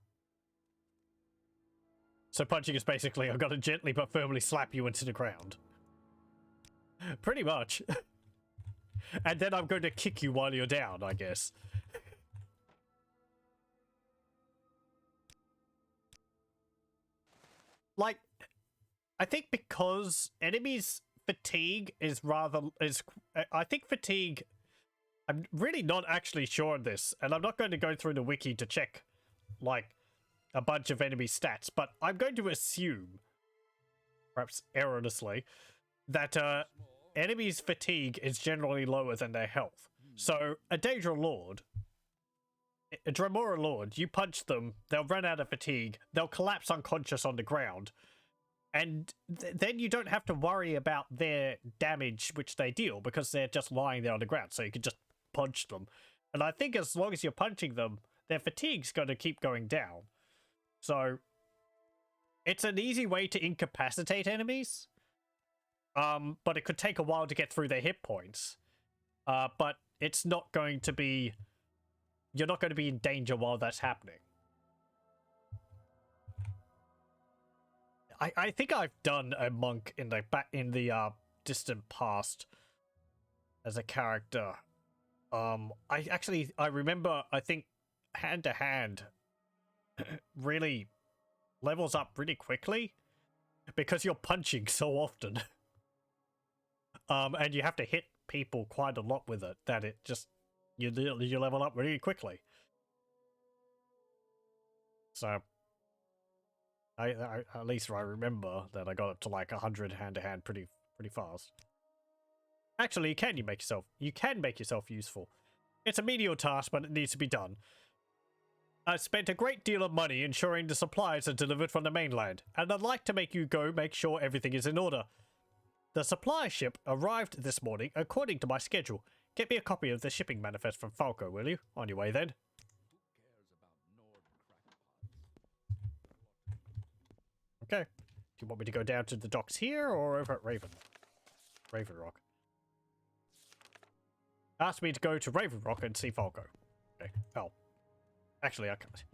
So punching is basically, I've got to gently but firmly slap you into the ground. Pretty much. And then I'm going to kick you while you're down, I guess. Like, I think because enemies fatigue is I think fatigue, I'm really not actually sure on this, and I'm not going to go through the wiki to check, like, a bunch of enemy stats, but I'm going to assume, perhaps erroneously, that enemies' fatigue is generally lower than their health. So, a Daedra Lord, a Dremora Lord, you punch them, they'll run out of fatigue, they'll collapse unconscious on the ground, and then you don't have to worry about their damage which they deal, because they're just lying there on the ground, so you can just punch them. And I think as long as you're punching them, their fatigue's going to keep going down. So, it's an easy way to incapacitate enemies. But it could take a while to get through their hit points. But it's not going to be... You're not going to be in danger while that's happening. I think I've done a monk in the distant past as a character. I remember, I think hand-to-hand really levels up really quickly because you're punching so often. And you have to hit people quite a lot with it, that it just, you level up really quickly. So, at least I remember that I got up to like 100 hand-to-hand pretty fast. Actually, you can make yourself useful. It's a menial task, but it needs to be done. I spent a great deal of money ensuring the supplies are delivered from the mainland, and I'd like to make you go make sure everything is in order. The supply ship arrived this morning according to my schedule. Get me a copy of the shipping manifest from Falco, will you? On your way then. Okay. Do you want me to go down to the docks here or over at Raven Rock? Asked me to go to Raven Rock and see Falco. Okay. Oh. Actually, I can't.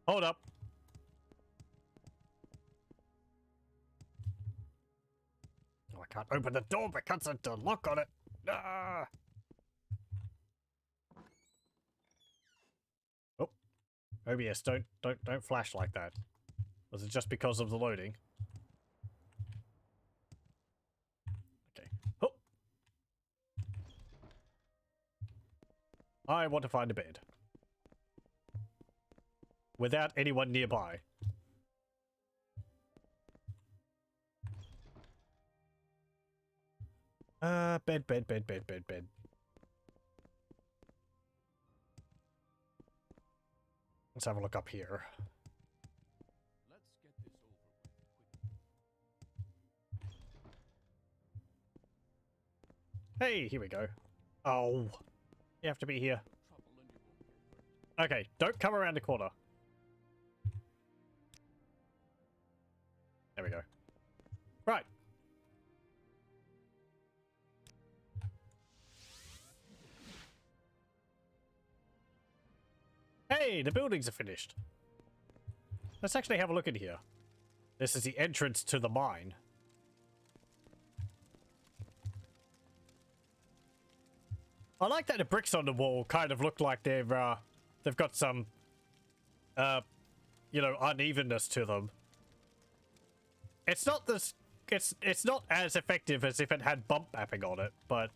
Hold up. Oh, I can't open the door because of the lock on it. Ah! Oh. OBS, don't flash like that. Was it just because of the loading? Okay. Oh. I want to find a bed. Without anyone nearby. Bed. Let's have a look up here. Let's get this over with. Hey, here we go. Oh, you have to be here. Okay, don't come around the corner. There we go. Right. Hey, the buildings are finished. Let's actually have a look in here. This is the entrance to the mine. I like that the bricks on the wall kind of look like they've got some, you know, unevenness to them. It's not this. It's not as effective as if it had bump mapping on it, but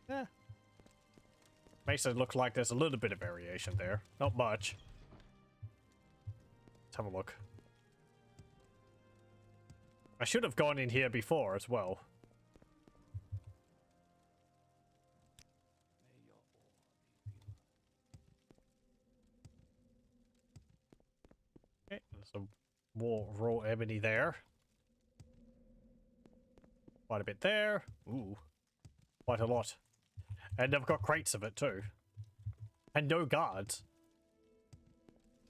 yeah, makes it look like there's a little bit of variation there. Not much. Let's have a look. I should have gone in here before as well. Okay, there's some more raw ebony there. Quite a bit there. Ooh, quite a lot. And I've got crates of it too. And no guards.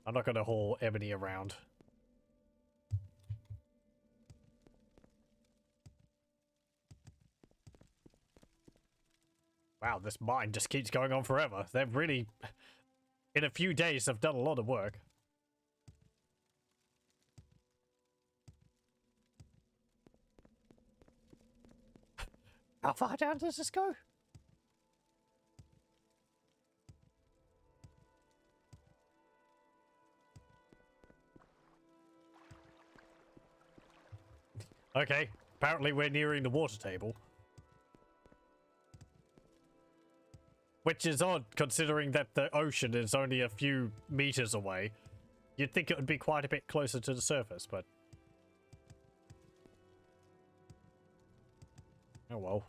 I'm not going to haul ebony around. Wow, this mine just keeps going on forever. They've really, in a few days, have done a lot of work. How far down does this go? Okay, apparently we're nearing the water table. Which is odd, considering that the ocean is only a few meters away. You'd think it would be quite a bit closer to the surface, but... oh well.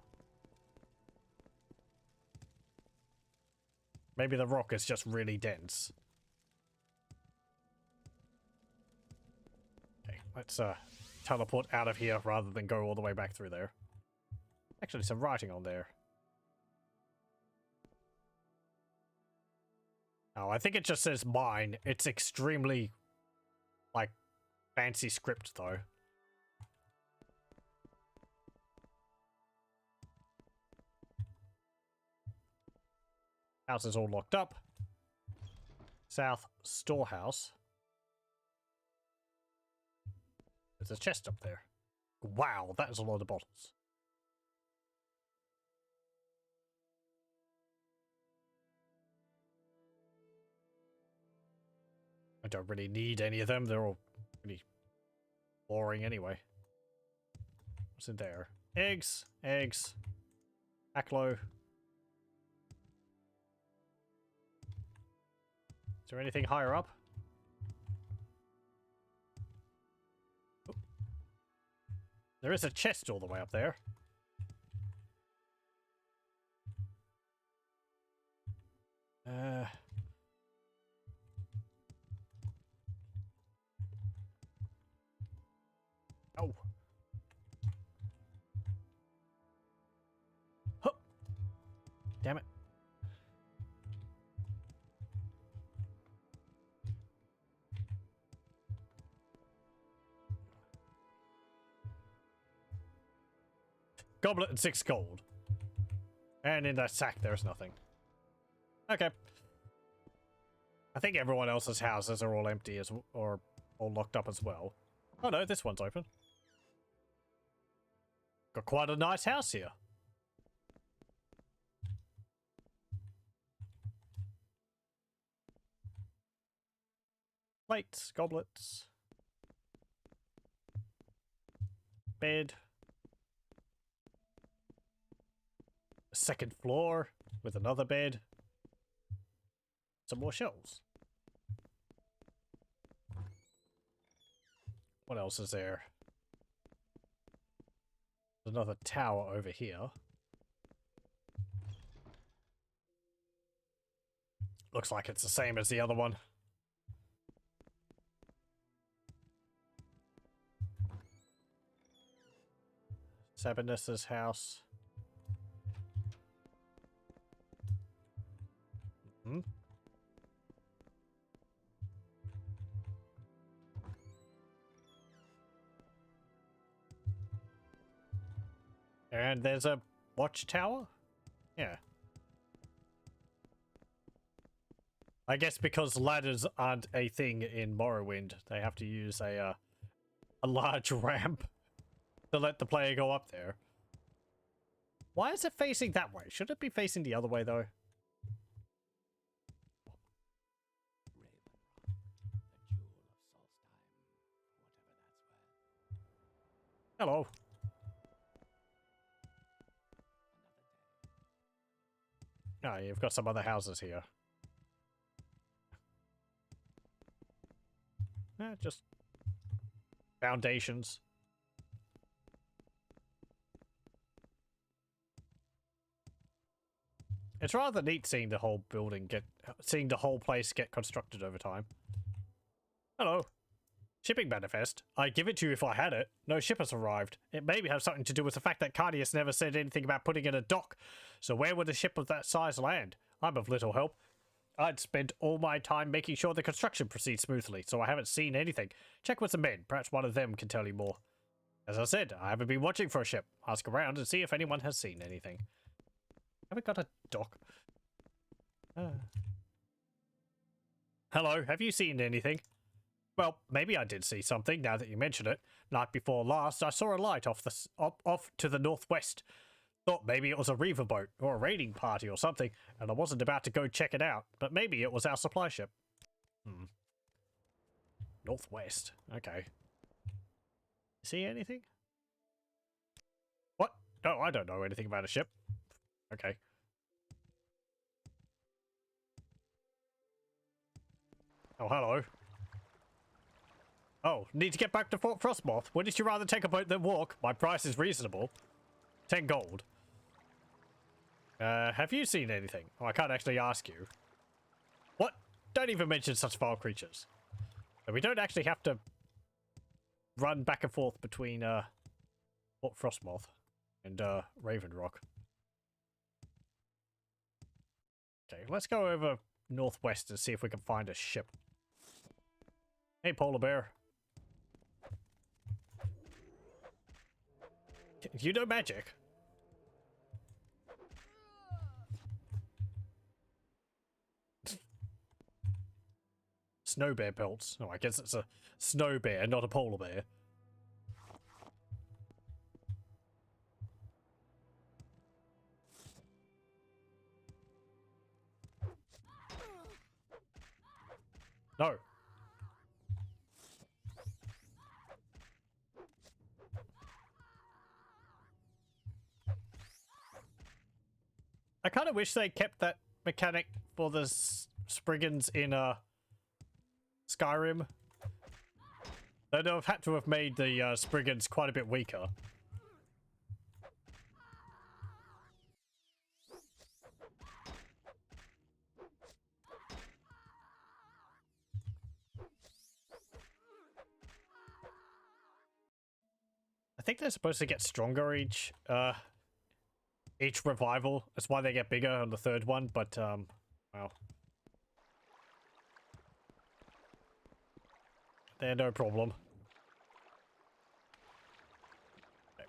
Maybe the rock is just really dense. Okay, let's teleport out of here rather than go all the way back through there. Actually, some writing on there. Oh, I think it just says mine. It's extremely, like, fancy script, though. House is all locked up. South storehouse. There's a chest up there. Wow, that is a lot of bottles. I don't really need any of them. They're all pretty boring anyway. What's in there? Eggs. Eggs. Aclo. Is there anything higher up? Oh. There is a chest all the way up there. Oh. Huh. Damn it. Goblet and 6 gold. And in that sack there's nothing. Okay. I think everyone else's houses are all empty or all locked up as well. Oh no, this one's open. Got quite a nice house here. Plates, goblets. Bed. Second floor with another bed. Some more shelves. What else is there? There's another tower over here. Looks like it's the same as the other one. Sabinus's house. Hmm? And there's a watchtower? Yeah. I guess because ladders aren't a thing in Morrowind, they have to use a large ramp to let the player go up there. Why is it facing that way? Should it be facing the other way, though? Hello. Ah, you've got some other houses here. Just foundations. It's rather neat seeing the whole seeing the whole place get constructed over time. Hello. Shipping manifest. I'd give it to you if I had it. No ship has arrived. It maybe have something to do with the fact that Cardius never said anything about putting in a dock. So where would a ship of that size land? I'm of little help. I'd spent all my time making sure the construction proceeds smoothly, so I haven't seen anything. Check with the men. Perhaps one of them can tell you more. As I said, I haven't been watching for a ship. Ask around and see if anyone has seen anything. Haven't got a dock. Hello, have you seen anything? Well, maybe I did see something, now that you mention it. Night before last, I saw a light off to the northwest. Thought maybe it was a reaver boat, or a raiding party or something, and I wasn't about to go check it out, but maybe it was our supply ship. Northwest, okay. See anything? What? No, I don't know anything about a ship. Okay. Oh, hello. Oh, need to get back to Fort Frostmoth. Wouldn't you rather take a boat than walk? My price is reasonable. 10 gold. Have you seen anything? Oh, I can't actually ask you. What? Don't even mention such vile creatures. We don't actually have to run back and forth between Fort Frostmoth and Raven Rock. Okay, let's go over northwest and see if we can find a ship. Hey, polar bear. You know magic? Snow bear pelts. Oh, I guess it's a snow bear, not a polar bear. No. I kind of wish they kept that mechanic for the Spriggans in Skyrim. They'd have had to have made the Spriggans quite a bit weaker. I think they're supposed to get stronger each revival. That's why they get bigger on the third one, but well. They're no problem. Okay.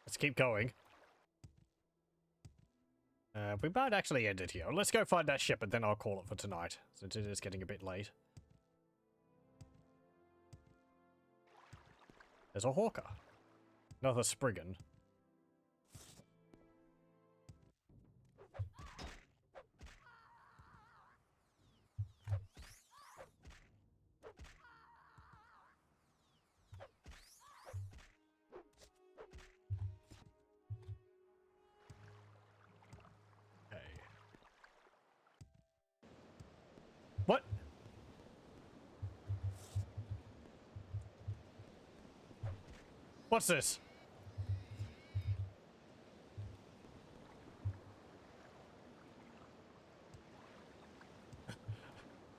Let's keep going. We might actually end it here. Let's go find that ship and then I'll call it for tonight, since it is getting a bit late. There's a hawker. Another Spriggan. Okay. What? What's this?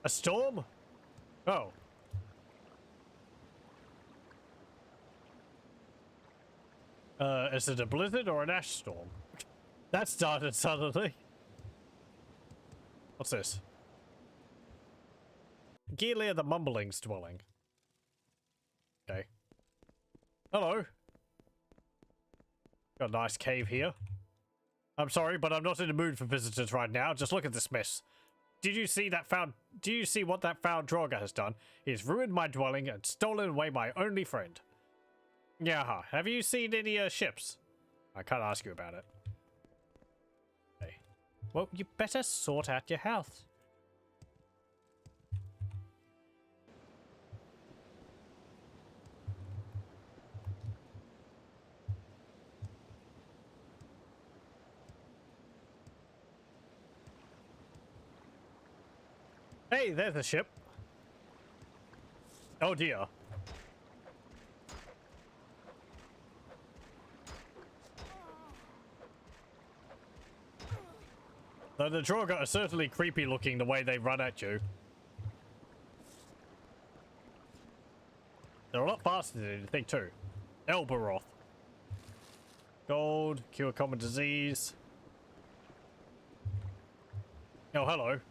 A storm? Oh. Is it a blizzard or an ash storm? That started suddenly. What's this? Gearlier the Mumbling's dwelling. Okay. Hello. Got a nice cave here. I'm sorry, but I'm not in the mood for visitors right now. Just look at this mess. Do you see what that foul Draugr has done? He's ruined my dwelling and stolen away my only friend. Yeah, have you seen any ships? I can't ask you about it. Hey. Well, you better sort out your house. Hey, there's a ship. Oh dear. Though the Draugr are certainly creepy looking the way they run at you. They're a lot faster than you think too. Elbaroth. Gold, cure common disease. Oh, hello.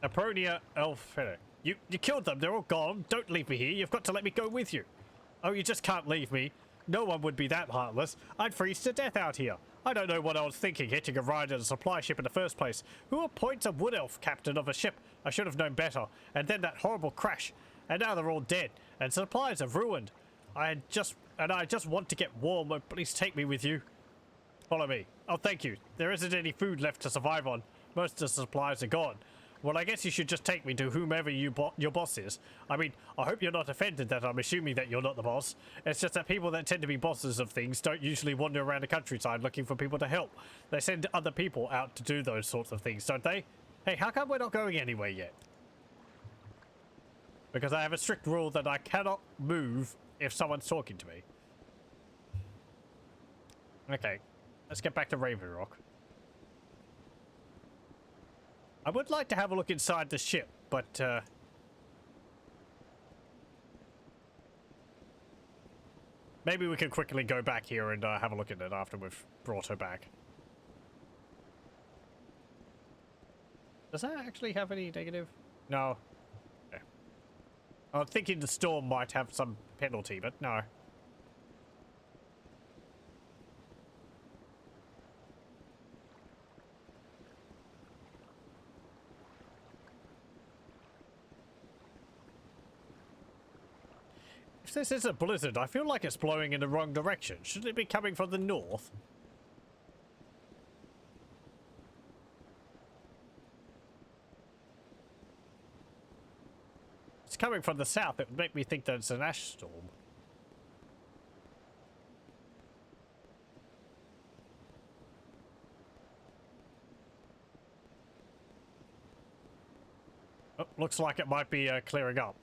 Apronia Elfinic. You killed them. They're all gone. Don't leave me here. You've got to let me go with you. Oh, you just can't leave me. No one would be that heartless. I'd freeze to death out here. I don't know what I was thinking hitting a ride at a supply ship in the first place. Who appoints a wood elf captain of a ship? I should have known better. And then that horrible crash. And now they're all dead. And supplies are ruined. I just want to get warm. Please take me with you. Follow me. Oh, thank you. There isn't any food left to survive on. Most of the supplies are gone. Well, I guess you should just take me to whomever your boss is. I mean, I hope you're not offended that I'm assuming that you're not the boss. It's just that people that tend to be bosses of things don't usually wander around the countryside looking for people to help. They send other people out to do those sorts of things, don't they? Hey, how come we're not going anywhere yet? Because I have a strict rule that I cannot move if someone's talking to me. Okay, let's get back to Raven Rock. I would like to have a look inside the ship, but maybe we can quickly go back here and have a look at it after we've brought her back. Does that actually have any negative? No. Okay. I'm thinking the storm might have some penalty, but no. If this is a blizzard, I feel like it's blowing in the wrong direction. Shouldn't it be coming from the north? It's coming from the south. It would make me think that it's an ash storm. Oh, looks like it might be clearing up.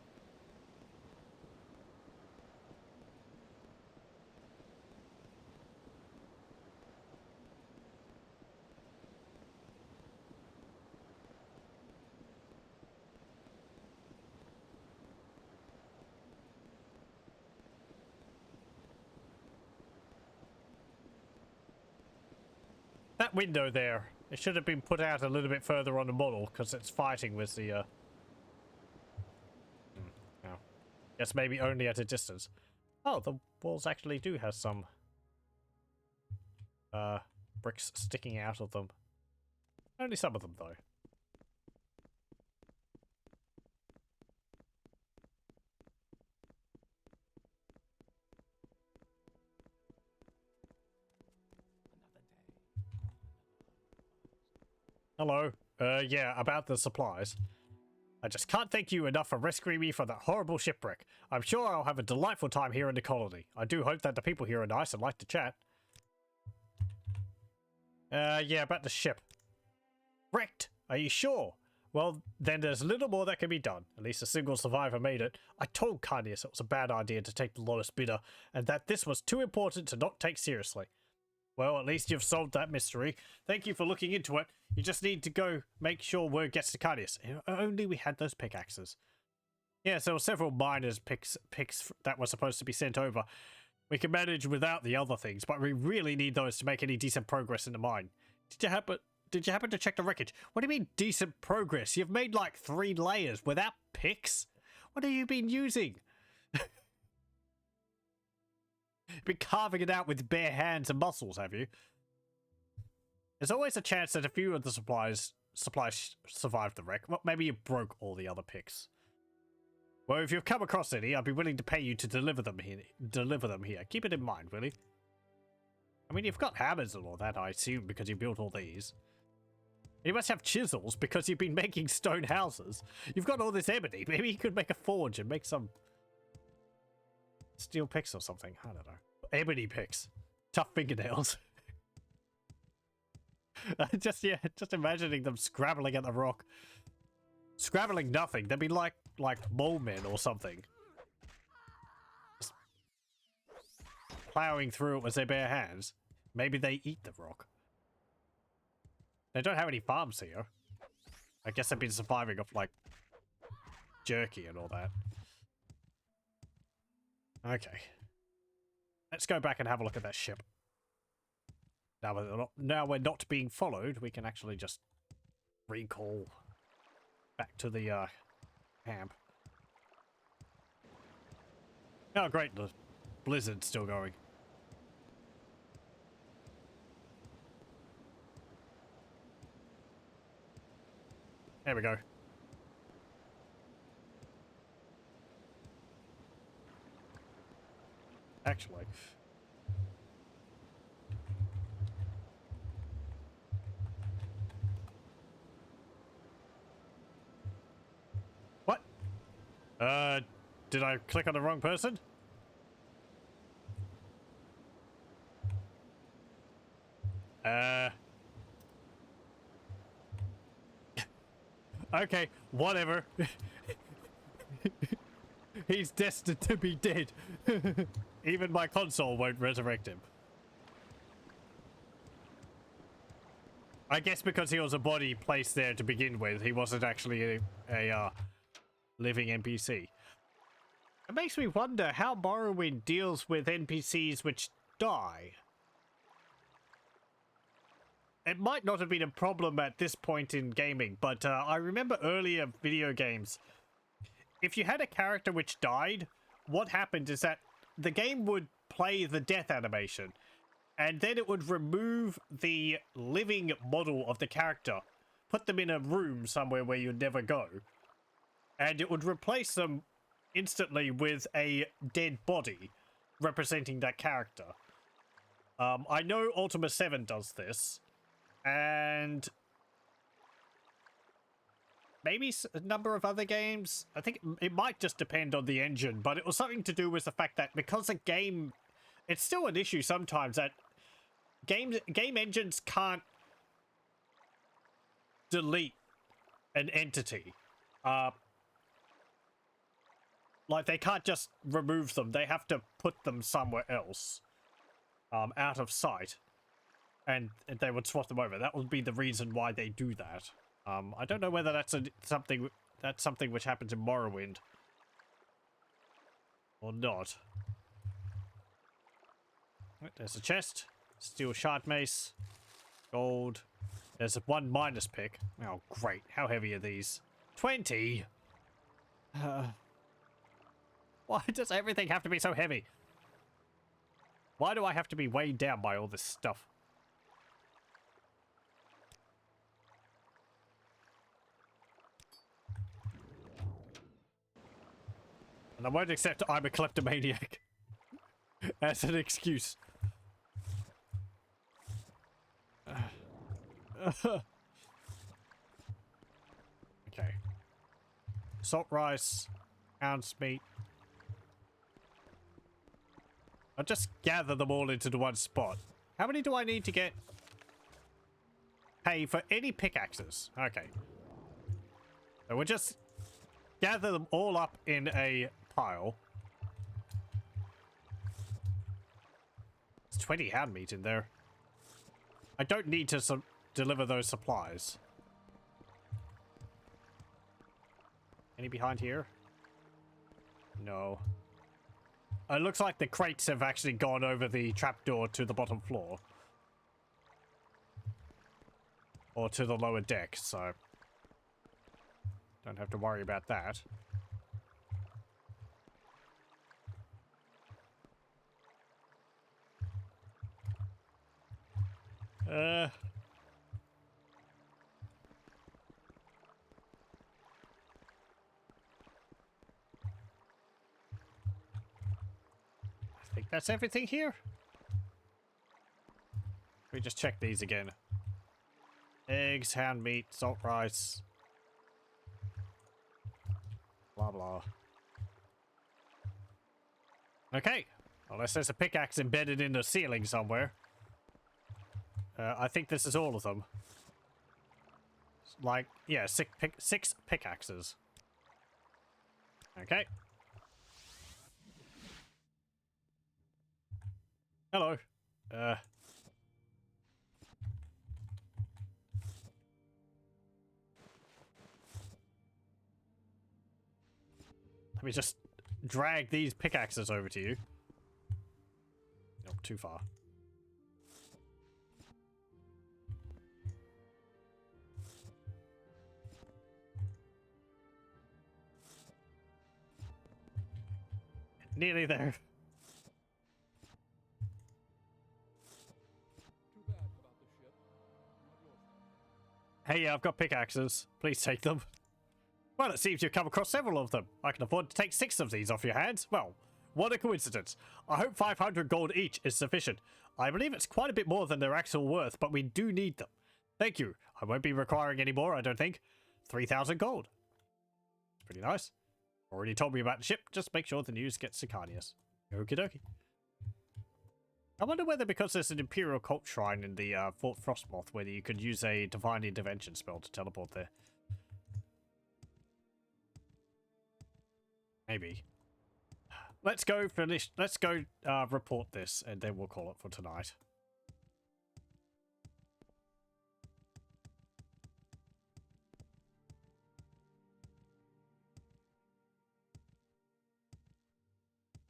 That window there, it should have been put out a little bit further on the model because it's fighting with the no. Guess maybe only at a distance. Oh, the walls actually do have some bricks sticking out of them. Only some of them though. Hello. Yeah, about the supplies. I just can't thank you enough for rescuing me from that horrible shipwreck. I'm sure I'll have a delightful time here in the colony. I do hope that the people here are nice and like to chat. Yeah, about the ship. Wrecked. Are you sure? Well, then there's little more that can be done. At least a single survivor made it. I told Carnius it was a bad idea to take the lowest bidder, and that this was too important to not take seriously. Well, at least you've solved that mystery. Thank you for looking into it. You just need to go make sure word gets to Carnius. If only we had those pickaxes. Yeah, so several miners' picks that were supposed to be sent over. We can manage without the other things, but we really need those to make any decent progress in the mine. Did you happen to check the wreckage? What do you mean decent progress? You've made like 3 layers without picks? What have you been using? Been carving it out with bare hands and muscles, have you? There's always a chance that a few of the supplies survived the wreck. Well, maybe you broke all the other picks. Well, if you've come across any, I'd be willing to pay you to deliver them here. Keep it in mind, will you? I mean, you've got hammers and all that, I assume, because you built all these. You must have chisels because you've been making stone houses. You've got all this ebony. Maybe you could make a forge and make some steel picks or something. I don't know. Ebony picks. Tough fingernails. just imagining them scrabbling at the rock. Scrabbling nothing. They'd be like mole men or something. Just plowing through it with their bare hands. Maybe they eat the rock. They don't have any farms here. I guess they've been surviving off, like, jerky and all that. Okay. Let's go back and have a look at that ship. Now we're not being followed, we can actually just recall back to the camp. Oh great, the blizzard's still going. There we go. Actually. What? Did I click on the wrong person? Okay, whatever. He's destined to be dead. Even my console won't resurrect him. I guess because he was a body placed there to begin with, he wasn't actually a living NPC. It makes me wonder how Morrowind deals with NPCs which die. It might not have been a problem at this point in gaming, but I remember earlier video games. If you had a character which died, what happened is that the game would play the death animation, and then it would remove the living model of the character, put them in a room somewhere where you'd never go, and it would replace them instantly with a dead body representing that character. I know Ultima 7 does this, and maybe a number of other games. I think it might just depend on the engine, but it was something to do with the fact that because a game, it's still an issue sometimes that game engines can't delete an entity. Like they can't just remove them. They have to put them somewhere else, out of sight, and they would swap them over. That would be the reason why they do that. I don't know whether that's something which happens in Morrowind or not. Right, there's a chest, steel shard mace, gold. There's one minus pick. Oh, great! How heavy are these? 20. Why does everything have to be so heavy? Why do I have to be weighed down by all this stuff? And I won't accept I'm a kleptomaniac as an excuse. Okay. Salt rice, hound's meat. I'll just gather them all into the one spot. How many do I need to get? Pay for any pickaxes. Okay. So we'll just gather them all up in a pile. There's 20 hound meat in there. I don't need to deliver those supplies. Any behind here? No. It looks like the crates have actually gone over the trapdoor to the bottom floor. Or to the lower deck, so don't have to worry about that. think that's everything here. We just check these again. Eggs, hand meat, salt rice. Blah, blah. Okay. Unless there's a pickaxe embedded in the ceiling somewhere. I think this is all of them. Like, yeah, six pickaxes. Okay. Hello. Let me just drag these pickaxes over to you. Nope, too far. Nearly there. Too bad about the ship. Not yours, though. Hey, I've got pickaxes. Please take them. Well, it seems you've come across several of them. I can afford to take 6 of these off your hands. Well, what a coincidence. I hope 500 gold each is sufficient. I believe it's quite a bit more than their actual worth, but we do need them. Thank you. I won't be requiring any more, I don't think. 3,000 gold. Pretty nice. Already told me about the ship. Just make sure the news gets to Carnius. Okie dokie. I wonder whether because there's an Imperial cult shrine in the Fort Frostmoth, whether you could use a divine intervention spell to teleport there. Maybe. Let's go finish. Let's go report this, and then we'll call it for tonight.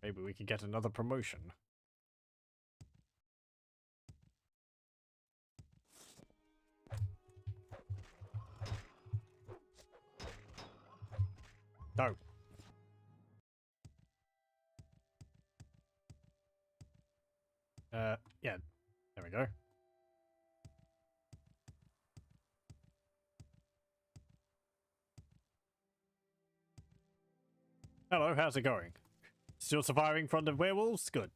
Maybe we can get another promotion. No. Yeah. There we go. Hello, how's it going? Still surviving from the werewolves? Good.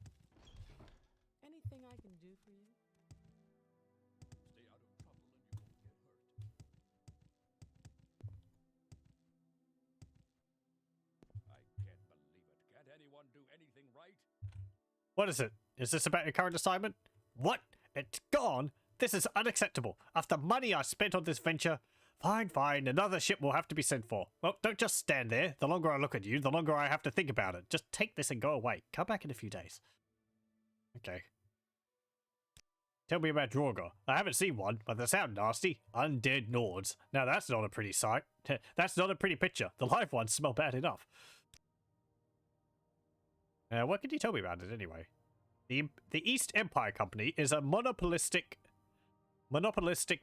Anything I can do for you? Stay out of trouble and you won't get hurt. I can't believe it. Can't anyone do anything right? What is it? Is this about your current assignment? What? It's gone? This is unacceptable. After money I spent on this venture. Fine, fine. Another ship will have to be sent for. Well, don't just stand there. The longer I look at you, the longer I have to think about it. Just take this and go away. Come back in a few days. Okay. Tell me about Draugr. I haven't seen one, but they sound nasty. Undead Nords. Now that's not a pretty sight. That's not a pretty picture. The live ones smell bad enough. What can you tell me about it anyway? The East Empire Company is a monopolistic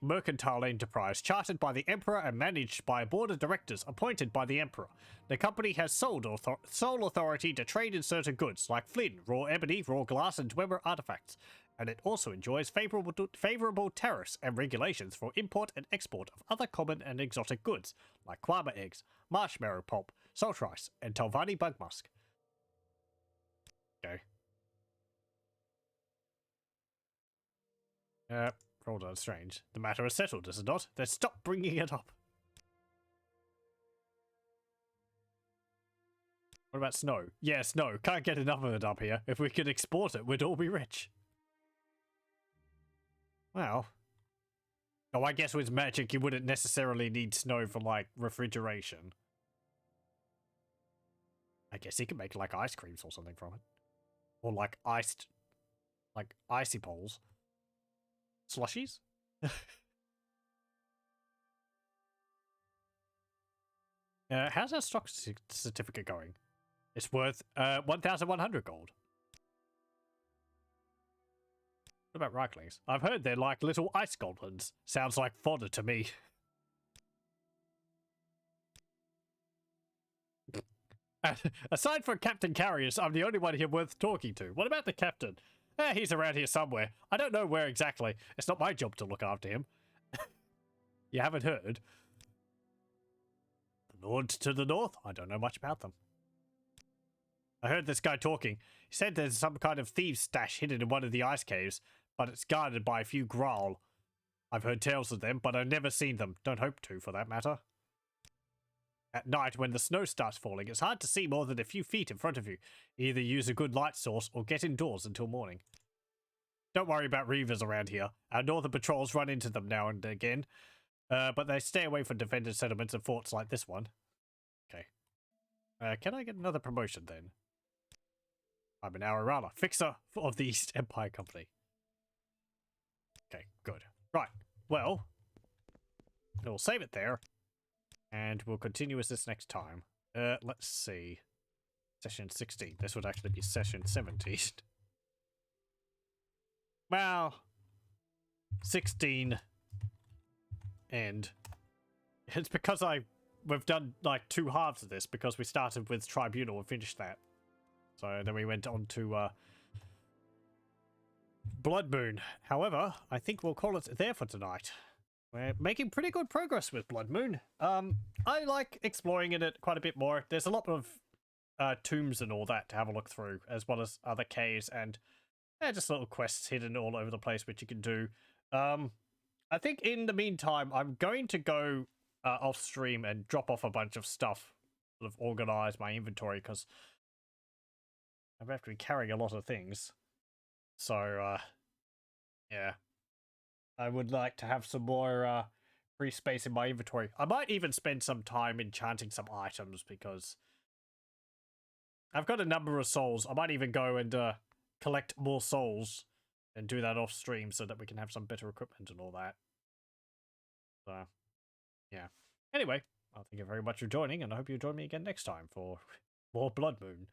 mercantile enterprise chartered by the Emperor and managed by a board of directors appointed by the Emperor. The company has sole authority to trade in certain goods like flint, raw ebony, raw glass, and Dwemer artifacts, and it also enjoys favorable tariffs and regulations for import and export of other common and exotic goods like kwama eggs, marshmallow pulp, salt rice, and Talvani bug musk. Okay. Hold on, strange. The matter is settled, is it not? Then stop bringing it up. What about snow? Yeah, snow. Can't get enough of it up here. If we could export it, we'd all be rich. Well. Oh, I guess with magic you wouldn't necessarily need snow for, like, refrigeration. I guess you could make, like, ice creams or something from it. Or, like, icy poles. Slushies? How's our stock certificate going? It's worth 1,100 gold. What about Reiklings? I've heard they're like little ice goblins. Sounds like fodder to me. Aside from Captain Carrius, I'm the only one here worth talking to. What about the captain? He's around here somewhere. I don't know where exactly. It's not my job to look after him. You haven't heard? The Lords to the north? I don't know much about them. I heard this guy talking. He said there's some kind of thieves' stash hidden in one of the ice caves, but it's guarded by a few Grawl. I've heard tales of them, but I've never seen them. Don't hope to, for that matter. At night, when the snow starts falling, it's hard to see more than a few feet in front of you. Either use a good light source or get indoors until morning. Don't worry about reavers around here. Our northern patrols run into them now and again, but they stay away from defended settlements and forts like this one. Okay. Can I get another promotion then? I'm an Aurora, fixer of the East Empire Company. Okay, good. Right, well, we'll save it there, and we'll continue with this next time. Let's see. Session 16. This would actually be session 17. Well, 16 and it's because we've done like 2 halves of this, because we started with Tribunal and finished that. So then we went on to Bloodmoon. However, I think we'll call it there for tonight. We're making pretty good progress with Bloodmoon. I like exploring in it quite a bit more. There's a lot of tombs and all that to have a look through, as well as other caves and just little quests hidden all over the place which you can do. I think in the meantime, I'm going to go off stream and drop off a bunch of stuff, sort of organize my inventory, because I have to be carrying a lot of things. So, yeah. I would like to have some more free space in my inventory. I might even spend some time enchanting some items, because I've got a number of souls. I might even go and collect more souls and do that off stream so that we can have some better equipment and all that. So, yeah. Anyway, thank you very much for joining, and I hope you join me again next time for more Bloodmoon.